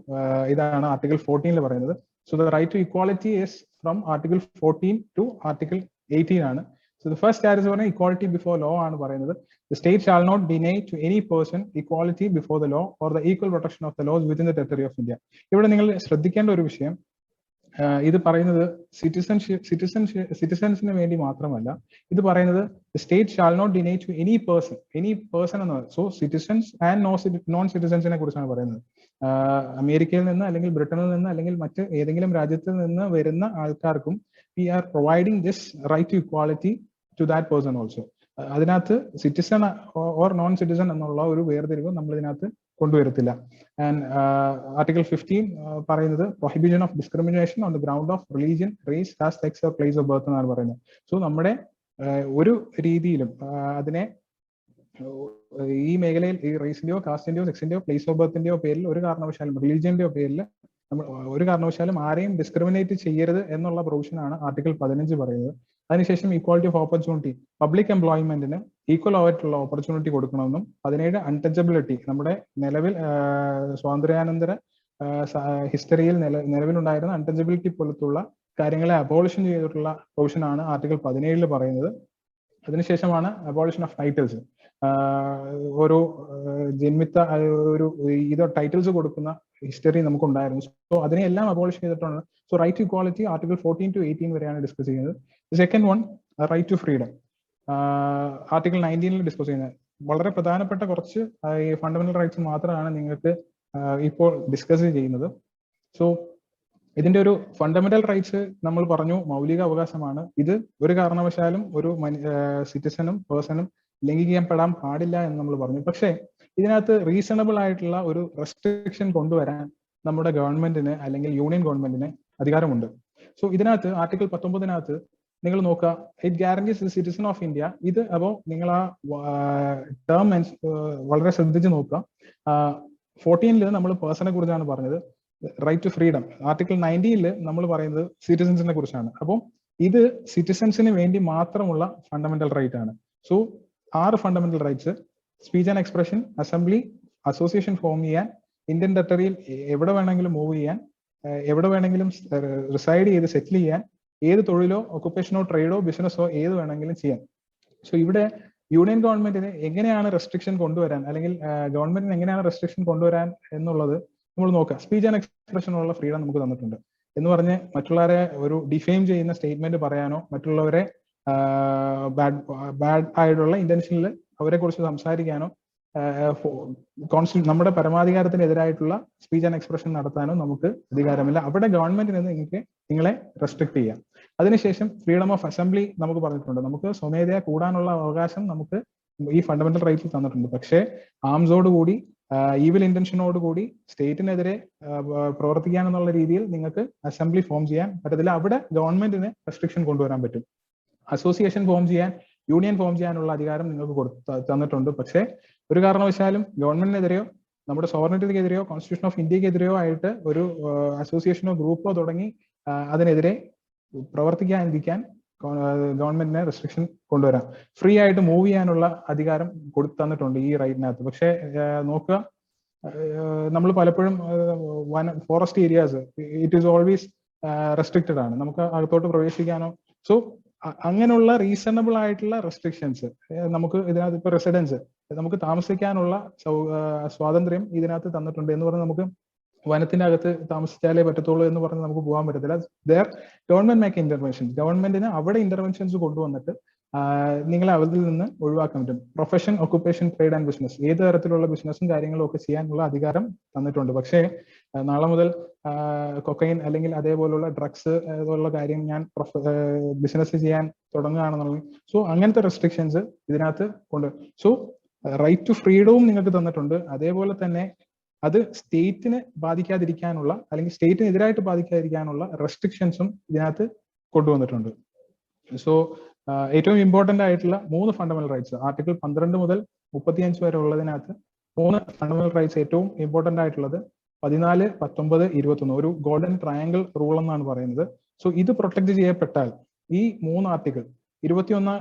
ഇതാണ് ആർട്ടിക്കിൾ 14 പറയുന്നത്. So the right to equality is from article 14 to article 18 ആണ്. So the first status പറഞ്ഞാൽ equality before law ആണ് പറയുന്നത്. The state shall not deny to any person equality before the law or the equal protection of the laws within the territory of India. ഇവിടെ നിങ്ങൾ ശ്രദ്ധിക്കേണ്ട ഒരു വിഷയം, ഇത് പറയുന്നത് സിറ്റിസൺസിന് വേണ്ടി മാത്രമല്ല, ഇത് പറയുന്നത് state shall not deny to any person എന്ന് പറയുന്നത്. സോ സിറ്റിസൺസ് ആൻഡ് നോൺ സിറ്റിസൺസിനെ കുറിച്ചാണ് പറയുന്നത്. അമേരിക്കയിൽ നിന്ന് അല്ലെങ്കിൽ ബ്രിട്ടനിൽ നിന്ന് അല്ലെങ്കിൽ മറ്റ് ഏതെങ്കിലും രാജ്യത്ത് നിന്ന് വരുന്ന ആൾക്കാർക്കും we are providing this right to equality to that person also. അതിനകത്ത് സിറ്റിസൺ ഓർ നോൺ സിറ്റിസൺ എന്നുള്ള ഒരു വേർതിരിവ് നമ്മൾ ഇതിനകത്ത് കൊണ്ടുവരത്തില്ല. ആൻഡ് ആർട്ടിക്കിൾ 15 പറയുന്നത് prohibition of discrimination on the ground of religion, race, caste, sex or place of birth എന്നാണ് പറയുന്നത്. So നമ്മുടെ ഒരു രീതിയിലും അതിനെ ഈ മേഖലയിൽ ഈ റേസിന്റെയോ കാസ്റ്റിന്റെയോ സെക്സിന്റെയോ പ്ലേസ് ഓഫ് ബർത്തിന്റെയോ പേരിൽ ഒരു കാരണവശാലും, റിലീജിയന്റെയോ പേരിൽ നമ്മൾ ഒരു കാരണവശാലും ആരെയും ഡിസ്ക്രിമിനേറ്റ് ചെയ്യരുത് എന്നുള്ള പ്രൊവിഷനാണ് ആർട്ടിക്കിൾ 15 പറയുന്നത്. അതിനുശേഷം ഈക്വാലിറ്റി ഓഫ് ഓപ്പർച്യൂണിറ്റി, പബ്ലിക് എംപ്ലോയ്മെന്റിന് ഈക്വൽ ആയിട്ടുള്ള ഓപ്പർച്യൂണിറ്റി കൊടുക്കണമെന്നും 17 അൺടച്ചബിലിറ്റി, നമ്മുടെ നിലവിൽ സ്വാതന്ത്ര്യാനന്തര ഹിസ്റ്ററിയിൽ നിലവിലുണ്ടായിരുന്ന അൺടച്ചബിലിറ്റി പോലത്തുള്ള കാര്യങ്ങളെ അബോളിഷൻ ചെയ്തിട്ടുള്ള പ്രൊവിഷനാണ് ആർട്ടിക്കിൾ 17 പറയുന്നത്. അതിനുശേഷമാണ് അബോളിഷൻ ഓഫ് ടൈറ്റിൽസ്, ഒരു ജന്മിത്ത ഒരു ഇത് ടൈറ്റിൽസ് കൊടുക്കുന്ന ഹിസ്റ്ററി നമുക്കുണ്ടായിരുന്നു. സോ അതിനെല്ലാം അബോളിഷ് ചെയ്തിട്ടാണ്. So right to equality article 14 to 18 വരെയാണ് ഡിസ്കസ് ചെയ്യുന്നത്. Second one right to freedom, article 19 discuss ചെയ്യുന്നത്. വളരെ പ്രധാനപ്പെട്ട കുറച്ച് ഫണ്ടമെന്റൽ റൈറ്റ്സ് മാത്രമാണ് നിങ്ങൾക്ക് ഇപ്പോൾ ഡിസ്കസ് ചെയ്യുന്നത്. സോ ഇതിന്റെ ഒരു ഫണ്ടമെന്റൽ റൈറ്റ്സ് നമ്മൾ പറഞ്ഞു മൗലിക അവകാശമാണ്. ഇത് ഒരു കാരണവശാലും ഒരു സിറ്റിസണും പേഴ്സണും ലംഘിക്കപ്പെടാൻ പാടില്ല എന്ന് നമ്മൾ പറഞ്ഞു. പക്ഷേ ഇതിനകത്ത് റീസണബിൾ ആയിട്ടുള്ള ഒരു റെസ്ട്രിക്ഷൻ കൊണ്ടുവരാൻ നമ്മുടെ ഗവൺമെന്റിന് അല്ലെങ്കിൽ യൂണിയൻ ഗവൺമെന്റിന് അധികാരമുണ്ട്. സോ ഇതിനകത്ത് ആർട്ടിക്കിൾ 19 നിങ്ങൾ നോക്കുക, it guarantees the citizen of India. ഇത് അപ്പോൾ നിങ്ങൾ ആ ടേം വളരെ ശ്രദ്ധിച്ച് നോക്കുക. 14 നമ്മൾ പേഴ്സണെ കുറിച്ചാണ് പറഞ്ഞത്, റൈറ്റ് ടു ഫ്രീഡം. ആർട്ടിക്കിൾ 19 നമ്മൾ പറയുന്നത് സിറ്റിസൺസിനെ കുറിച്ചാണ്. അപ്പോൾ ഇത് സിറ്റിസൺസിന് വേണ്ടി മാത്രമുള്ള ഫണ്ടമെന്റൽ റൈറ്റ് ആണ്. So 6 fundamental rights: speech and expression, assembly, association form ചെയ്യാൻ, ഇന്ത്യൻ ടെറിട്ടറിയിൽ എവിടെ വേണമെങ്കിലും മൂവ് ചെയ്യാൻ, എവിടെ വേണമെങ്കിലും റിസൈഡ് ചെയ്ത് സെറ്റിൽ ചെയ്യാൻ, ഏത് തൊഴിലോ ഒക്കുപ്പേഷനോ ട്രേഡോ ബിസിനസ്സോ ഏത് വേണമെങ്കിലും ചെയ്യാൻ. സോ ഇവിടെ യൂണിയൻ ഗവൺമെന്റിന് എങ്ങനെയാണ് റെസ്ട്രിക്ഷൻ കൊണ്ടുവരാൻ, അല്ലെങ്കിൽ ഗവൺമെന്റിന് എങ്ങനെയാണ് റെസ്ട്രിക്ഷൻ കൊണ്ടുവരാൻ എന്നുള്ളത് നമ്മൾ നോക്കുക. സ്പീച്ച് ആൻഡ് എക്സ്പ്രഷനുള്ള ഫ്രീഡം നമുക്ക് തന്നിട്ടുണ്ട് എന്ന് പറഞ്ഞ് മറ്റുള്ളവരെ ഒരു ഡിഫെയിം ചെയ്യുന്ന സ്റ്റേറ്റ്മെന്റ് പറയാനോ, മറ്റുള്ളവരെ ബാഡ് ആയിട്ടുള്ള ഇന്റൻഷനിൽ അവരെ കുറിച്ച് സംസാരിക്കാനോ, നമ്മുടെ പരമാധികാരത്തിനെതിരായിട്ടുള്ള സ്പീച്ച് ആൻഡ് എക്സ്പ്രഷൻ നടത്താനോ നമുക്ക് അധികാരമില്ല. അവിടെ ഗവൺമെന്റിന് നിങ്ങളെ റെസ്ട്രിക്ട് ചെയ്യാം. അതിനുശേഷം ഫ്രീഡം ഓഫ് അസംബ്ലി നമുക്ക് പറഞ്ഞിട്ടുണ്ട്. നമുക്ക് സ്വമേധയാ കൂടാനുള്ള അവകാശം നമുക്ക് ഈ ഫണ്ടമെന്റൽ റൈറ്റ്സിൽ തന്നിട്ടുണ്ട്. പക്ഷേ ആംസോടുകൂടി ഈവിൽ ഇന്റൻഷനോടുകൂടി സ്റ്റേറ്റിനെതിരെ പ്രവർത്തിക്കാനെന്നുള്ള രീതിയിൽ നിങ്ങൾക്ക് അസംബ്ലി ഫോം ചെയ്യാൻ പറ്റത്തില്ല. അവിടെ ഗവൺമെന്റിന് റെസ്ട്രിക്ഷൻ കൊണ്ടുവരാൻ പറ്റും. അസോസിയേഷൻ ഫോം ചെയ്യാൻ, യൂണിയൻ ഫോം ചെയ്യാനുള്ള അധികാരം നിങ്ങൾക്ക് തന്നിട്ടുണ്ട്. പക്ഷേ ഒരു കാരണവശാലും ഗവൺമെന്റിനെതിരെയോ നമ്മുടെ സോവറിനിറ്റിക്കെതിരെയോ കോൺസ്റ്റിറ്റ്യൂഷൻ ഓഫ് ഇന്ത്യക്കെതിരെയോ ആയിട്ട് ഒരു അസോസിയേഷനോ ഗ്രൂപ്പോ തുടങ്ങി അതിനെതിരെ പ്രവർത്തിക്കാതിരിക്കാൻ ഗവൺമെന്റിന് റെസ്ട്രിക്ഷൻ കൊണ്ടുവരാം. ഫ്രീ ആയിട്ട് മൂവ് ചെയ്യാനുള്ള അധികാരം തന്നിട്ടുണ്ട് ഈ റൈറ്റിനകത്ത്. പക്ഷെ നോക്കുക, നമ്മൾ പലപ്പോഴും forest areas it is always restricted ആണ്, നമുക്ക് അകത്തോട്ട് പ്രവേശിക്കാനോ. സോ അങ്ങനെയുള്ള റീസണബിൾ ആയിട്ടുള്ള റെസ്ട്രിക്ഷൻസ് നമുക്ക് ഇതിനകത്ത് ഇപ്പൊ റെസിഡൻസ് നമുക്ക് താമസിക്കാനുള്ള സ്വാതന്ത്ര്യം ഇതിനകത്ത് തന്നിട്ടുണ്ട് എന്ന് പറഞ്ഞാൽ നമുക്ക് വനത്തിന്റെ അകത്ത് താമസിച്ചാലേ പറ്റത്തുള്ളൂ എന്ന് പറഞ്ഞ് നമുക്ക് പോകാൻ പറ്റത്തില്ല. ദർ ഗവൺമെന്റ് മേക്ക് ഇന്റർവെൻഷൻസ്, ഗവൺമെന്റിന് അവിടെ ഇന്റർവെൻഷൻസ് കൊണ്ടുവന്നിട്ട് നിങ്ങളെ അതിൽ നിന്ന് ഒഴിവാക്കാൻ പറ്റും. Profession, occupation, trade and business, ഏത് തരത്തിലുള്ള ബിസിനസ്സും കാര്യങ്ങളും ഒക്കെ ചെയ്യാനുള്ള അധികാരം തന്നിട്ടുണ്ട്. പക്ഷേ നാളെ മുതൽ കൊക്കൈൻ അല്ലെങ്കിൽ അതേപോലുള്ള ഡ്രഗ്സ് അതുപോലുള്ള കാര്യം ഞാൻ ബിസിനസ് ചെയ്യാൻ തുടങ്ങുകയാണെന്നുണ്ടെങ്കിൽ സോ അങ്ങനത്തെ റെസ്ട്രിക്ഷൻസ് ഇതിനകത്ത് കൊണ്ട് സോ റൈറ്റ് ടു ഫ്രീഡവും നിങ്ങൾക്ക് തന്നിട്ടുണ്ട്. അതേപോലെ തന്നെ അത് സ്റ്റേറ്റിനെ ബാധിക്കാതിരിക്കാനുള്ള അല്ലെങ്കിൽ സ്റ്റേറ്റിനെതിരായിട്ട് ബാധിക്കാതിരിക്കാനുള്ള റെസ്ട്രിക്ഷൻസും ഇതിനകത്ത് കൊണ്ടുവന്നിട്ടുണ്ട്. സോ ഏറ്റവും ഇമ്പോർട്ടന്റ് ആയിട്ടുള്ള 3 ഫണ്ടമെന്റൽ റൈറ്റ്സ് ആർട്ടിക്കിൾ 12 മുതൽ 35 വരെ ഉള്ളതിനകത്ത് 3 ഫണ്ടമെന്റൽ റൈറ്റ്സ് ഏറ്റവും ഇമ്പോർട്ടന്റ് ആയിട്ടുള്ളത് 14, 19, 21 ഒരു ഗോൾഡൻ ട്രയാങ്കിൾ റൂൾ എന്നാണ് പറയുന്നത്. സോ ഇത് പ്രൊട്ടക്ട് ചെയ്യപ്പെട്ടാൽ ഈ 3 ആർട്ടിക്കിൾ 21,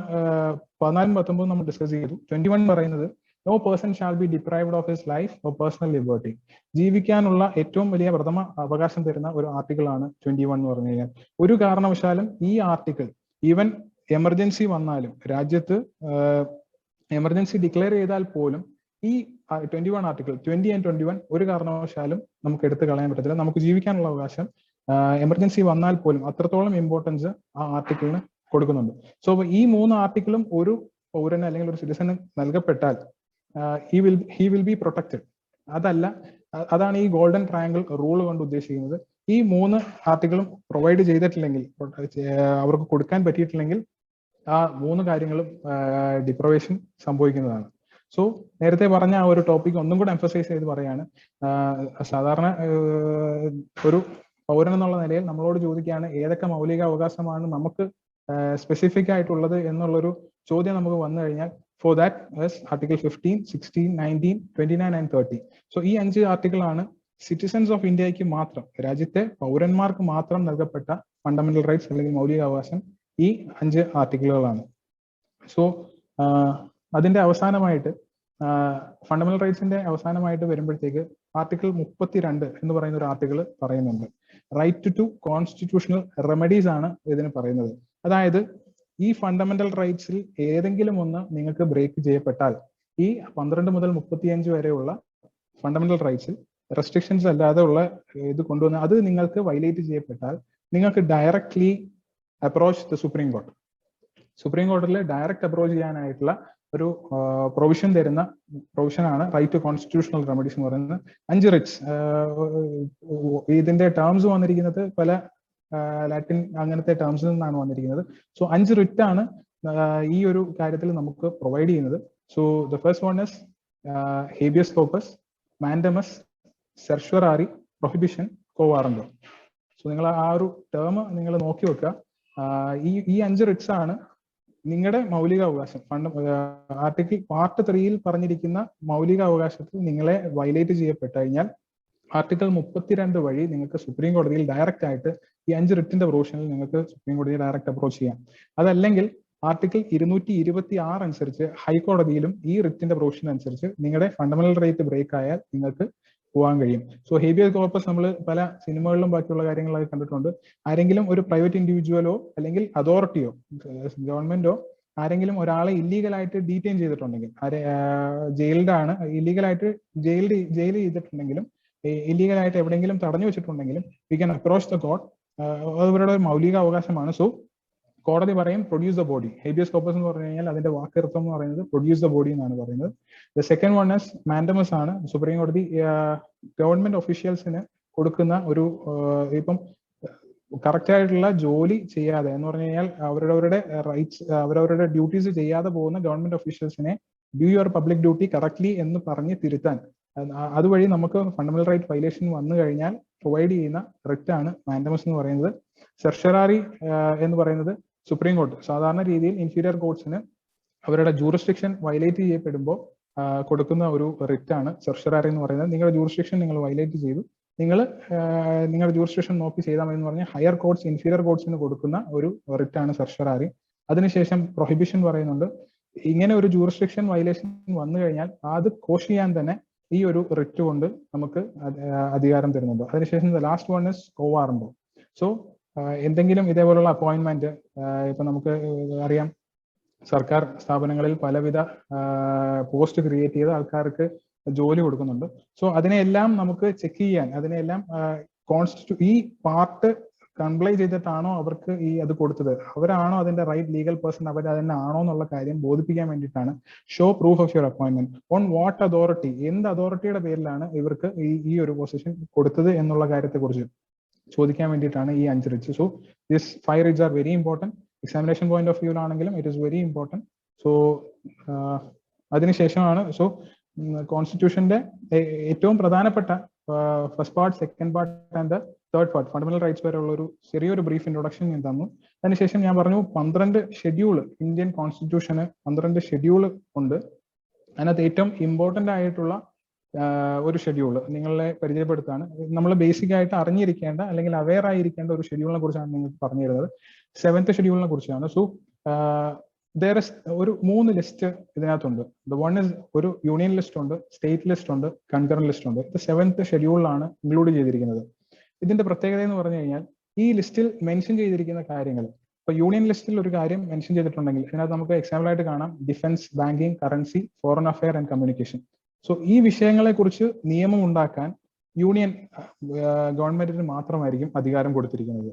14, 19 നമ്മൾ ഡിസ്കസ് ചെയ്തു. 21 പറയുന്നത് no person shall be deprived of his life or personal liberty. ജീവിക്കാനുള്ള ഏറ്റവും വലിയ പ്രഥമ അവകാശം തരുന്ന ഒരു ആർട്ടിക്കിൾ ആണ് 21 എന്ന് പറഞ്ഞു കഴിഞ്ഞാൽ. ഒരു കാരണവശാലും ഈ ആർട്ടിക്കിൾ ഈവൻ എമർജൻസി വന്നാലും രാജ്യത്ത് എമർജൻസി ഡിക്ലെയർ ചെയ്താൽ പോലും ഈ 21 ആർട്ടിക്കിൾ 20 and 21 ഒരു കാരണവശാലും നമുക്ക് എടുത്തു കളയാൻ പറ്റത്തില്ല. നമുക്ക് ജീവിക്കാനുള്ള അവകാശം എമർജൻസി വന്നാൽ പോലും അത്രത്തോളം ഇമ്പോർട്ടൻസ് ആ ആർട്ടിക്കിളിന് കൊടുക്കുന്നുണ്ട്. സോ ഈ 3 ആർട്ടിക്കിളും ഒരു പൗരന് അല്ലെങ്കിൽ ഒരു സിറ്റിസന് നൽകപ്പെട്ടാൽ he will be protected. അതല്ല, അതാണ് ഈ ഗോൾഡൻ ട്രയാങ്കിൾ റൂൾ കൊണ്ട് ഉദ്ദേശിക്കുന്നത്. ഈ 3 ആർട്ടിക്കിളും പ്രൊവൈഡ് ചെയ്തിട്ടില്ലെങ്കിൽ, അവർക്ക് കൊടുക്കാൻ പറ്റിയിട്ടില്ലെങ്കിൽ ആ 3 കാര്യങ്ങളും ഡിപ്രവേഷൻ സംഭവിക്കുന്നതാണ്. സോ നേരത്തെ പറഞ്ഞ ആ ഒരു ടോപ്പിക് ഒന്നും കൂടെ എംഫസൈസ് ചെയ്ത് പറയാണ്. സാധാരണ ഒരു പൗരൻ എന്നുള്ള നിലയിൽ നമ്മളോട് ചോദിക്കുകയാണ് ഏതൊക്കെ മൗലിക അവകാശമാണ് നമുക്ക് സ്പെസിഫിക് ആയിട്ടുള്ളത് എന്നുള്ളൊരു ചോദ്യം നമുക്ക് വന്നു കഴിഞ്ഞാൽ for that article 15, 16, 19, 29 and 30. So ഈ 5 ആർട്ടിക്കിൾ ആണ് സിറ്റിസൺസ് ഓഫ് ഇന്ത്യക്ക് മാത്രം, രാജ്യത്തെ പൗരന്മാർക്ക് മാത്രം നൽകപ്പെട്ട ഫണ്ടമെന്റൽ റൈറ്റ്സ് അല്ലെങ്കിൽ മൗലിക അവകാശം ഈ 5 ആർട്ടിക്കിളുകളാണ്. സോ അതിന്റെ അവസാനമായിട്ട് ഫണ്ടമെന്റൽ റൈറ്റ്സിന്റെ അവസാനമായിട്ട് വരുമ്പോഴത്തേക്ക് ആർട്ടിക്കിൾ 32 എന്ന് പറയുന്ന ഒരു ആർട്ടിക്കിൾ പറയുന്നുണ്ട്. റൈറ്റ് ടു കോൺസ്റ്റിറ്റ്യൂഷണൽ റെമഡീസ് ആണ് ഇതിന് പറയുന്നത്. അതായത് ഈ ഫണ്ടമെന്റൽ റൈറ്റ്സിൽ ഏതെങ്കിലും ഒന്ന് നിങ്ങൾക്ക് ബ്രേക്ക് ചെയ്യപ്പെട്ടാൽ ഈ 12 മുതൽ 35 വരെയുള്ള ഫണ്ടമെന്റൽ റൈറ്റ്സിൽ റെസ്ട്രിക്ഷൻസ് അല്ലാതെ ഉള്ള ഇത് കൊണ്ടുവന്ന് അത് നിങ്ങൾക്ക് വയലേറ്റ് ചെയ്യപ്പെട്ടാൽ നിങ്ങൾക്ക് directly approach the supreme court. Supreme കോർട്ടിൽ ഡയറക്റ്റ് അപ്രോച്ച് ചെയ്യാനായിട്ടുള്ള ഒരു പ്രൊവിഷൻ തരുന്ന പ്രൊവിഷനാണ് റൈറ്റ് ടു കോൺസ്റ്റിറ്റ്യൂഷണൽ റെമഡീസ് എന്ന് പറയുന്നത്. 5 റിറ്റ്സ്, ഇതിന്റെ ടേംസ് വന്നിരിക്കുന്നത് പല ലാറ്റിൻ അങ്ങനത്തെ ടേംസിൽ നിന്നാണ് വന്നിരിക്കുന്നത്. സോ 5 റിറ്റ് ആണ് ഈ ഒരു കാര്യത്തിൽ നമുക്ക് പ്രൊവൈഡ് ചെയ്യുന്നത്. So the first one is habeas corpus, mandamus, certiorari, prohibition, quo warranto. So നിങ്ങൾ ആ ഒരു ടേം നിങ്ങൾ നോക്കി വെക്കുക. ഈ 5 റിറ്റ്സ് ആണ് നിങ്ങളുടെ മൗലിക അവകാശം. ആർട്ടിക്കിൾ പാർട്ട് 3 പറഞ്ഞിരിക്കുന്ന മൗലിക അവകാശത്തിൽ നിങ്ങളെ വയലേറ്റ് ചെയ്യപ്പെട്ടു കഴിഞ്ഞാൽ ആർട്ടിക്കിൾ 32 വഴി നിങ്ങൾക്ക് സുപ്രീം കോടതിയിൽ ഡയറക്റ്റ് ആയിട്ട് ഈ 5 റിറ്റിന്റെ പ്രൊവിഷനിൽ നിങ്ങൾക്ക് സുപ്രീം കോടതിയെ ഡയറക്റ്റ് അപ്രോച്ച് ചെയ്യാം. അതല്ലെങ്കിൽ ആർട്ടിക്കിൾ 226 അനുസരിച്ച് ഹൈക്കോടതിയിലും ഈ റിറ്റിന്റെ പ്രൊവിഷൻ അനുസരിച്ച് നിങ്ങളുടെ ഫണ്ടമെന്റൽ റൈറ്റ് ബ്രേക്ക് ആയാൽ നിങ്ങൾക്ക് പോകാൻ കഴിയും. സോ ഹേബിയസ് കോർപ്പസ് നമ്മൾ പല സിനിമകളിലും ബാക്കിയുള്ള കാര്യങ്ങളൊക്കെ കണ്ടിട്ടുണ്ട്. ആരെങ്കിലും ഒരു പ്രൈവറ്റ് ഇൻഡിവിജ്വലോ അല്ലെങ്കിൽ അതോറിറ്റിയോ ഗവൺമെന്റോ ആരെങ്കിലും ഒരാളെ ഇല്ലീഗലായിട്ട് ഡീറ്റെയിൻ ചെയ്തിട്ടുണ്ടെങ്കിൽ, ജയിൽഡ് ആണ്, ഇല്ലീഗലായിട്ട് ജയിൽ ചെയ്തിട്ടുണ്ടെങ്കിലും ഇല്ലീഗലായിട്ട് എവിടെയെങ്കിലും തടഞ്ഞു വെച്ചിട്ടുണ്ടെങ്കിലും we can approach the court. അവരുടെ മൗലിക അവകാശമാണ്. സോ കോടതി പറയും produce the body. Habeas corpus എന്ന് പറഞ്ഞു കഴിഞ്ഞാൽ അതിന്റെ വാക്കർത്ഥം എന്ന് പറയുന്നത് പ്രൊഡ്യൂസ് ദ ബോഡി എന്നാണ് പറയുന്നത്. The second one is mandamus ആണ്. സുപ്രീം കോടതി ഗവൺമെന്റ് ഒഫീഷ്യൽസിന് കൊടുക്കുന്ന ഒരു ഇപ്പം കറക്റ്റ് ആയിട്ടുള്ള ജോലി ചെയ്യാതെ എന്ന് പറഞ്ഞു കഴിഞ്ഞാൽ അവരവരുടെ റൈറ്റ്സ് അവരവരുടെ ഡ്യൂട്ടീസ് ചെയ്യാതെ പോകുന്ന ഗവൺമെന്റ് ഒഫീഷ്യൽസിനെ do your public duty correctly എന്ന് പറഞ്ഞ് തിരുത്താൻ, അതുവഴി നമുക്ക് ഫണ്ടമെന്റൽ റൈറ്റ് വയലേഷൻ വന്നു കഴിഞ്ഞാൽ പ്രൊവൈഡ് ചെയ്യുന്ന റിറ്റ് ആണ് മാൻഡമസ് എന്ന് പറയുന്നത്. സെർഷറാറി എന്ന് പറയുന്നത് സുപ്രീം കോർട്ട് സാധാരണ രീതിയിൽ ഇൻഫീരിയർ കോർട്സിന് അവരുടെ ജൂറിസ്ഡിക്ഷൻ വയലേറ്റ് ചെയ്യപ്പെടുമ്പോൾ കൊടുക്കുന്ന ഒരു റിറ്റ് ആണ് സെർഷറാറി എന്ന് പറയുന്നത്. നിങ്ങളുടെ ജൂറിസ്ഡിക്ഷൻ നിങ്ങൾ വയലേറ്റ് ചെയ്തു, നിങ്ങൾ നിങ്ങളുടെ ജൂറിസ്ഡിക്ഷൻ നോക്കി ചെയ്താൽ മതി എന്ന് പറഞ്ഞാൽ ഹയർ കോർട്സ് ഇൻഫീരിയർ കോർട്സിന് കൊടുക്കുന്ന ഒരു റിറ്റ് ആണ് സെർഷറാറി. അതിനുശേഷം പ്രൊഹിബിഷൻ പറയുന്നുണ്ട്. ഇങ്ങനെ ഒരു ജൂറിസ്ഡിക്ഷൻ വയലേഷൻ വന്നു കഴിഞ്ഞാൽ അത് കോഷ് ചെയ്യാൻ തന്നെ ഈ ഒരു റിറ്റ് കൊണ്ട് നമുക്ക് അധികാരം തരുന്നുണ്ട്. അതിനുശേഷം last one is quo warranto. So എന്തെങ്കിലും ഇതേപോലുള്ള അപ്പോയിന്റ്മെന്റ് ഇപ്പൊ നമുക്ക് അറിയാം, സർക്കാർ സ്ഥാപനങ്ങളിൽ പലവിധ പോസ്റ്റ് ക്രിയേറ്റ് ചെയ്ത് ആൾക്കാർക്ക് ജോലി കൊടുക്കുന്നുണ്ട്. സോ അതിനെല്ലാം നമുക്ക് ചെക്ക് ചെയ്യാൻ, അതിനെല്ലാം ഈ പാർട്ട് കംപ്ലൈ ചെയ്തിട്ടാണോ അവർക്ക് അത് കൊടുത്തത്, അവരാണോ അതിന്റെ റൈറ്റ് ലീഗൽ പേഴ്സൺ, അവർ തന്നെ ആണോ എന്നുള്ള കാര്യം ബോധിപ്പിക്കാൻ വേണ്ടിയിട്ടാണ് show proof of your appointment on what authority, എന്ത് അതോറിറ്റിയുടെ പേരിലാണ് ഇവർക്ക് ഈ ഒരു പൊസിഷൻ കൊടുത്തത് എന്നുള്ള കാര്യത്തെക്കുറിച്ച് ചോദിക്കാൻ വേണ്ടിയിട്ടാണ് ഈ 5 writs. So this 5 writs are very important. Examination point of view ആണെങ്കിലും it is very important. So അതിനുശേഷമാണ് കോൺസ്റ്റിറ്റ്യൂഷന്റെ ഏറ്റവും പ്രധാനപ്പെട്ട first part, second part and third part, fundamental rights വരെയുള്ള ഒരു ചെറിയൊരു ബ്രീഫ് ഇൻട്രൊഡക്ഷൻ ഞാൻ തന്നു. അതിനുശേഷം ഞാൻ പറഞ്ഞു 12 ഷെഡ്യൂൾ, ഇന്ത്യൻ കോൺസ്റ്റിറ്റ്യൂഷന് 12 ഷെഡ്യൂൾ ഉണ്ട്. അതിനകത്ത് ഏറ്റവും ഇമ്പോർട്ടന്റ് ആയിട്ടുള്ള ഒരു ഷെഡ്യൂൾ നിങ്ങളെ പരിചയപ്പെടുത്താണ്. നമ്മൾ ബേസിക് ആയിട്ട് അറിഞ്ഞിരിക്കേണ്ട അല്ലെങ്കിൽ അവെയർ ആയിരിക്കേണ്ട ഒരു ഷെഡ്യൂളിനെ കുറിച്ചാണ് നിങ്ങൾക്ക് പറഞ്ഞു തരുന്നത്. 7th ഷെഡ്യൂളിനെ കുറിച്ചാണ്. സോ ഒരു 3 ലിസ്റ്റ് ഇതിനകത്തുണ്ട്. വൺ ഇസ് ഒരു യൂണിയൻ ലിസ്റ്റ് ഉണ്ട്, സ്റ്റേറ്റ് ലിസ്റ്റ് ഉണ്ട്, കൺകറന്റ് ലിസ്റ്റ് ഉണ്ട്. ഇത് 7th ഷെഡ്യൂളിലാണ് ഇൻക്ലൂഡ് ചെയ്തിരിക്കുന്നത്. ഇതിന്റെ പ്രത്യേകത എന്ന് പറഞ്ഞു കഴിഞ്ഞാൽ ഈ ലിസ്റ്റിൽ മെൻഷൻ ചെയ്തിരിക്കുന്ന കാര്യങ്ങൾ, ഇപ്പൊ യൂണിയൻ ലിസ്റ്റിൽ ഒരു കാര്യം മെൻഷൻ ചെയ്തിട്ടുണ്ടെങ്കിൽ ഇതിനകത്ത് നമുക്ക് എക്സാമ്പിൾ ആയിട്ട് കാണാം defence, banking, currency, foreign affair and communication. So ഈ വിഷയങ്ങളെ കുറിച്ച് നിയമം ഉണ്ടാക്കാൻ യൂണിയൻ ഗവൺമെന്റിന് മാത്രമായിരിക്കും അധികാരം കൊടുത്തിരിക്കുന്നത്.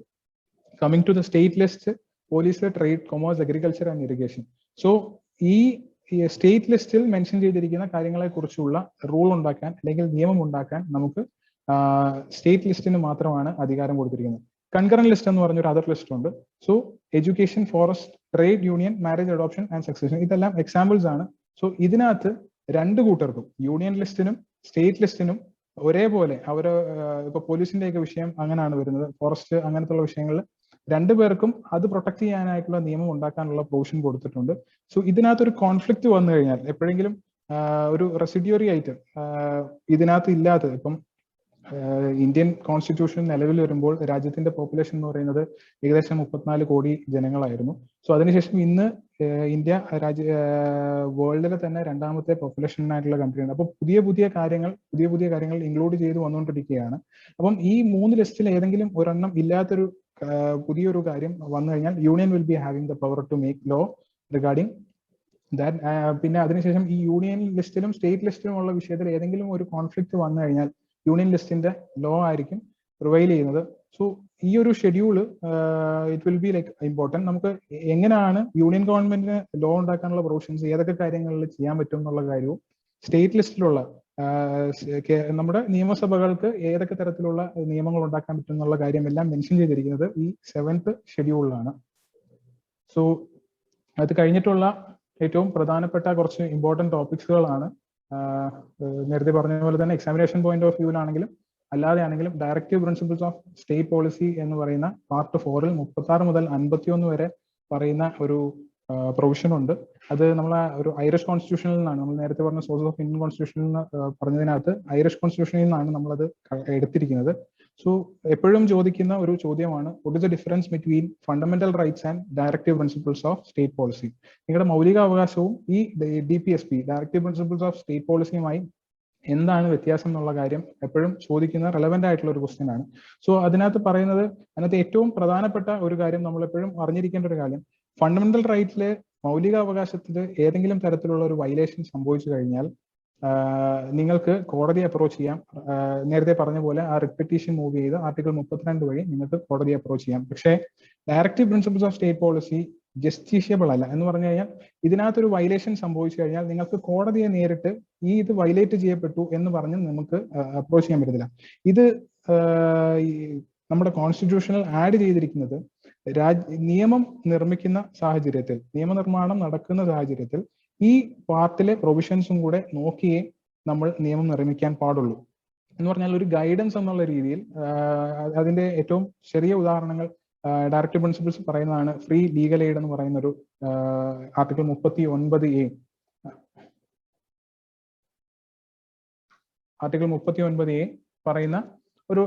Coming to the state list, police, trade, commerce, agriculture and irrigation. So ഈ സ്റ്റേറ്റ് ലിസ്റ്റിൽ മെൻഷൻ ചെയ്തിരിക്കുന്ന കാര്യങ്ങളെ കുറിച്ചുള്ള റൂൾ ഉണ്ടാക്കാൻ അല്ലെങ്കിൽ നിയമം ഉണ്ടാക്കാൻ നമുക്ക് സ്റ്റേറ്റ് ലിസ്റ്റിന് മാത്രമാണ് അധികാരം കൊടുത്തിരിക്കുന്നത്. കൺകറന്റ് ലിസ്റ്റ് എന്ന് പറഞ്ഞൊരു അതർ ലിസ്റ്റ് ഉണ്ട്. So education, forest, trade union, marriage, adoption and succession, ഇതെല്ലാം എക്സാമ്പിൾസ് ആണ്. സോ ഇതിനകത്ത് 2 കൂട്ടർക്കും, യൂണിയൻ ലിസ്റ്റിനും സ്റ്റേറ്റ് ലിസ്റ്റിനും ഒരേപോലെ ഇപ്പൊ പോലീസിന്റെയൊക്കെ വിഷയം അങ്ങനെയാണ് വരുന്നത്, ഫോറസ്റ്റ് അങ്ങനത്തെ വിഷയങ്ങളിൽ 2 പേർക്കും അത് പ്രൊട്ടക്ട് ചെയ്യാനായിട്ടുള്ള നിയമം ഉണ്ടാക്കാനുള്ള പ്രൊവിഷൻ കൊടുത്തിട്ടുണ്ട്. സോ ഇതിനകത്തൊരു കോൺഫ്ലിക്റ്റ് വന്നു കഴിഞ്ഞാൽ എപ്പോഴെങ്കിലും ഒരു റെസിഡ്യൂറി ആയിട്ട് ഇതിനകത്ത് ഇല്ലാത്തത്, ഇപ്പം ഇന്ത്യൻ കോൺസ്റ്റിറ്റ്യൂഷൻ നിലവിൽ വരുമ്പോൾ രാജ്യത്തിന്റെ പോപ്പുലേഷൻ എന്ന് പറയുന്നത് ഏകദേശം 34 കോടി ജനങ്ങളായിരുന്നു. സോ അതിനുശേഷം ഇന്ന് ഇന്ത്യ വേൾഡിലെ തന്നെ 2ാമത്തെ പോപ്പുലേഷനായിട്ടുള്ള കൺട്രിയാണ്. അപ്പോൾ പുതിയ കാര്യങ്ങൾ ഇൻക്ലൂഡ് ചെയ്ത് വന്നുകൊണ്ടിരിക്കുകയാണ്. അപ്പം ഈ 3 ലിസ്റ്റിൽ ഏതെങ്കിലും ഒരെണ്ണം ഇല്ലാത്തൊരു പുതിയൊരു കാര്യം വന്നു കഴിഞ്ഞാൽ union will be having the power to make law regarding that. പിന്നെ അതിനുശേഷം ഈ യൂണിയൻ ലിസ്റ്റിലും സ്റ്റേറ്റ് ലിസ്റ്റിലും ഉള്ള വിഷയത്തിൽ ഏതെങ്കിലും ഒരു കോൺഫ്ലിക്റ്റ് വന്നു കഴിഞ്ഞാൽ യൂണിയൻ ലിസ്റ്റിന്റെ ലോ ആയിരിക്കും പ്രിവൈൽ ചെയ്യുന്നത്. സോ ഈ ഒരു schedule it will be like important. നമുക്ക് എങ്ങനെയാണ് യൂണിയൻ ഗവൺമെന്റിന് ലോ ഉണ്ടാക്കാനുള്ള പ്രൊവിഷൻസ്, ഏതൊക്കെ കാര്യങ്ങളിൽ ചെയ്യാൻ പറ്റും എന്നുള്ള കാര്യവും, സ്റ്റേറ്റ് ലിസ്റ്റിലുള്ള നമ്മുടെ നിയമസഭകൾക്ക് ഏതൊക്കെ തരത്തിലുള്ള നിയമങ്ങൾ ഉണ്ടാക്കാൻ പറ്റും എന്നുള്ള കാര്യമെല്ലാം മെൻഷൻ ചെയ്തിരിക്കുന്നത് ഈ 7th ഷെഡ്യൂളിലാണ്. സോ അത് കഴിഞ്ഞിട്ടുള്ള ഏറ്റവും പ്രധാനപ്പെട്ട കുറച്ച് ഇമ്പോർട്ടൻറ്റ് ടോപ്പിക്സുകളാണ് നേരത്തെ പറഞ്ഞ പോലെ തന്നെ എക്സാമിനേഷൻ പോയിന്റ് ഓഫ് വ്യൂവിലാണെങ്കിലും അല്ലാതെ ആണെങ്കിലും directive principles of state policy എന്ന് പറയുന്ന പാർട്ട് 4-ൽ 36 മുതൽ 51 വരെ പറയുന്ന ഒരു പ്രൊവിഷൻ ഉണ്ട്. അത് നമ്മളെ ഒരു ഐറിഷ് കോൺസ്റ്റിറ്റ്യൂഷനിൽ നിന്നാണ്, നമ്മൾ നേരത്തെ പറഞ്ഞ സോഴ്സ് ഓഫ് ഇന്ത്യൻ കോൺസ്റ്റിറ്റ്യൂഷനിൽ നിന്ന് പറഞ്ഞതിനകത്ത് ഐറിഷ് കോൺസ്റ്റിറ്റ്യൂഷനിൽ നിന്നാണ് നമ്മളത് എടുത്തിരിക്കുന്നത്. സോ എപ്പോഴും ചോദിക്കുന്ന ഒരു ചോദ്യമാണ്, what is the difference between fundamental rights and directive principles of state policy. നിങ്ങളുടെ മൗലിക അവകാശവും ഈ DPSP directive principles of state പോളിസിയുമായി എന്താണ് വ്യത്യാസം എന്നുള്ള കാര്യം എപ്പോഴും ചോദിക്കുന്ന റെലവെന്റ് ആയിട്ടുള്ള ഒരു ക്വസ്റ്റ്യൻ ആണ്. സോ അതിനകത്ത് ഏറ്റവും പ്രധാനപ്പെട്ട ഒരു കാര്യം, നമ്മൾ എപ്പോഴും അറിഞ്ഞിരിക്കേണ്ട ഒരു കാര്യം, ഫണ്ടമെന്റൽ റൈറ്റ്സിലെ മൗലിക അവകാശത്തിൽ ഏതെങ്കിലും തരത്തിലുള്ള ഒരു വയലേഷൻ സംഭവിച്ചു കഴിഞ്ഞാൽ നിങ്ങൾക്ക് കോടതിയെ അപ്രോച്ച് ചെയ്യാം. നേരത്തെ പറഞ്ഞ പോലെ ആ റിപ്പറ്റീഷൻ മൂവ് ചെയ്ത് ആർട്ടിക്കിൾ 32 വഴി നിങ്ങൾക്ക് കോടതിയെ അപ്രോച്ച് ചെയ്യാം. പക്ഷേ directive principles of state policy justiciable അല്ല. എന്ന് പറഞ്ഞു കഴിഞ്ഞാൽ ഇതിനകത്തൊരു വയലേഷൻ സംഭവിച്ചു കഴിഞ്ഞാൽ നിങ്ങൾക്ക് കോടതിയെ നേരിട്ട് ഇത് വയലേറ്റ് ചെയ്യപ്പെട്ടു എന്ന് പറഞ്ഞ് നമുക്ക് അപ്രോച്ച് ചെയ്യാൻ പറ്റത്തില്ല. ഇത് നമ്മുടെ കോൺസ്റ്റിറ്റ്യൂഷനിൽ ആഡ് ചെയ്തിരിക്കുന്നത് നിയമം നിർമ്മിക്കുന്ന സാഹചര്യത്തിൽ, നിയമനിർമ്മാണം നടക്കുന്ന സാഹചര്യത്തിൽ ഈ പാർട്ടിലെ പ്രൊവിഷൻസും കൂടെ നോക്കിയേ നമ്മൾ നിയമം നിർമ്മിക്കാൻ പാടുള്ളൂ. എന്ന് പറഞ്ഞാൽ ഒരു ഗൈഡൻസ് എന്നുള്ള രീതിയിൽ അതിന്റെ ഏറ്റവും ചെറിയ ഉദാഹരണങ്ങൾ ഡയറക്റ്റീവ് പ്രിൻസിപ്പിൾസ് പറയുന്നതാണ്. ഫ്രീ ലീഗൽ എയ്ഡ് എന്ന് പറയുന്ന ഒരു ആർട്ടിക്കിൾ 39A, ആർട്ടിക്കിൾ 39A പറയുന്ന ഒരു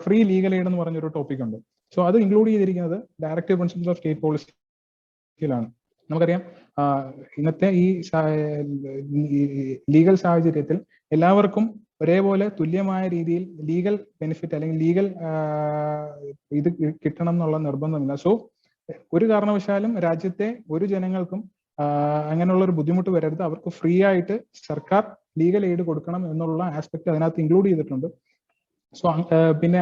ഫ്രീ ലീഗൽ എയ്ഡ് എന്ന് പറഞ്ഞൊരു ടോപ്പിക് ഉണ്ട്. സോ അത് ഇൻക്ലൂഡ് ചെയ്തിരിക്കുന്നത് ഡയറക്റ്റീവ് പ്രിൻസിപ്പിൾസ് ഓഫ് സ്റ്റേറ്റ് പോളിസിയിലാണ്. നമുക്കറിയാം ഇന്നത്തെ ഈ ലീഗൽ സാഹചര്യത്തിൽ എല്ലാവർക്കും ഒരേപോലെ തുല്യമായ രീതിയിൽ ലീഗൽ ബെനിഫിറ്റ് അല്ലെങ്കിൽ ലീഗൽ ഇത് കിട്ടണം എന്നുള്ള നിർബന്ധമില്ല. സോ ഒരു കാരണവശാലും രാജ്യത്തെ ഒരു ജനങ്ങൾക്കും അങ്ങനെയുള്ള ഒരു ബുദ്ധിമുട്ട് വരരുത്. അവർക്ക് ഫ്രീ ആയിട്ട് സർക്കാർ ലീഗൽ എയ്ഡ് കൊടുക്കണം എന്നുള്ള ആസ്പെക്ട് അതിനകത്ത് ഇൻക്ലൂഡ് ചെയ്തിട്ടുണ്ട്. സോ പിന്നെ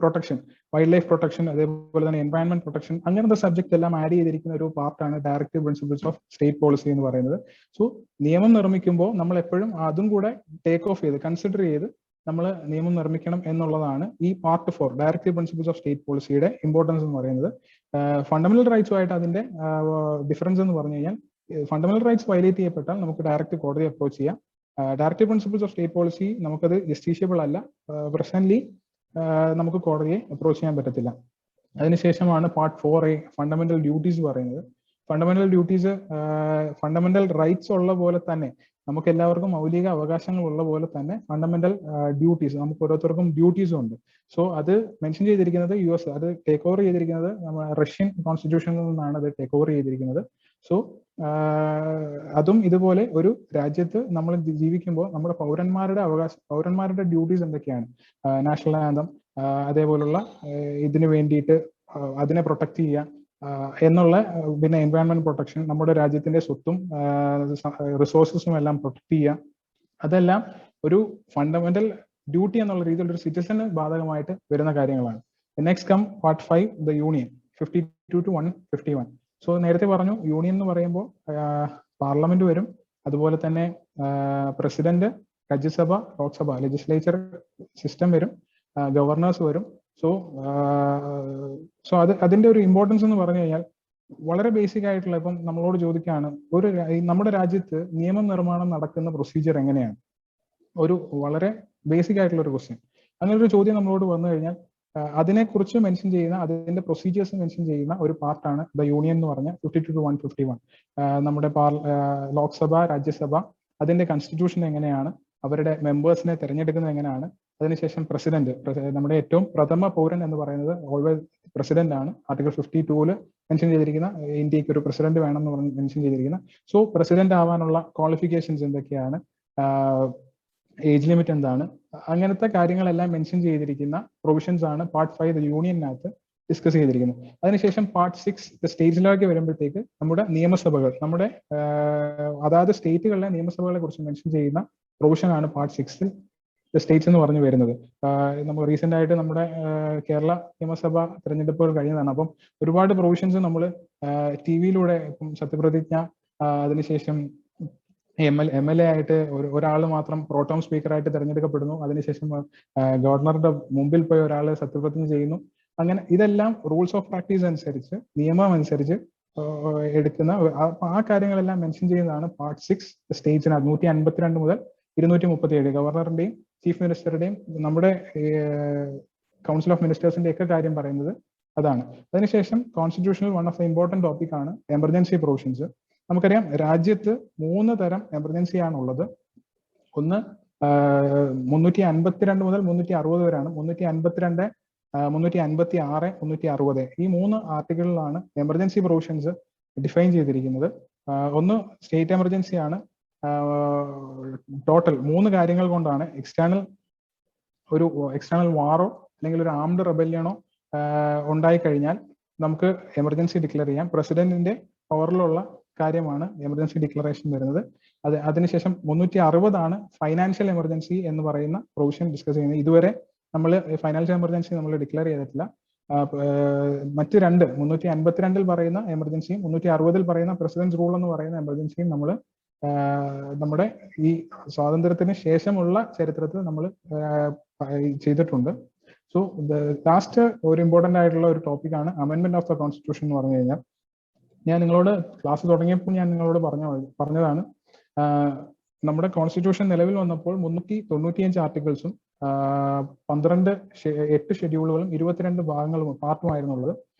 പ്രൊട്ടക്ഷൻ, വൈൽഡ് ലൈഫ് പ്രൊട്ടക്ഷൻ, അതേപോലെ തന്നെ എൻവയൺമെന്റ് പ്രൊട്ടക്ഷൻ, അങ്ങനത്തെ സബ്ജക്ട് എല്ലാം ആഡ് ചെയ്തിരിക്കുന്ന ഒരു പാർട്ടാണ് directive principles of state policy എന്ന് പറയുന്നത്. സോ നിയമം നിർമ്മിക്കുമ്പോൾ നമ്മൾ എപ്പോഴും അതും കൂടെ ടേക്ക് ഓഫ് ചെയ്ത് കൺസിഡർ ചെയ്ത് നമ്മൾ നിയമം നിർമ്മിക്കണം എന്നുള്ളതാണ് ഈ part 4 directive principles of state പോളിസിയുടെ ഇമ്പോർട്ടൻസ് എന്ന് പറയുന്നത്. ഫണ്ടമെന്റൽ റൈറ്റ്സുമായിട്ട് അതിന്റെ ഡിഫറൻസ് എന്ന് പറഞ്ഞു കഴിഞ്ഞാൽ, ഫണ്ടമെന്റൽ റൈറ്റ്സ് വയലേറ്റ് ചെയ്യപ്പെട്ടാൽ നമുക്ക് ഡയറക്റ്റ് കോടതി അപ്രോച്ച് ചെയ്യാം. Directive principles of state policy നമുക്കത് ജസ്റ്റീഷ്യബിൾ അല്ല. പ്രസന്റ്ലി നമുക്ക് കോടതിയെ അപ്രോച്ച് ചെയ്യാൻ പറ്റത്തില്ല. അതിനുശേഷമാണ് പാർട്ട് 4A ഫണ്ടമെന്റൽ ഡ്യൂട്ടീസ് പറയുന്നത്. ഫണ്ടമെന്റൽ ഡ്യൂട്ടീസ് ഫണ്ടമെന്റൽ റൈറ്റ്സ് ഉള്ള പോലെ തന്നെ നമുക്ക് എല്ലാവർക്കും മൗലിക അവകാശങ്ങൾ ഉള്ള പോലെ തന്നെ ഫണ്ടമെന്റൽ ഡ്യൂട്ടീസ്, നമുക്ക് ഓരോരുത്തർക്കും ഡ്യൂട്ടീസും ഉണ്ട്. സോ അത് മെൻഷൻ ചെയ്തിരിക്കുന്നത് US, അത് ടേക്ക് ഓവർ ചെയ്തിരിക്കുന്നത് റഷ്യൻ കോൺസ്റ്റിറ്റ്യൂഷനിൽ നിന്നാണ് അത് ടേക്ക് ഓവർ ചെയ്തിരിക്കുന്നത്. സോ അതും ഇതുപോലെ ഒരു രാജ്യത്ത് നമ്മൾ ജീവിക്കുമ്പോൾ നമ്മുടെ പൗരന്മാരുടെ ഡ്യൂട്ടീസ് എന്തൊക്കെയാണ്, നാഷണൽ ആന്തം, അതേപോലുള്ള ഇതിനു വേണ്ടിയിട്ട് അതിനെ പ്രൊട്ടക്ട് ചെയ്യുക എന്നുള്ള, പിന്നെ എൻവയൺമെന്റ് പ്രൊട്ടക്ഷൻ, നമ്മുടെ രാജ്യത്തിന്റെ സ്വത്തും റിസോഴ്സസും എല്ലാം പ്രൊട്ടക്ട് ചെയ്യുക, അതെല്ലാം ഒരു ഫണ്ടമെന്റൽ ഡ്യൂട്ടി എന്നുള്ള രീതിയിൽ ഒരു സിറ്റിസന് ബാധകമായിട്ട് വരുന്ന കാര്യങ്ങളാണ്. Next come part 5 the union 52 to 151. So നേരത്തെ പറഞ്ഞു യൂണിയൻ എന്ന് പറയുമ്പോൾ പാർലമെന്റ് വരും, അതുപോലെ തന്നെ president, Rajya Sabha, Lok Sabha, legislature system വരും, ഗവർണേഴ്സ് വരും. സോ അതിന്റെ ഒരു ഇമ്പോർട്ടൻസ് എന്ന് പറഞ്ഞു കഴിഞ്ഞാൽ വളരെ ബേസിക് ആയിട്ടുള്ള, ഇപ്പം നമ്മളോട് ചോദിക്കുകയാണ് നമ്മുടെ രാജ്യത്ത് നിയമനിർമ്മാണം നടക്കുന്ന പ്രൊസീജിയർ എങ്ങനെയാണ്, ഒരു വളരെ ബേസിക് ആയിട്ടുള്ള ഒരു ക്വസ്റ്റ്യൻ. അങ്ങനെ ഒരു ചോദ്യം നമ്മളോട് വന്നു കഴിഞ്ഞാൽ അതിനെക്കുറിച്ച് മെൻഷൻ ചെയ്യുന്ന, അതിന്റെ പ്രൊസീജിയേഴ്സ് മെൻഷൻ ചെയ്യുന്ന ഒരു പാർട്ടാണ് ദ യൂണിയൻ എന്ന് പറഞ്ഞ 52 to 151. നമ്മുടെ ലോക്സഭ, രാജ്യസഭ, അതിന്റെ കോൺസ്റ്റിറ്റ്യൂഷൻ എങ്ങനെയാണ്, അവരുടെ മെമ്പേഴ്സിനെ തിരഞ്ഞെടുക്കുന്നത് എങ്ങനെയാണ്, അതിനുശേഷം പ്രസിഡന്റ്, നമ്മുടെ ഏറ്റവും പ്രഥമ പൗരൻ എന്ന് പറയുന്നത് ഓൾവേസ് പ്രസിഡന്റ് ആണ്. ആർട്ടിക്കിൾ 52 മെൻഷൻ ചെയ്തിരിക്കുന്ന ഇന്ത്യക്ക് ഒരു പ്രസിഡന്റ് വേണം എന്ന് പറഞ്ഞ് മെൻഷൻ ചെയ്തിരിക്കുന്ന. സോ പ്രസിഡന്റ് ആവാനുള്ള ക്വാളിഫിക്കേഷൻസ് എന്തൊക്കെയാണ്, ഏജ് ലിമിറ്റ് എന്താണ്, അങ്ങനത്തെ കാര്യങ്ങളെല്ലാം മെൻഷൻ ചെയ്തിരിക്കുന്ന പ്രൊവിഷൻസ് ആണ് പാർട്ട് 5 യൂണിയനകത്ത് ഡിസ്കസ് ചെയ്തിരിക്കുന്നത്. അതിനുശേഷം പാർട്ട് 6 സ്റ്റേറ്റ്സിലേക്ക് വരുമ്പോഴത്തേക്ക് നമ്മുടെ നിയമസഭകൾ, നമ്മുടെ അതാത് സ്റ്റേറ്റുകളിലെ നിയമസഭകളെ കുറിച്ച് മെൻഷൻ ചെയ്യുന്ന പ്രൊവിഷൻ ആണ് പാർട്ട് 6 സ്റ്റേറ്റ്സ് എന്ന് പറഞ്ഞു വരുന്നത്. നമ്മൾ റീസെന്റ് ആയിട്ട് നമ്മുടെ കേരള നിയമസഭ തെരഞ്ഞെടുപ്പുകൾ കഴിഞ്ഞതാണ്. അപ്പം ഒരുപാട് പ്രൊവിഷൻസ് നമ്മൾ TV-യിലൂടെ, ഇപ്പം സത്യപ്രതിജ്ഞ, അതിനുശേഷം MLA ആയിട്ട് ഒരാൾ മാത്രം പ്രോട്ടോം സ്പീക്കറായിട്ട് തിരഞ്ഞെടുക്കപ്പെടുന്നു, അതിനുശേഷം ഗവർണറുടെ മുമ്പിൽ പോയി ഒരാൾ സത്യപ്രതിജ്ഞ ചെയ്യുന്നു. അങ്ങനെ ഇതെല്ലാം റൂൾസ് ഓഫ് പ്രാക്ടീസ് അനുസരിച്ച്, നിയമം അനുസരിച്ച് എടുക്കുന്ന ആ കാര്യങ്ങളെല്ലാം മെൻഷൻ ചെയ്യുന്നതാണ് പാർട്ട് 6 സ്റ്റേറ്റ്സിനകത്ത്. 152 മുതൽ 237 ഗവർണറിന്റെയും ചീഫ് മിനിസ്റ്ററുടെയും നമ്മുടെ കൗൺസിൽ ഓഫ് മിനിസ്റ്റേഴ്സിന്റെ ഒക്കെ കാര്യം പറയുന്നത് അതാണ്. അതിനുശേഷം constitutional one of the important topic ആണ് എമർജൻസി പ്രൊവിഷൻസ്. നമുക്കറിയാം രാജ്യത്ത് 3 തരം എമർജൻസി ആണുള്ളത്. ഒന്ന് 352 മുതൽ 360 വരെയാണ്. 352, 356, 360 ഈ 3 ആർട്ടിക്കിളിലാണ് എമർജൻസി പ്രൊവിഷൻസ് ഡിഫൈൻ ചെയ്തിരിക്കുന്നത്. ഒന്ന് സ്റ്റേറ്റ് എമർജൻസി ആണ്. ടോട്ടൽ 3 കാര്യങ്ങൾ കൊണ്ടാണ് എക്സ്റ്റേണൽ വാറോ അല്ലെങ്കിൽ ഒരു ആംഡ് റെബല്യണോ ഉണ്ടായിക്കഴിഞ്ഞാൽ നമുക്ക് എമർജൻസി ഡിക്ലെയർ ചെയ്യാം. പ്രസിഡന്റിന്റെ പവറിലുള്ള കാര്യമാണ് എമർജൻസി ഡിക്ലറേഷൻ വരുന്നത്. അതിനുശേഷം 360 ആണ് ഫൈനാൻഷ്യൽ എമർജൻസി എന്ന് പറയുന്ന പ്രൊവിഷൻ ഡിസ്കസ് ചെയ്യുന്നത്. ഇതുവരെ നമ്മൾ ഫൈനാൻഷ്യൽ എമർജൻസി നമ്മൾ ഡിക്ലെയർ ചെയ്തിട്ടില്ല. മറ്റ് 352 പറയുന്ന എമർജൻസിയും 360 പറയുന്ന പ്രസിഡന്റ് റൂൾ എന്ന് പറയുന്ന എമർജൻസിയും നമ്മൾ നമ്മുടെ ഈ സ്വാതന്ത്ര്യത്തിന് ശേഷമുള്ള ചരിത്രത്തിൽ നമ്മൾ ചെയ്തിട്ടുണ്ട്. സോ ലാസ്റ്റ് ഒരു ഇമ്പോർട്ടന്റ് ആയിട്ടുള്ള ഒരു ടോപ്പിക്കാണ് അമെൻമെന്റ് ഓഫ് ദ കോൺസ്റ്റിറ്റ്യൂഷൻ എന്ന് പറഞ്ഞു കഴിഞ്ഞാൽ, ഞാൻ നിങ്ങളോട് ക്ലാസ് തുടങ്ങിയപ്പോൾ ഞാൻ നിങ്ങളോട് പറഞ്ഞതാണ്, നമ്മുടെ കോൺസ്റ്റിറ്റ്യൂഷൻ നിലവിൽ വന്നപ്പോൾ 395 ആർട്ടിക്കിൾസും 8 ഷെഡ്യൂളുകളും 22 ഭാഗങ്ങളും പാർട്ടുമായിരുന്നു ഉള്ളത്.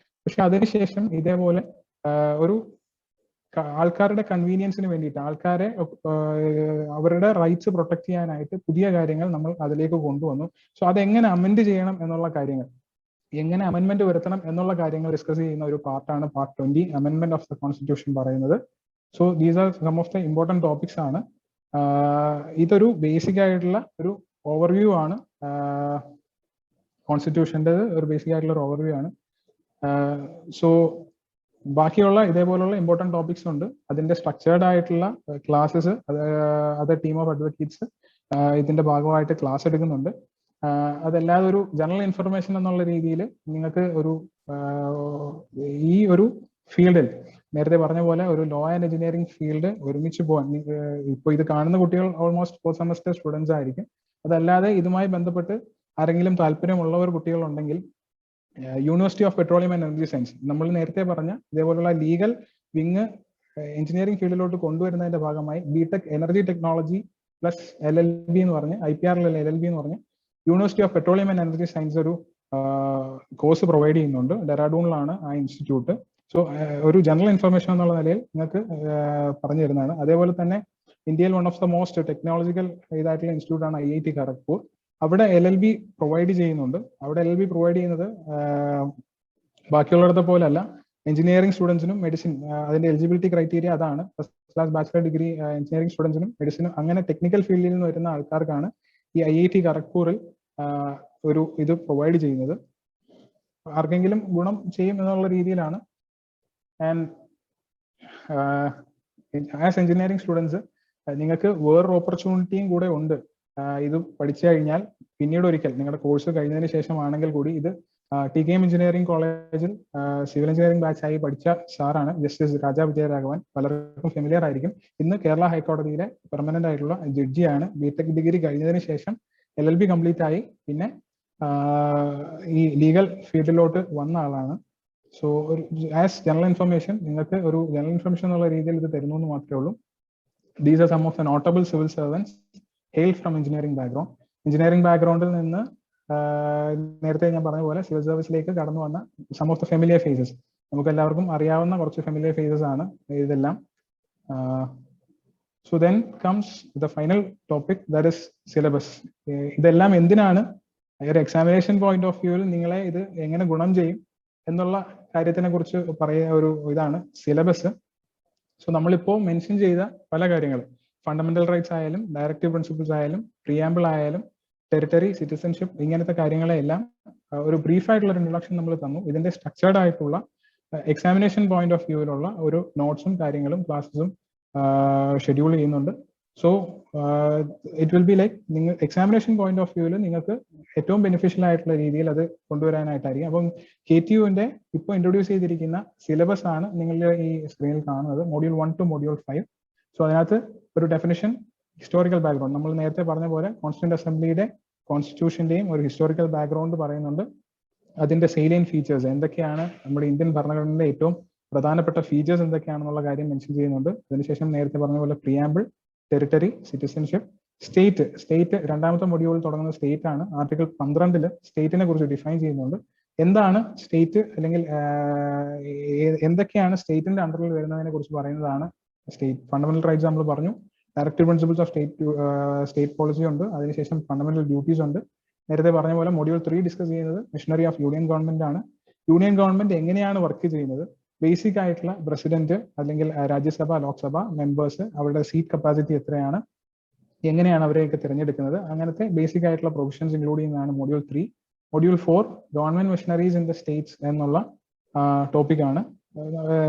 പക്ഷെ അതിനുശേഷം ഇതേപോലെ ഒരു ആൾക്കാരുടെ കൺവീനിയൻസിന് വേണ്ടിയിട്ട്, ആൾക്കാരെ അവരുടെ റൈറ്റ്സ് പ്രൊട്ടക്ട് ചെയ്യാനായിട്ട് പുതിയ കാര്യങ്ങൾ നമ്മൾ അതിലേക്ക് കൊണ്ടുവന്നു. സോ അതെങ്ങനെ അമെൻഡ് ചെയ്യണം എന്നുള്ള കാര്യങ്ങൾ, എങ്ങനെ അമെൻമെന്റ് വരുത്തണം എന്നുള്ള കാര്യങ്ങൾ ഡിസ്കസ് ചെയ്യുന്ന ഒരു പാർട്ടാണ് പാർട്ട് 20 അമെൻമെന്റ് ഓഫ് ദ കോൺസ്റ്റിറ്റ്യൂഷൻ പറയുന്നത്. So these are some of the important topics ആണ്. ഇതൊരു ബേസിക് ആയിട്ടുള്ള ഒരു ഓവർവ്യൂ ആണ്. കോൺസ്റ്റിറ്റ്യൂഷൻ്റെ ഒരു ബേസിക് ആയിട്ടുള്ള ഒരു ഓവർവ്യൂ ആണ്. സോ ബാക്കിയുള്ള ഇതേപോലുള്ള ഇമ്പോർട്ടൻറ്റ് ടോപ്പിക്സ് ഉണ്ട്. അതിന്റെ സ്ട്രക്ചേർഡ് ആയിട്ടുള്ള classes other team of advocates ഇതിന്റെ ഭാഗമായിട്ട് ക്ലാസ് എടുക്കുന്നുണ്ട്. അതല്ലാതെ ഒരു ജനറൽ ഇൻഫർമേഷൻ എന്നുള്ള രീതിയിൽ നിങ്ങൾക്ക് ഒരു ഈ ഒരു ഫീൽഡിൽ നേരത്തെ പറഞ്ഞ പോലെ ഒരു ലോ ആൻഡ് എഞ്ചിനീയറിംഗ് ഫീൽഡ് ഒരുമിച്ച് പോകാൻ ഇപ്പോൾ ഇത് കാണുന്ന കുട്ടികൾ ഓൾമോസ്റ്റ് 4 സെമസ്റ്റർ സ്റ്റുഡൻസ് ആയിരിക്കും. അതല്ലാതെ ഇതുമായി ബന്ധപ്പെട്ട് ആരെങ്കിലും താല്പര്യമുള്ളവർ കുട്ടികളുണ്ടെങ്കിൽ university of petroleum and energy science നമ്മൾ നേരത്തെ പറഞ്ഞ ഇതേപോലുള്ള ലീഗൽ വിങ് എഞ്ചിനീയറിംഗ് ഫീൽഡിലോട്ട് കൊണ്ടുവരുന്നതിന്റെ ഭാഗമായി BTech energy technology plus LLB എന്ന് പറഞ്ഞ് IPR LLB എന്ന് പറഞ്ഞ് university of petroleum and energy science ഒരു കോഴ്സ് പ്രൊവൈഡ് ചെയ്യുന്നുണ്ട്. ഡെറാഡൂണിലാണ് ആ ഇൻസ്റ്റിറ്റ്യൂട്ട്. സോ ഒരു ജനറൽ ഇൻഫർമേഷൻ എന്നുള്ള നിലയിൽ നിങ്ങൾക്ക് പറഞ്ഞു തരുന്നതാണ്. അതേപോലെ തന്നെ ഇന്ത്യയിൽ one of the most technological ഇതായിട്ടുള്ള ഇൻസ്റ്റിറ്റ്യൂട്ട് ആണ് IIT ഖരഗ്പൂർ. അവിടെ LLB പ്രൊവൈഡ് ചെയ്യുന്നുണ്ട്. അവിടെ LLB പ്രൊവൈഡ് ചെയ്യുന്നത് ബാക്കിയുള്ളിടത്തെ പോലെ അല്ല. എഞ്ചിനീയറിംഗ് സ്റ്റുഡൻസിനും മെഡിസിൻ അതിന്റെ എലിജിബിലിറ്റി ക്രൈറ്റീരിയ അതാണ്. First class bachelor degree engineering സ്റ്റുഡൻസിനും മെഡിസിനും അങ്ങനെ ടെക്നിക്കൽ ഫീൽഡിൽ നിന്ന് വരുന്ന ആൾക്കാർക്കാണ് ഈ IIT ഖരഗ്പൂരിൽ ഒരു ഇത് പ്രൊവൈഡ് ചെയ്യുന്നത്. ആർക്കെങ്കിലും ഗുണം ചെയ്യും എന്നുള്ള രീതിയിലാണ്. ആൻഡ് ആസ് എഞ്ചിനീയറിംഗ് സ്റ്റുഡൻസ് നിങ്ങൾക്ക് വേറൊരു ഓപ്പർച്യൂണിറ്റിയും കൂടെ ഉണ്ട്. ഇത് പഠിച്ചു കഴിഞ്ഞാൽ പിന്നീട് ഒരിക്കൽ നിങ്ങളുടെ കോഴ്സ് കഴിഞ്ഞതിന് ശേഷമാണെങ്കിൽ കൂടി ഇത് TKM എഞ്ചിനീയറിംഗ് കോളേജിൽ സിവിൽ എഞ്ചിനീയറിംഗ് ബാച്ചായി പഠിച്ച സാറാണ് ജസ്റ്റിസ് രാജാ വിജയരാഘവൻ. പലർക്കും ഫെമിലിയർ ആയിരിക്കും. ഇന്ന് കേരള ഹൈക്കോടതിയിലെ പെർമനന്റ് ആയിട്ടുള്ള ജഡ്ജിയാണ്. ബിടെക് ഡിഗ്രി കഴിഞ്ഞതിന് ശേഷം LLB കംപ്ലീറ്റ് ആയി പിന്നെ ഈ ലീഗൽ ഫീൽഡിലോട്ട് വന്ന ആളാണ്. സോ ആസ് ജനറൽ ഇൻഫർമേഷൻ നിങ്ങൾക്ക് ഒരു ജനറൽ ഇൻഫർമേഷൻ എന്നുള്ള രീതിയിൽ ഇത് തരുന്നു എന്ന് മാത്രമേ ഉള്ളൂ. These are some of the notable civil servants hail from engineering background. Engineering ബാക്ക്ഗ്രൗണ്ടിൽ നിന്ന് നേരത്തെ ഞാൻ പറഞ്ഞ പോലെ സിവിൽ സർവീസിലേക്ക് കടന്നു വന്ന some of the familiar faces, നമുക്ക് എല്ലാവർക്കും അറിയാവുന്ന കുറച്ച് ഫെമിലിയർ ഫേസസ് ആണ് ഇതെല്ലാം. So then comes the final topic, that is syllabus. ഇതെല്ലാം എന്തിനാണ്? ഒരു എക്സാമിനേഷൻ പോയിന്റ് ഓഫ് വ്യൂവിൽ നിങ്ങളെ ഇത് എങ്ങനെ ഗുണം ചെയ്യും എന്നുള്ള കാര്യത്തിനെ കുറിച്ച് പറയുന്ന ഒരു ഇതാണ് സിലബസ്. സോ നമ്മളിപ്പോൾ മെൻഷൻ ചെയ്ത പല കാര്യങ്ങൾ, ഫണ്ടമെന്റൽ റൈറ്റ്സ് ആയാലും ഡയറക്റ്റീവ് പ്രിൻസിപ്പിൾസ് ആയാലും പ്രിയാമ്പിൾ ആയാലും ടെറിട്ടറി, സിറ്റിസൺഷിപ്പ്, ഇങ്ങനത്തെ കാര്യങ്ങളെല്ലാം ഒരു ബ്രീഫായിട്ടുള്ള ഒരു ഇൻട്രൊഡക്ഷൻ നമ്മൾ തന്നു. ഇതിന്റെ സ്ട്രക്ചേർഡ് ആയിട്ടുള്ള എക്സാമിനേഷൻ പോയിന്റ് ഓഫ് വ്യൂവിലുള്ള ഒരു നോട്ട്സും കാര്യങ്ങളും ക്ലാസ്സും ഷെഡ്യൂൾ ചെയ്യുന്നുണ്ട്. So it will be like നിങ്ങൾ എക്സാമിനേഷൻ പോയിന്റ് ഓഫ് വ്യൂവിൽ നിങ്ങൾക്ക് ഏറ്റവും ബെനിഫിഷ്യൽ ആയിട്ടുള്ള രീതിയിൽ അത് കൊണ്ടുവരാനായിട്ടായിരിക്കും. അപ്പം KTUവിന്റെ ഇപ്പോൾ ഇൻട്രൊഡ്യൂസ് ചെയ്തിരിക്കുന്ന സിലബസ് ആണ് നിങ്ങളുടെ ഈ സ്ക്രീനിൽ കാണുന്നത്, മൊഡ്യൂൾ 1 to മൊഡ്യൂൾ 5. സോ അതിനകത്ത് ഒരു ഡെഫിനിഷൻ, ഹിസ്റ്റോറിക്കൽ ബാക്ക്ഗ്രൗണ്ട്, നമ്മൾ നേരത്തെ പറഞ്ഞ പോലെ കോൺസ്റ്റിറ്റ്യൂന്റ് അസംബ്ലിയുടെ കോൺസ്റ്റിറ്റ്യൂഷന്റെയും ഒരു ഹിസ്റ്റോറിക്കൽ ബാക്ക്ഗ്രൗണ്ട് പറയുന്നുണ്ട്. അതിന്റെ സെയിലിയൻ ഫീച്ചേഴ്സ് എന്തൊക്കെയാണ്, നമ്മുടെ ഇന്ത്യൻ ഭരണഘടനയുടെ ഏറ്റവും പ്രധാനപ്പെട്ട ഫീച്ചേഴ്സ് എന്തൊക്കെയാണെന്നുള്ള കാര്യം മെൻഷൻ ചെയ്യുന്നുണ്ട്. അതിനുശേഷം നേരത്തെ പറഞ്ഞ പോലെ പ്രിയാമ്പിൾ, ടെറിട്ടറി, സിറ്റിസൺഷിപ്പ്, സ്റ്റേറ്റ് രണ്ടാമത്തെ മൊഡ്യൂളിൽ തുടങ്ങുന്ന സ്റ്റേറ്റ് ആണ്. ആർട്ടിക്കിൾ 12 സ്റ്റേറ്റിനെ കുറിച്ച് ഡിഫൈൻ ചെയ്യുന്നുണ്ട്. എന്താണ് സ്റ്റേറ്റ്, അല്ലെങ്കിൽ എന്തൊക്കെയാണ് സ്റ്റേറ്റിന്റെ അണ്ടറിൽ വരുന്നതിനെ കുറിച്ച് പറയുന്നതാണ് സ്റ്റേറ്റ്. ഫണ്ടമെന്റൽ റൈറ്റ്സ് നമ്മൾ പറഞ്ഞു, directive principles of state policy ഉണ്ട്, അതിനുശേഷം ഫണ്ടമെന്റൽ ഡ്യൂട്ടീസ് ഉണ്ട്. നേരത്തെ പറഞ്ഞ പോലെ മൊഡ്യൂൾ 3 ഡിസ്കസ് ചെയ്യുന്നത് മിഷനറി ഓഫ് യൂണിയൻ ഗവൺമെന്റ് ആണ്. യൂണിയൻ ഗവൺമെന്റ് എങ്ങനെയാണ് വർക്ക് ചെയ്യുന്നത്, ബേസിക് ആയിട്ടുള്ള പ്രസിഡന്റ് അല്ലെങ്കിൽ രാജ്യസഭ, ലോക്സഭ മെമ്പേഴ്സ്, അവരുടെ സീറ്റ് കപ്പാസിറ്റി എത്രയാണ്, എങ്ങനെയാണ് അവരെയൊക്കെ തിരഞ്ഞെടുക്കുന്നത്, അങ്ങനത്തെ ബേസിക് ആയിട്ടുള്ള പ്രൊവിഷൻസ് ഇൻക്ലൂഡ് ചെയ്യുന്നതാണ് module 3. Module 4 government missionaries in the States എന്നുള്ള ടോപ്പിക്കാണ്,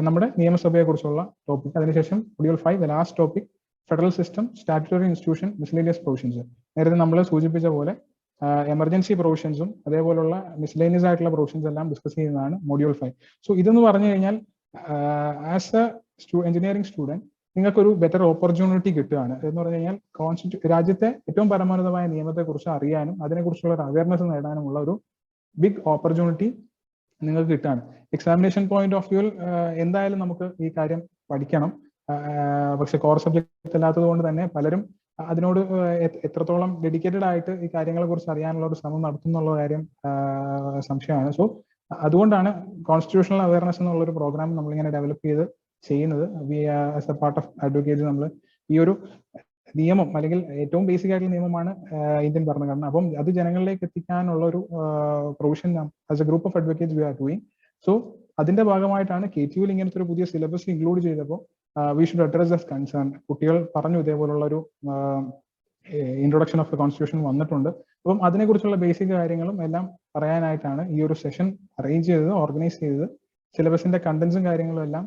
നമ്മുടെ നിയമസഭയെ കുറിച്ചുള്ള ടോപ്പിക്. അതിനുശേഷം module 5 last topic, federal system, statutory institution, miscellaneous provisions. നേരത്തെ നമ്മൾ സൂചിപ്പിച്ച പോലെ എമർജൻസി പ്രൊവിഷൻസും അതേപോലുള്ള മിസ്ലേനിയസ് ആയിട്ടുള്ള പ്രൊവിഷൻസ് എല്ലാം ഡിസ്കസ് ചെയ്യുന്നതാണ് മൊഡ്യൂൾ 5. സോ ഇതെന്ന് പറഞ്ഞു കഴിഞ്ഞാൽ ആസ് എ എഞ്ചിനീയറിംഗ് സ്റ്റുഡന്റ് നിങ്ങൾക്കൊരു ബെറ്റർ ഓപ്പർച്യൂണിറ്റി കിട്ടുകയാണ്. എന്ന് പറഞ്ഞു കഴിഞ്ഞാൽ രാജ്യത്തെ ഏറ്റവും പരമോന്നതമായ നിയമത്തെക്കുറിച്ച് അറിയാനും അതിനെക്കുറിച്ചുള്ള ഒരു അവയർനെസ് നേടാനുമുള്ള ഒരു ബിഗ് ഓപ്പർച്യൂണിറ്റി നിങ്ങൾക്ക് കിട്ടുകയാണ്. എക്സാമിനേഷൻ പോയിന്റ് ഓഫ് വ്യൂവിൽ എന്തായാലും നമുക്ക് ഈ കാര്യം പഠിക്കണം. പക്ഷെ കോർ സബ്ജക്ട് അല്ലാത്തത് കൊണ്ട് തന്നെ പലരും അതിനോട് എത്രത്തോളം ഡെഡിക്കേറ്റഡ് ആയിട്ട് ഈ കാര്യങ്ങളെ കുറിച്ച് അറിയാനുള്ള ഒരു ശ്രമം നടത്തുന്നുള്ള കാര്യം സംശയമാണ്. സോ അതുകൊണ്ടാണ് കോൺസ്റ്റിറ്റ്യൂഷണൽ അവയർനെസ് എന്നുള്ള ഒരു പ്രോഗ്രാം നമ്മളിങ്ങനെ ഡെവലപ്പ് ചെയ്ത് ചെയ്യുന്നത്. As A part of advocates നമ്മൾ ഈ ഒരു നിയമം, അല്ലെങ്കിൽ ഏറ്റവും ബേസിക് ആയിട്ടുള്ള നിയമമാണ് ഇന്ത്യൻ ഭരണഘടന. അപ്പം അത് ജനങ്ങളിലേക്ക് എത്തിക്കാനുള്ള ഒരു provision as a group of advocates we are doing. So അതിന്റെ ഭാഗമായിട്ടാണ് KTU ഇങ്ങനത്തെ ഒരു പുതിയ സിലബസ് ഇൻക്ലൂഡ് ചെയ്തപ്പോൾ we should address this concern. കുട്ടികൾ പറഞ്ഞു ഇതേപോലുള്ള ഒരു ഇൻട്രൊഡക്ഷൻ ഓഫ് ദ കോൺസ്റ്റിറ്റ്യൂഷൻ വന്നിട്ടുണ്ട്. അപ്പം അതിനെക്കുറിച്ചുള്ള ബേസിക് കാര്യങ്ങളും എല്ലാം പറയാനായിട്ടാണ് ഈ ഒരു സെഷൻ അറേഞ്ച് ചെയ്തത്, ഓർഗനൈസ് ചെയ്തത്. സിലബസിന്റെ കണ്ടന്റ്സും കാര്യങ്ങളും എല്ലാം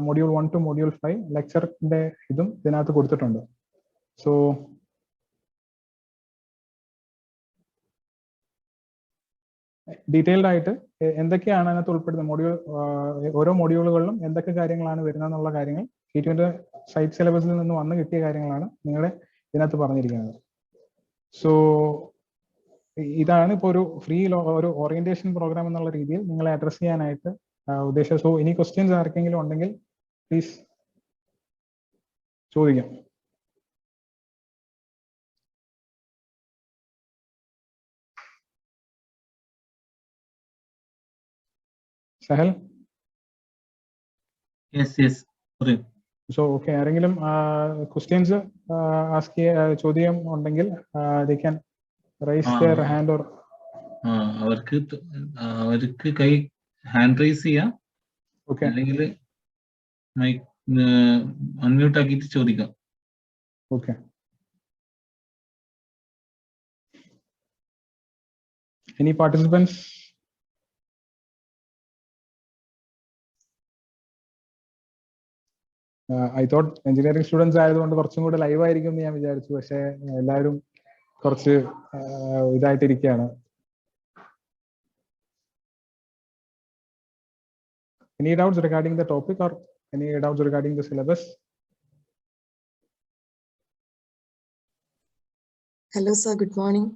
മൊഡ്യൂൾ 1 to മൊഡ്യൂൾ 5 ലെക്ചറിന്റെ ഇതും ഇതിനകത്ത് കൊടുത്തിട്ടുണ്ട്. സോ ഡീറ്റെയിൽഡ് ആയിട്ട് എന്തൊക്കെയാണ് അതിനകത്ത് ഉൾപ്പെടുന്ന ഓരോ മൊഡ്യൂളുകളിലും എന്തൊക്കെ കാര്യങ്ങളാണ് വരുന്നതെന്നുള്ള കാര്യങ്ങൾ KTUവിന്റെ സൈറ്റ് സിലബസിൽ നിന്ന് വന്ന് കിട്ടിയ കാര്യങ്ങളാണ് നിങ്ങളെ ഇതിനകത്ത് പറഞ്ഞിരിക്കുന്നത്. സോ ഇതാണ് ഇപ്പോൾ ഒരു ഫ്രീ ഒരു ഓറിയന്റേഷൻ പ്രോഗ്രാം എന്നുള്ള രീതിയിൽ നിങ്ങളെ അഡ്രസ് ചെയ്യാനായിട്ട് ഉദ്ദേശിച്ചത്. സോ ഇനി ക്വസ്റ്റ്യൻസ് ആർക്കെങ്കിലും ഉണ്ടെങ്കിൽ പ്ലീസ് ചോദിക്കാം. സഹൽ? യെസ് പറയൂ. സോ ഓക്കെ, ആരെങ്കിലും ക്വസ്റ്റ്യൻസ് ചോദ്യം ഉണ്ടെങ്കിൽ they can raise their hand or അവർക്ക് കൈ ഹാൻഡ് റൈസ് ചെയ്യാം, അല്ലെങ്കിൽ മൈക്ക് അൺമ്യൂട്ട് ആക്കിയിട്ട് ചോദിക്കാം. Okay, any participants? I thought engineering students ആയതുകൊണ്ട് കുറച്ചും കൂടെ ലൈവ് ആയിരിക്കും എന്ന് ഞാൻ വിചാരിച്ചു. പക്ഷെ എല്ലാവരും കുറച്ച് ഇതായിട്ടിരിക്കുകയാണ്. Any doubts regarding the topic or any doubts regarding the syllabus? Hello sir, good morning.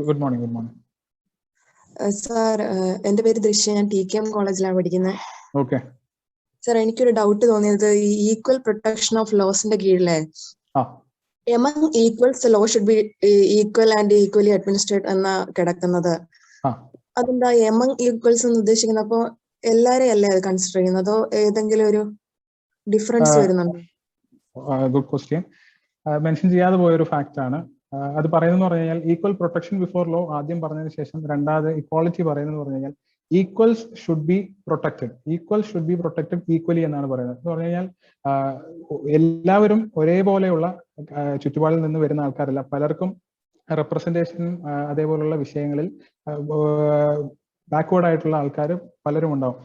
Good morning, good morning. Sir, എൻ്റെ പേര് ദൃശ്യ, ഞാൻ TKM കോളേജിലാണ് പഠിക്കുന്നത്. Okay. സർ, എനിക്കൊരു ഡൗട്ട് തോന്നിയത് ഈ ഈക്വൽ പ്രൊട്ടക്ഷൻ ഓഫ് ലോസിന്റെ കീഴിലെ among equals the law should be equal and equally administered എന്ന കിടക്കുന്നത്. അതെന്താ among equals എന്ന് ഉദ്ദേശിക്കുന്നത്? അപ്പോ എല്ലാരെയും അല്ലേ അത് കൺസിഡർ ചെയ്യുന്നത്, അതോ ഏതെങ്കിലും ഒരു ഡിഫറൻസ് വരുന്നുണ്ടോ? Good question. മെൻഷൻ ചെയ്യാതെ പോയൊരു ഫാക്ട് ആണ് അത്. പറയുന്നതെന്ന് പറഞ്ഞു കഴിഞ്ഞാൽ ഈക്വൽ പ്രൊട്ടക്ഷൻ ബിഫോർ ലോ ആദ്യം പറഞ്ഞതിന് ശേഷം രണ്ടാമത് ഇക്വാളിറ്റി പറയുന്നത് പറഞ്ഞു കഴിഞ്ഞാൽ equals should be protected. Equals should be protected equally എന്നാണ് പറയുന്നത്. എന്ന് പറഞ്ഞു കഴിഞ്ഞാൽ എല്ലാവരും ഒരേപോലെയുള്ള ചുറ്റുപാടിൽ നിന്ന് വരുന്ന ആൾക്കാരല്ല. പലർക്കും റെപ്രസെന്റേഷൻ അതേപോലുള്ള വിഷയങ്ങളിൽ ബാക്ക്വേർഡ് ആയിട്ടുള്ള ആൾക്കാർ പലരും ഉണ്ടാവും.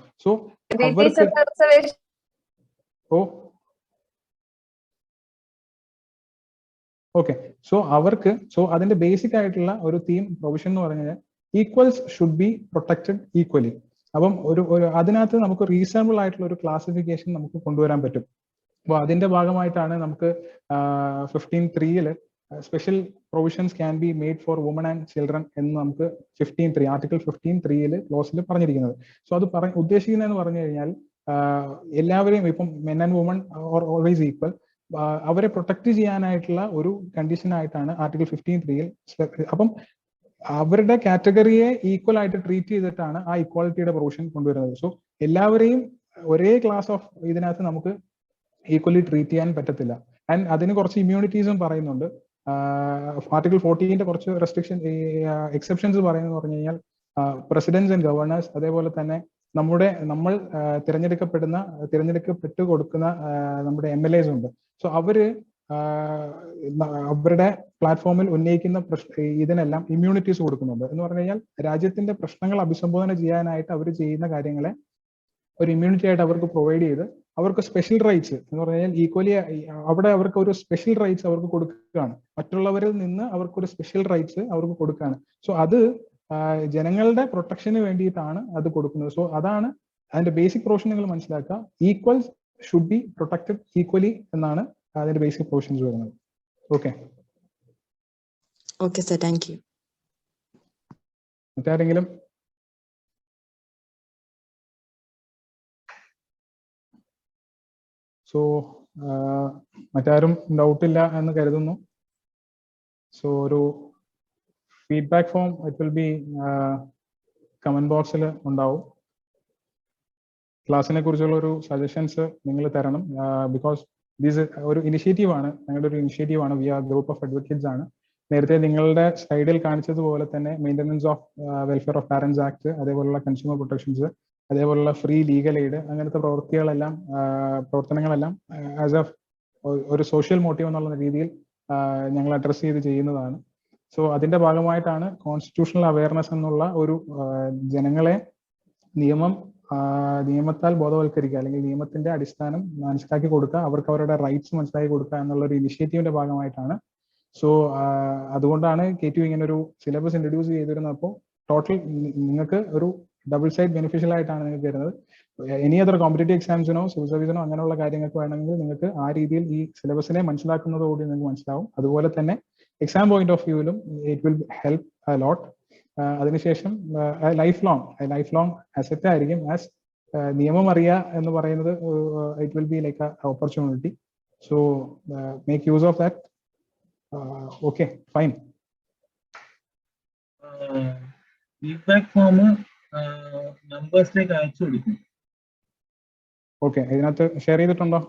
സോ അവർക്ക് അതിന്റെ ബേസിക് ആയിട്ടുള്ള ഒരു തീം പ്രൊവിഷൻ എന്ന് പറഞ്ഞു കഴിഞ്ഞാൽ equals should be protected equally. അപ്പം ഒരു അതിനകത്ത് നമുക്ക് റീസണബിൾ ആയിട്ടുള്ള ഒരു ക്ലാസിഫിക്കേഷൻ നമുക്ക് കൊണ്ടുവരാൻ പറ്റും. അപ്പോൾ അതിന്റെ ഭാഗമായിട്ടാണ് നമുക്ക് 15(3) special provisions can be made for woman and children എന്ന് നമുക്ക് ആർട്ടിക്കിൾ 15(3) ക്ലോസിൽ പറഞ്ഞിരിക്കുന്നത്. സോ അത് ഉദ്ദേശിക്കുന്നതെന്ന് പറഞ്ഞു കഴിഞ്ഞാൽ എല്ലാവരെയും, ഇപ്പം men and woman always equal, അവരെ പ്രൊട്ടക്ട് ചെയ്യാനായിട്ടുള്ള ഒരു കണ്ടീഷൻ ആയിട്ടാണ് ആർട്ടിക്കിൾ 15(3) അപ്പം അവരുടെ കാറ്റഗറിയെ ഈക്വൽ ആയിട്ട് ട്രീറ്റ് ചെയ്തിട്ടാണ് ആ ഇക്വാളിറ്റിയുടെ പ്രൊവിഷൻ കൊണ്ടുവരുന്നത്. സോ എല്ലാവരെയും ഒരേ ക്ലാസ് ഓഫ് ഇതിനകത്ത് നമുക്ക് ഈക്വലി ട്രീറ്റ് ചെയ്യാൻ പറ്റത്തില്ല. ആൻഡ് അതിന് കുറച്ച് ഇമ്മ്യൂണിറ്റീസും പറയുന്നുണ്ട്. ആർട്ടിക്കിൾ 14 കുറച്ച് റെസ്ട്രിക്ഷൻ എക്സെപ്ഷൻസ് പറയുന്നത് പറഞ്ഞു കഴിഞ്ഞാൽ പ്രസിഡന്റ്സ് ആൻഡ് ഗവർണേഴ്സ്, അതേപോലെ തന്നെ നമ്മൾ തിരഞ്ഞെടുക്കപ്പെട്ട് കൊടുക്കുന്ന നമ്മുടെ MLAs ഉണ്ട്. സോ അവരുടെ പ്ലാറ്റ്ഫോമിൽ ഉന്നയിക്കുന്ന ഇതിനെല്ലാം ഇമ്മ്യൂണിറ്റീസ് കൊടുക്കുന്നുണ്ട്. എന്ന് പറഞ്ഞു കഴിഞ്ഞാൽ രാജ്യത്തിന്റെ പ്രശ്നങ്ങൾ അഭിസംബോധന ചെയ്യാനായിട്ട് അവർ ചെയ്യുന്ന കാര്യങ്ങളെ ഒരു ഇമ്മ്യൂണിറ്റി ആയിട്ട് അവർക്ക് പ്രൊവൈഡ് ചെയ്ത് അവർക്ക് സ്പെഷ്യൽ റൈറ്റ്സ് എന്ന് പറഞ്ഞു കഴിഞ്ഞാൽ ഈക്വലി അവിടെ അവർക്ക് ഒരു സ്പെഷ്യൽ റൈറ്റ്സ് അവർക്ക് കൊടുക്കുകയാണ്. മറ്റുള്ളവരിൽ നിന്ന് അവർക്കൊരു സ്പെഷ്യൽ റൈറ്റ്സ് അവർക്ക് കൊടുക്കുകയാണ്. സോ അത് ജനങ്ങളുടെ പ്രൊട്ടക്ഷന് വേണ്ടിയിട്ടാണ് അത് കൊടുക്കുന്നത്. സോ അതാണ് അതിന്റെ ബേസിക് പ്രൊവിഷൻ. നിങ്ങൾ മനസ്സിലാക്കുക, equals should be protected equally എന്നാണ് അതിന്റെ ബേസിക് പ്രൊവിഷൻസ് വരുന്നത്. Okay sir, thank you. മറ്റാരെങ്കിലും? സോ മറ്റാരും ഡൗട്ടില്ല എന്ന് കരുതുന്നു. സോ ഒരു feedback form it will B comment ബോക്സിൽ ഉണ്ടാവും. ക്ലാസ്സിനെ കുറിച്ചുള്ള ഒരു സജഷൻസ് നിങ്ങൾ തരണം. ബിക്കോസ് ദിസ് ഒരു ഇനിഷ്യേറ്റീവ് ആണ്, ഞങ്ങളുടെ ഒരു ഇനിഷ്യേറ്റീവ് ആണ്. We are group of advocates ആണ്. നേരത്തെ നിങ്ങളുടെ സ്ലൈഡിൽ കാണിച്ചതുപോലെ തന്നെ maintenance of welfare of parents act, അതേപോലുള്ള കൺസ്യൂമർ പ്രൊട്ടക്ഷൻസ്, അതേപോലുള്ള ഫ്രീ ലീഗൽ എയ്ഡ് അങ്ങനത്തെ പ്രവർത്തനങ്ങളെല്ലാം ആസ് എ ഒരു സോഷ്യൽ മോട്ടീവ് എന്നുള്ള രീതിയിൽ ഞങ്ങൾ അഡ്രസ്സ് ചെയ്ത് ചെയ്യുന്നതാണ്. സോ അതിന്റെ ഭാഗമായിട്ടാണ് കോൺസ്റ്റിറ്റ്യൂഷണൽ അവയർനെസ് എന്നുള്ള ഒരു ജനങ്ങളെ നിയമത്താൽ ബോധവൽക്കരിക്കുക അല്ലെങ്കിൽ നിയമത്തിന്റെ അടിസ്ഥാനം മനസ്സിലാക്കി കൊടുക്കുക, അവർക്ക് അവരുടെ റൈറ്റ്സ് മനസ്സിലാക്കി കൊടുക്കുക എന്നുള്ള ഒരു ഇനിഷ്യേറ്റീവിന്റെ ഭാഗമായിട്ടാണ്. സോ അതുകൊണ്ടാണ് KTU ഇങ്ങനെ ഒരു സിലബസ് ഇൻട്രൊഡ്യൂസ് ചെയ്തിരുന്നപ്പോൾ ടോട്ടൽ നിങ്ങൾക്ക് ഒരു ഡബിൾ സൈഡ് ബെനിഫിഷ്യൽ ആയിട്ടാണ് നിങ്ങൾക്ക് വരുന്നത്. എനി അതർ കോമ്പറ്റേറ്റീവ് എക്സാംസിനോ സിവിൽ സർവീസിനോ അങ്ങനെയുള്ള കാര്യങ്ങൾക്ക് വേണമെങ്കിൽ നിങ്ങൾക്ക് ആ രീതിയിൽ ഈ സിലബസിനെ മനസ്സിലാക്കുന്നതോടുകൂടി നിങ്ങൾക്ക് മനസ്സിലാവും. അതുപോലെ തന്നെ എക്സാം പോയിന്റ് ഓഫ് വ്യൂവിലും it will help a lot. അതിനുശേഷം ലൈഫ് ലോങ് അസറ്റ് ആയിരിക്കും. ആസ് നിയമം അറിയുക എന്ന് പറയുന്നത് it will be like a opportunity. So make use of that. Okay, fine. Feedback form നമ്പേഴ്സിലേക്ക് അയച്ചു കൊടുക്കും. ഓക്കെ, ഇതിനകത്ത് ഷെയർ ചെയ്തിട്ടുണ്ടോ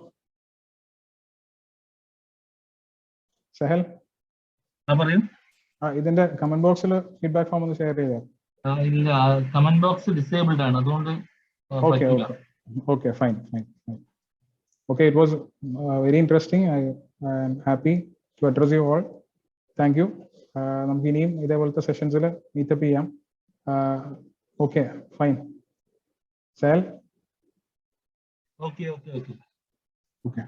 സഹൽ? പറയൂ. ഇതിന്റെ കമന്റ് ബോക്സിൽ ഫീഡ്ബാക്ക് ഫോം ഒന്ന് ഷെയർ ചെയ്തോ? ഇല്ല, കമന്റ് ബോക്സ് ഡിസേബിൾഡ് ആണ്, അതുകൊണ്ട് Okay, fine. Okay, it was very interesting. I am happy to address you all. Thank you. നമുക്ക് ഇനിയും ഇതേപോലത്തെ സെഷൻസിൽ മീറ്റപ്പ് ചെയ്യാം. Okay, fine. സഹൽ? ഓക്കെ.